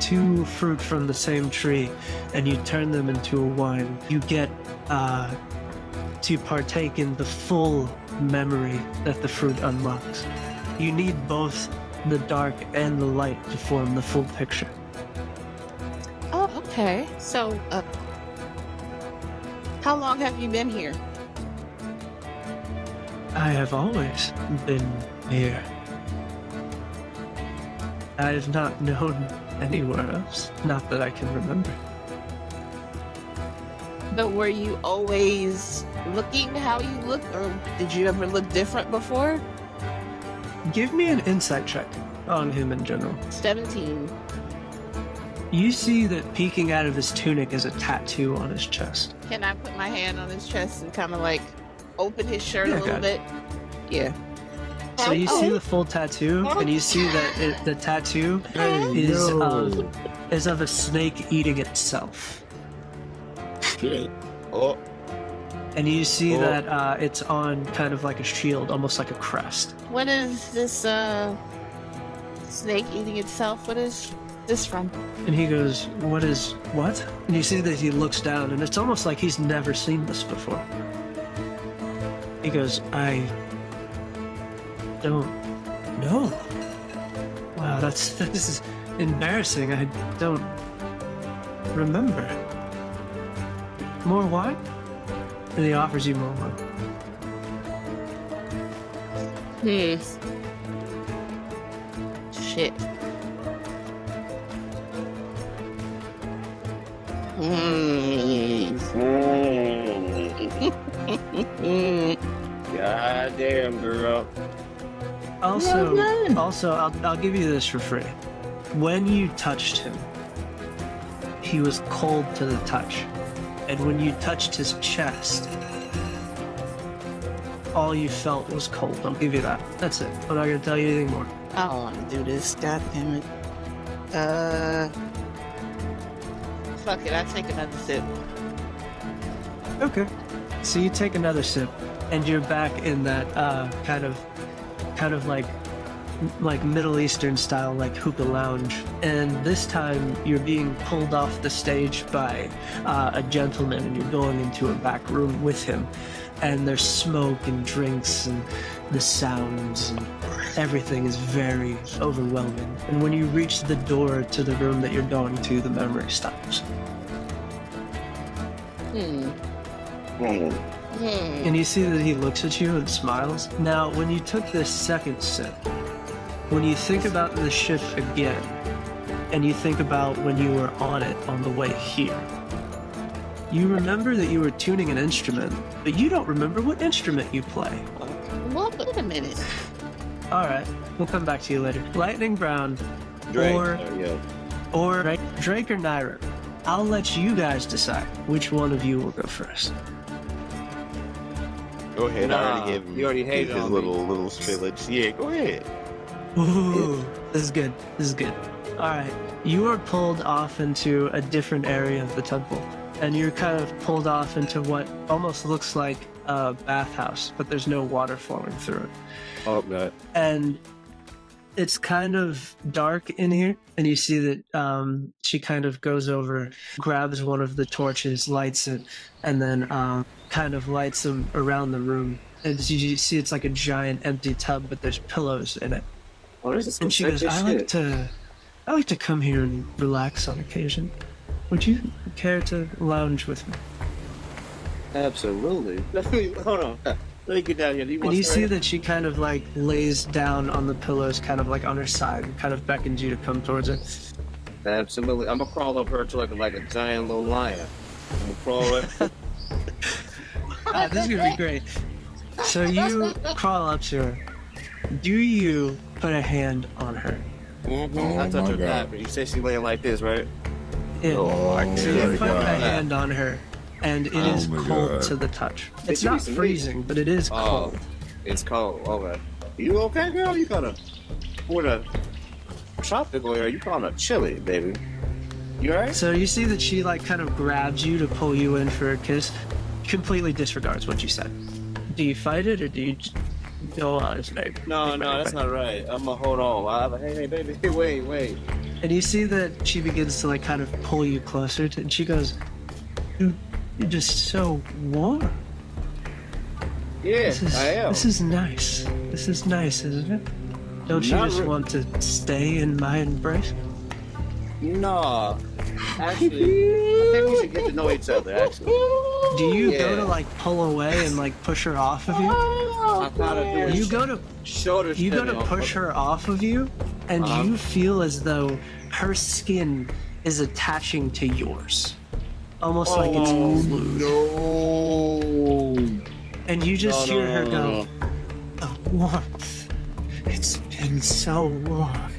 2 fruit from the same tree and you turn them into a wine, you get to partake in the full memory that the fruit unlocks. You need both the dark and the light to form the full picture. Oh, okay. So, how long have you been here? I have always been here. I have not known anywhere else. Not that I can remember. But were you always looking how you look, or did you ever look different before? Give me an insight check on him in general. 17. You see that peeking out of his tunic is a tattoo on his chest. Can I put my hand on his chest and kind of like open his shirt Yeah, a little got bit? Yeah. So you see the full tattoo, and you see that the tattoo is of a snake eating itself. Shit. Oh, And you see Oh. that it's on kind of like a shield, almost like a crest. What is this snake eating itself? What is this from? And he goes, "What is what?" And you see that he looks down, and it's almost like he's never seen this before. He goes, "I don't know." Wow, this is embarrassing. I don't remember. More wine? And he offers you more wine. Shit. God damn, girl. Also, I'll give you this for free. When you touched him, he was cold to the touch. And when you touched his chest, all you felt was cold. I'll give you that. That's it. I'm not gonna tell you anything more. I don't want to do this. God damn it. Fuck it. I'll take another sip. Okay. So you take another sip, and you're back in that kind of like like Middle Eastern style, like hookah lounge. And this time you're being pulled off the stage by a gentleman, and you're going into a back room with him. And there's smoke and drinks and the sounds and everything is very overwhelming. And when you reach the door to the room that you're going to, the memory stops. And you see that he looks at you and smiles. Now, when you took this second sip, when you think about the ship again, and you think about when you were on it on the way here, you remember that you were tuning an instrument, but you don't remember what instrument you play. Well, wait a minute. Alright, we'll come back to you later. Lightning Brown, Drake. or Drake or Naira. I'll let you guys decide which one of you will go first. Go ahead. Nah, I already gave him you already hated his on little spillage. Yeah, go ahead. Ooh, this is good. This is good. Alright, you are pulled off into a different area of the temple. And you're kind of pulled off into what almost looks like a bathhouse, but there's no water flowing through it. Oh, God. And it's kind of dark in here, and you see that she kind of goes over, grabs one of the torches, lights it, and then kind of lights them around the room. And you see it's like a giant empty tub, but there's pillows in it. Oh, this is some And she goes, sexy I like to come here and relax on occasion. Would you care to lounge with me? Absolutely. Hold on. Let me get down here. And you see that she kind of like lays down on the pillows, kind of like on her side, and kind of beckons you to come towards her. Absolutely. I'm gonna crawl up her to like a giant little lion. I'm gonna crawl up. This is gonna be great. So you crawl up to her. Do you put a hand on her? I touch her back, but you say she laying like this, right? Yeah. Oh, I So you put a hand on her, and it is my cold God. to the touch. It's give me not some freezing, but it is cold. It's cold. Okay. You okay, girl? You kind of for the tropical area. You kind of chilly, baby. You alright? So you see that she like kind of grabs you to pull you in for a kiss. Completely disregards what you said. Do you fight it, or do you just go on as baby? No, that's not right. I'm gonna hold on. Hey, baby, wait. And you see that she begins to like kind of pull you closer to, and she goes, You're just so warm. Yeah, I am. This is nice. This is nice, isn't it? Don't you Not just re- want to stay in my embrace? No, actually, I think we should get to know each other. Actually, Do you go Yeah. to like pull away and like push her off of you? I gotta do it. You go to shoulder. You go to push her off of you, and you feel as though her skin is attaching to yours. Almost like it's glued. No. And you just No, hear no, her no, go, no. the warmth. It's been so long.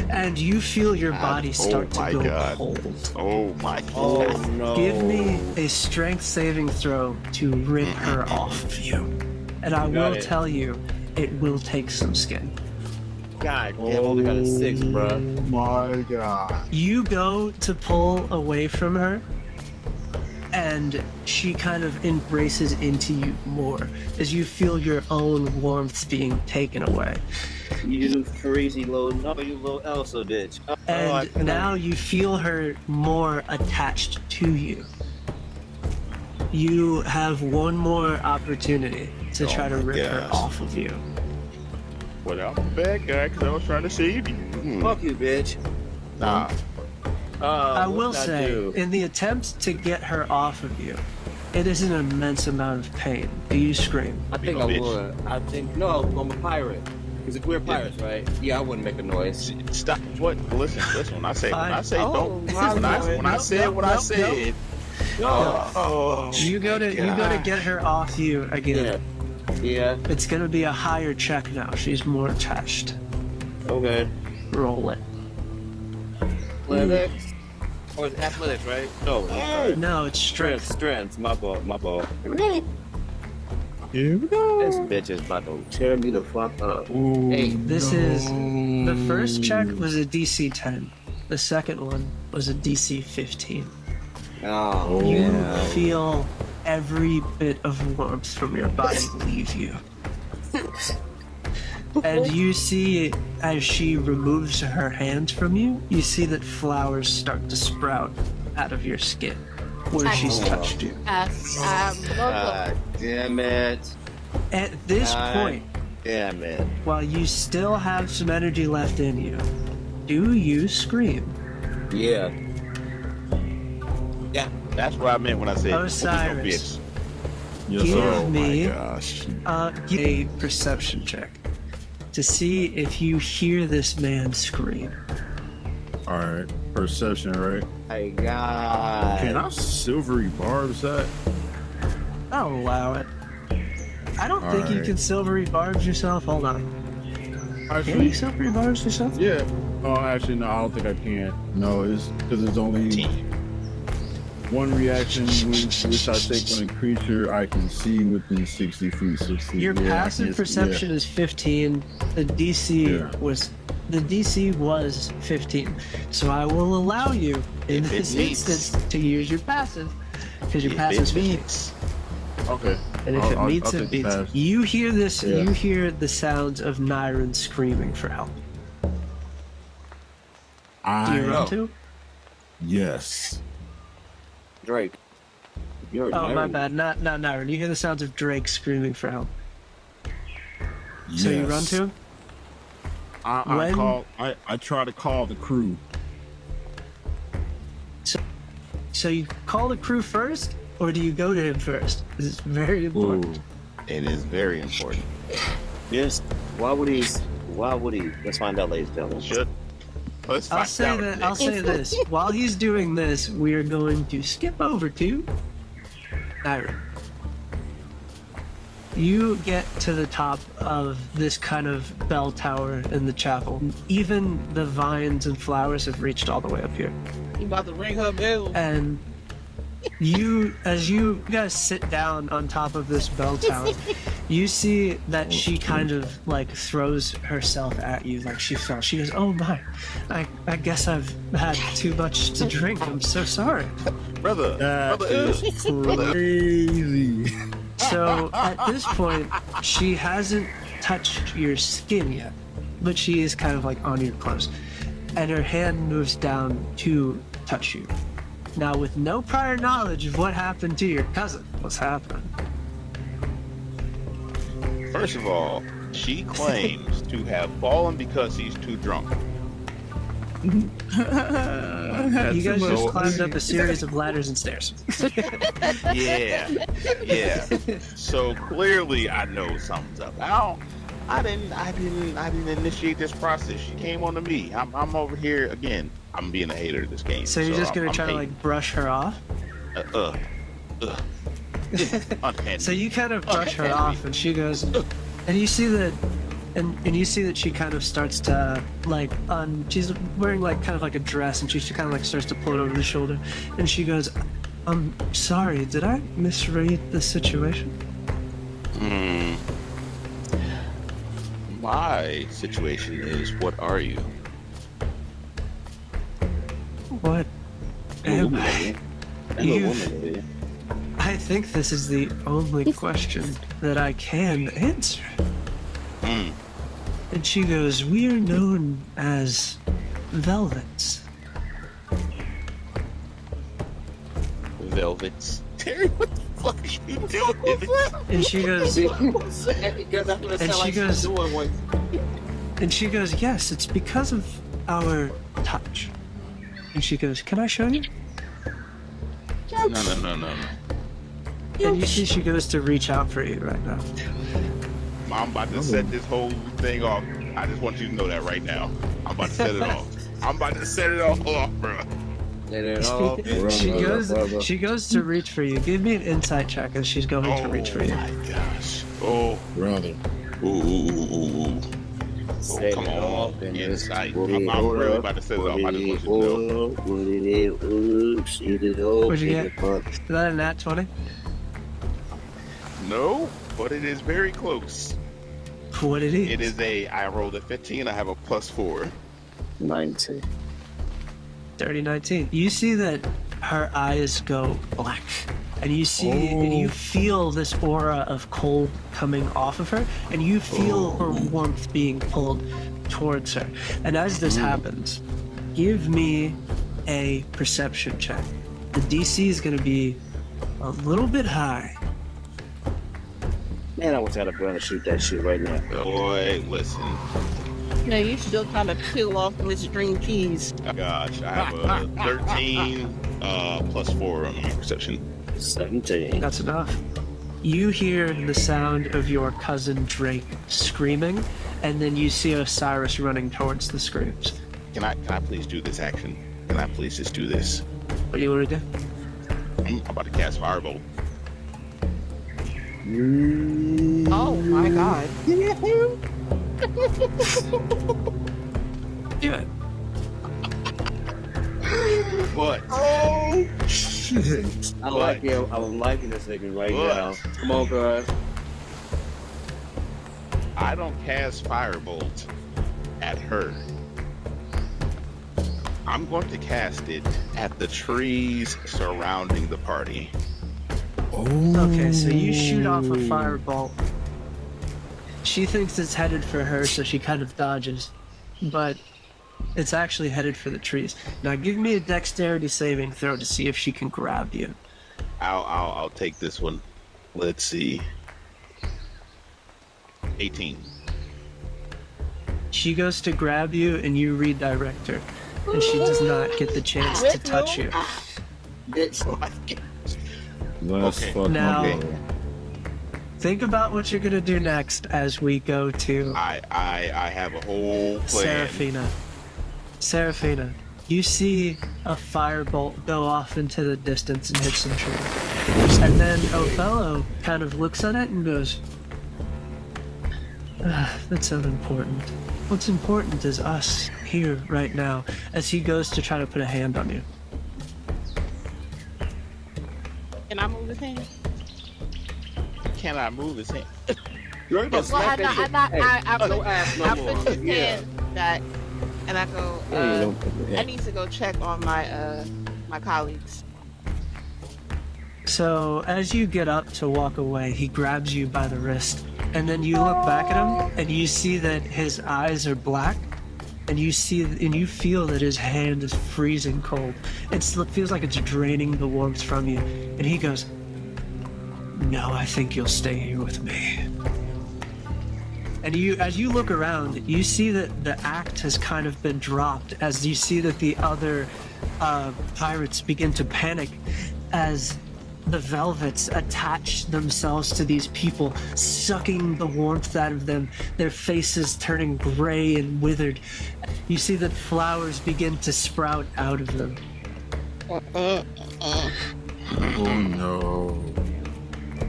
And you feel your body start to go God. cold. Oh my God. Oh no. Give me a strength saving throw to rip her off of you. And I got will it. tell you, it will take some skin. God damn, I only got a 6, bro. My God. You go to pull away from her, and she kind of embraces into you more as you feel your own warmth being taken away. You crazy little, no, you little Elsa bitch. And now you feel her more attached to you. You have one more opportunity to try to my rip her gosh. off of you. Well, I'm a bad guy because I was trying to save you. Fuck you, bitch. Nah. I will what'd say, do? in the attempt to get her off of you, it is an immense amount of pain. Do you scream? I think I would. I think no, I'm a pirate. Because if we're pirates, right? Yeah, I wouldn't make a noise. Stop. What? Listen. When I say don't. my When I said what I said. Oh. You go to get her off you again. Yeah. It's gonna be a higher check now. She's more attached. Okay. Roll it. Athletics. Or it's athletics, right? No. No, it's strength. Strength. My ball. Here we go. This bitch is about to tear me the fuck up. Ooh, Hey, This is the first check was a DC 10. The second one was a DC 15. Oh, You yeah. feel every bit of warmth from your body leave you. And you see, as she removes her hand from you, you see that flowers start to sprout out of your skin where she's touched you. Damn it. At this point, Damn it. while you still have some energy left in you, do you scream? Yeah. Yeah, that's what I meant when I said Osiris, Yes, give oh me my gosh. a perception check to see if you hear this man scream. All right, perception, right? My God. Can I silvery barbs that? I'll allow it. I don't think you Alright. can silvery barbs yourself. Hold on. Can Actually, you silvery barbs yourself? yeah. Oh, actually, no, I don't think I can. No, it's because it's only one reaction which I take when a creature I can see within 60 feet. 60. Your yeah, passive yes, perception is 15. The DC Yeah. was 15. So I will allow you in If it this meets. instance to use your passive because your If passive it meets. Yeah. Okay. And if I'll- it I'll- meets, I'll it take the beats. pass. You hear this. Yeah. You hear the sounds of Nyron screaming for help. Do you I run to? yes. Drake. You're Oh, my nerd. bad. Not Nyron. You hear the sounds of Drake screaming for help. So you run Yes. to him? I try to call the crew. So you call the crew first, or do you go to him first? This is very important. Ooh. It is very important. Yes. Why would he? Let's find out, ladies and gentlemen. Should. Let's I'll find say out that. next. I'll say this. While he's doing this, we are going to skip over to Nyron. You get to the top of this kind of bell tower in the chapel. Even the vines and flowers have reached all the way up here. You about to ring her bell? And as you guys sit down on top of this bell tower, you see that she kind of like throws herself at you like she fell. She goes, "Oh my, I guess I've had too much to drink. I'm so sorry." Brother. That Brother. is crazy. So at this point, she hasn't touched your skin yet, but she is kind of like on your clothes. And her hand moves down to touch you. Now, with no prior knowledge of what happened to your cousin, what's happening? First of all, she claims to have fallen because he's too drunk. You guys just climbed up a series of ladders and stairs. Yeah. So clearly, I know something's up. I didn't initiate this process. She came on to me. I'm over here again. I'm being a hater of this game. So you're just gonna I'm try to hating. like brush her off? Unhandy. So you kind of brush her off, and she goes, and you see that, and you see that she kind of starts to like she's wearing like kind of like a dress, and she kind of like starts to pull it over the shoulder, and she goes, "I'm sorry, did I misread the situation?" My situation is, what are you? What am I? I'm a You've- woman, lady. I think this is the only question that I can answer. Mm. And she goes, "We are known as Velvets." Velvets. Terry, what the fuck are you doing? And she goes, Because that's what it And sound she like she's goes- doing when- "Yes, it's because of our touch." And she goes, "Can I show you?" No. And you see she goes to reach out for you right now. I'm about to set this whole thing off. I just want you to know that right now. I'm about to set it off. I'm about to set it all off, bro. Let it off. She goes to reach for you. Give me an insight check as she's going to reach for you. My gosh. Oh. Brother. Ooh. Set Come it on. off and Insight. put it I'm really up, about to set it off. I just want you to put know. it up, put it up, oops, eat it up, What'd you eat get? it up. Is that a nat 20? No, but it is very close. What it is? It is I rolled a 15. I have a +4. 19. Dirty 19. You see that her eyes go black and you see and you feel this aura of cold coming off of her, and you feel her warmth being pulled towards her. And as this happens, give me a perception check. The DC is going to be a little bit high. Man, I wish I had a gun to shoot that shit right now. Boy, listen. No, you still trying to peel off with string cheese. Gosh, I have a 13 plus 4 on my perception. 17. That's enough. You hear the sound of your cousin Drake screaming, and then you see Osiris running towards the screams. Can I please do this action? Can I please just do this? What do you want to do? I'm about to cast Firebolt. Oh my god. Do it. What? Oh shit! I like it. I'm liking this nigga right now. Come on, guys. I don't cast Firebolt at her. I'm going to cast it at the trees surrounding the party. Okay, so you shoot off a firebolt. She thinks it's headed for her, so she kind of dodges, but it's actually headed for the trees. Now, give me a dexterity saving throw to see if she can grab you. I'll take this one. Let's see. 18. She goes to grab you, and you redirect her, and she does not get the chance to touch you. Bitch. Let's Okay. fuck Now- my brother. Think about what you're gonna do next as we go to I have a whole plan. Seraphina, you see a firebolt go off into the distance and hit some trees. And then Othello kind of looks at it and goes, that's unimportant. What's important is us here right now, as he goes to try to put a hand on you. Can I move his hand? Can I move his hand? You ain't gonna Well, smack that shit. I no ass no I more. put his Yeah. hand back, and I go, Yeah, you don't put the I hand. need to go check on my colleagues. So as you get up to walk away, he grabs you by the wrist, and then you look back at him, and you see that his eyes are black, and you feel that his hand is freezing cold. It feels like it's draining the warmth from you, and he goes, "No, I think you'll stay here with me." And as you look around, you see that the act has kind of been dropped, as you see that the other pirates begin to panic as the velvets attach themselves to these people, sucking the warmth out of them, their faces turning gray and withered. You see that flowers begin to sprout out of them. Oh no.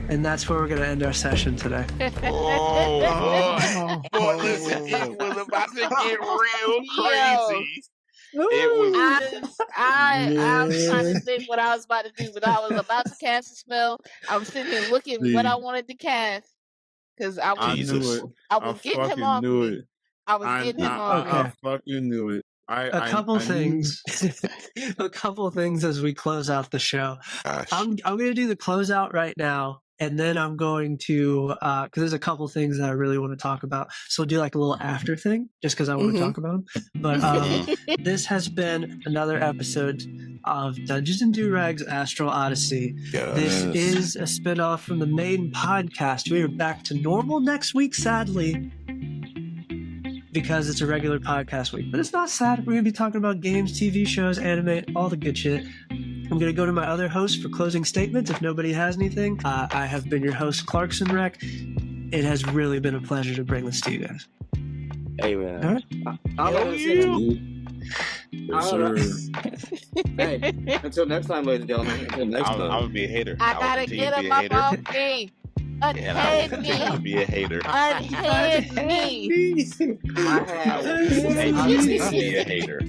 And that's where we're going to end our session today. Oh, boy, listen, it was about to get real crazy. It was. I was trying to think what I was about to do, but I was about to cast a spell. I was sitting there looking what I wanted to cast because I I was Jesus. knew it. I I was getting him fucking off. knew it. I was getting him I off. fucking knew it. A couple things. A couple things as we close out the show. Gosh. I'm going to do the closeout right now, and then I'm going to because there's a couple things that I really want to talk about. So we'll do like a little after thing, just because I want to talk about them. But this has been another episode of Dungeons and Durags Astral Odyssey. This is a spinoff from the main podcast. We are back to normal next week, sadly, because it's a regular podcast week. But it's not sad. We're going to be talking about games, TV shows, anime, all the good shit. I'm going to go to my other host for closing statements if nobody has anything. I have been your host, Clarkson Rec. It has really been a pleasure to bring this to you guys. Hey, man. All right. I'll you. Yes, sir. Hey, until next time, ladies and gentlemen. Until next I'm time. gonna be a hater. I will gotta continue get to him be a up hater. off me. Unhead me. Be a hater. Unhead me. Be a hater.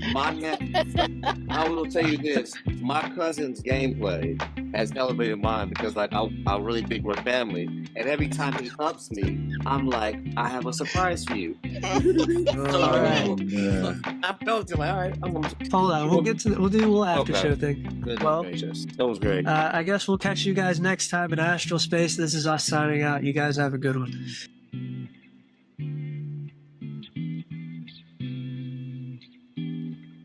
I will tell you this: my cousin's gameplay has elevated mine because, like, I really think we're family, and every time he ups me, I'm like, I have a surprise for you. I felt it like, all right, I'm gonna... Hold on, we'll get to we'll do a little after show thing. Good Well, gracious. That was great. I guess we'll catch you guys next time in Astral Space. This is us signing out. You guys have a good one.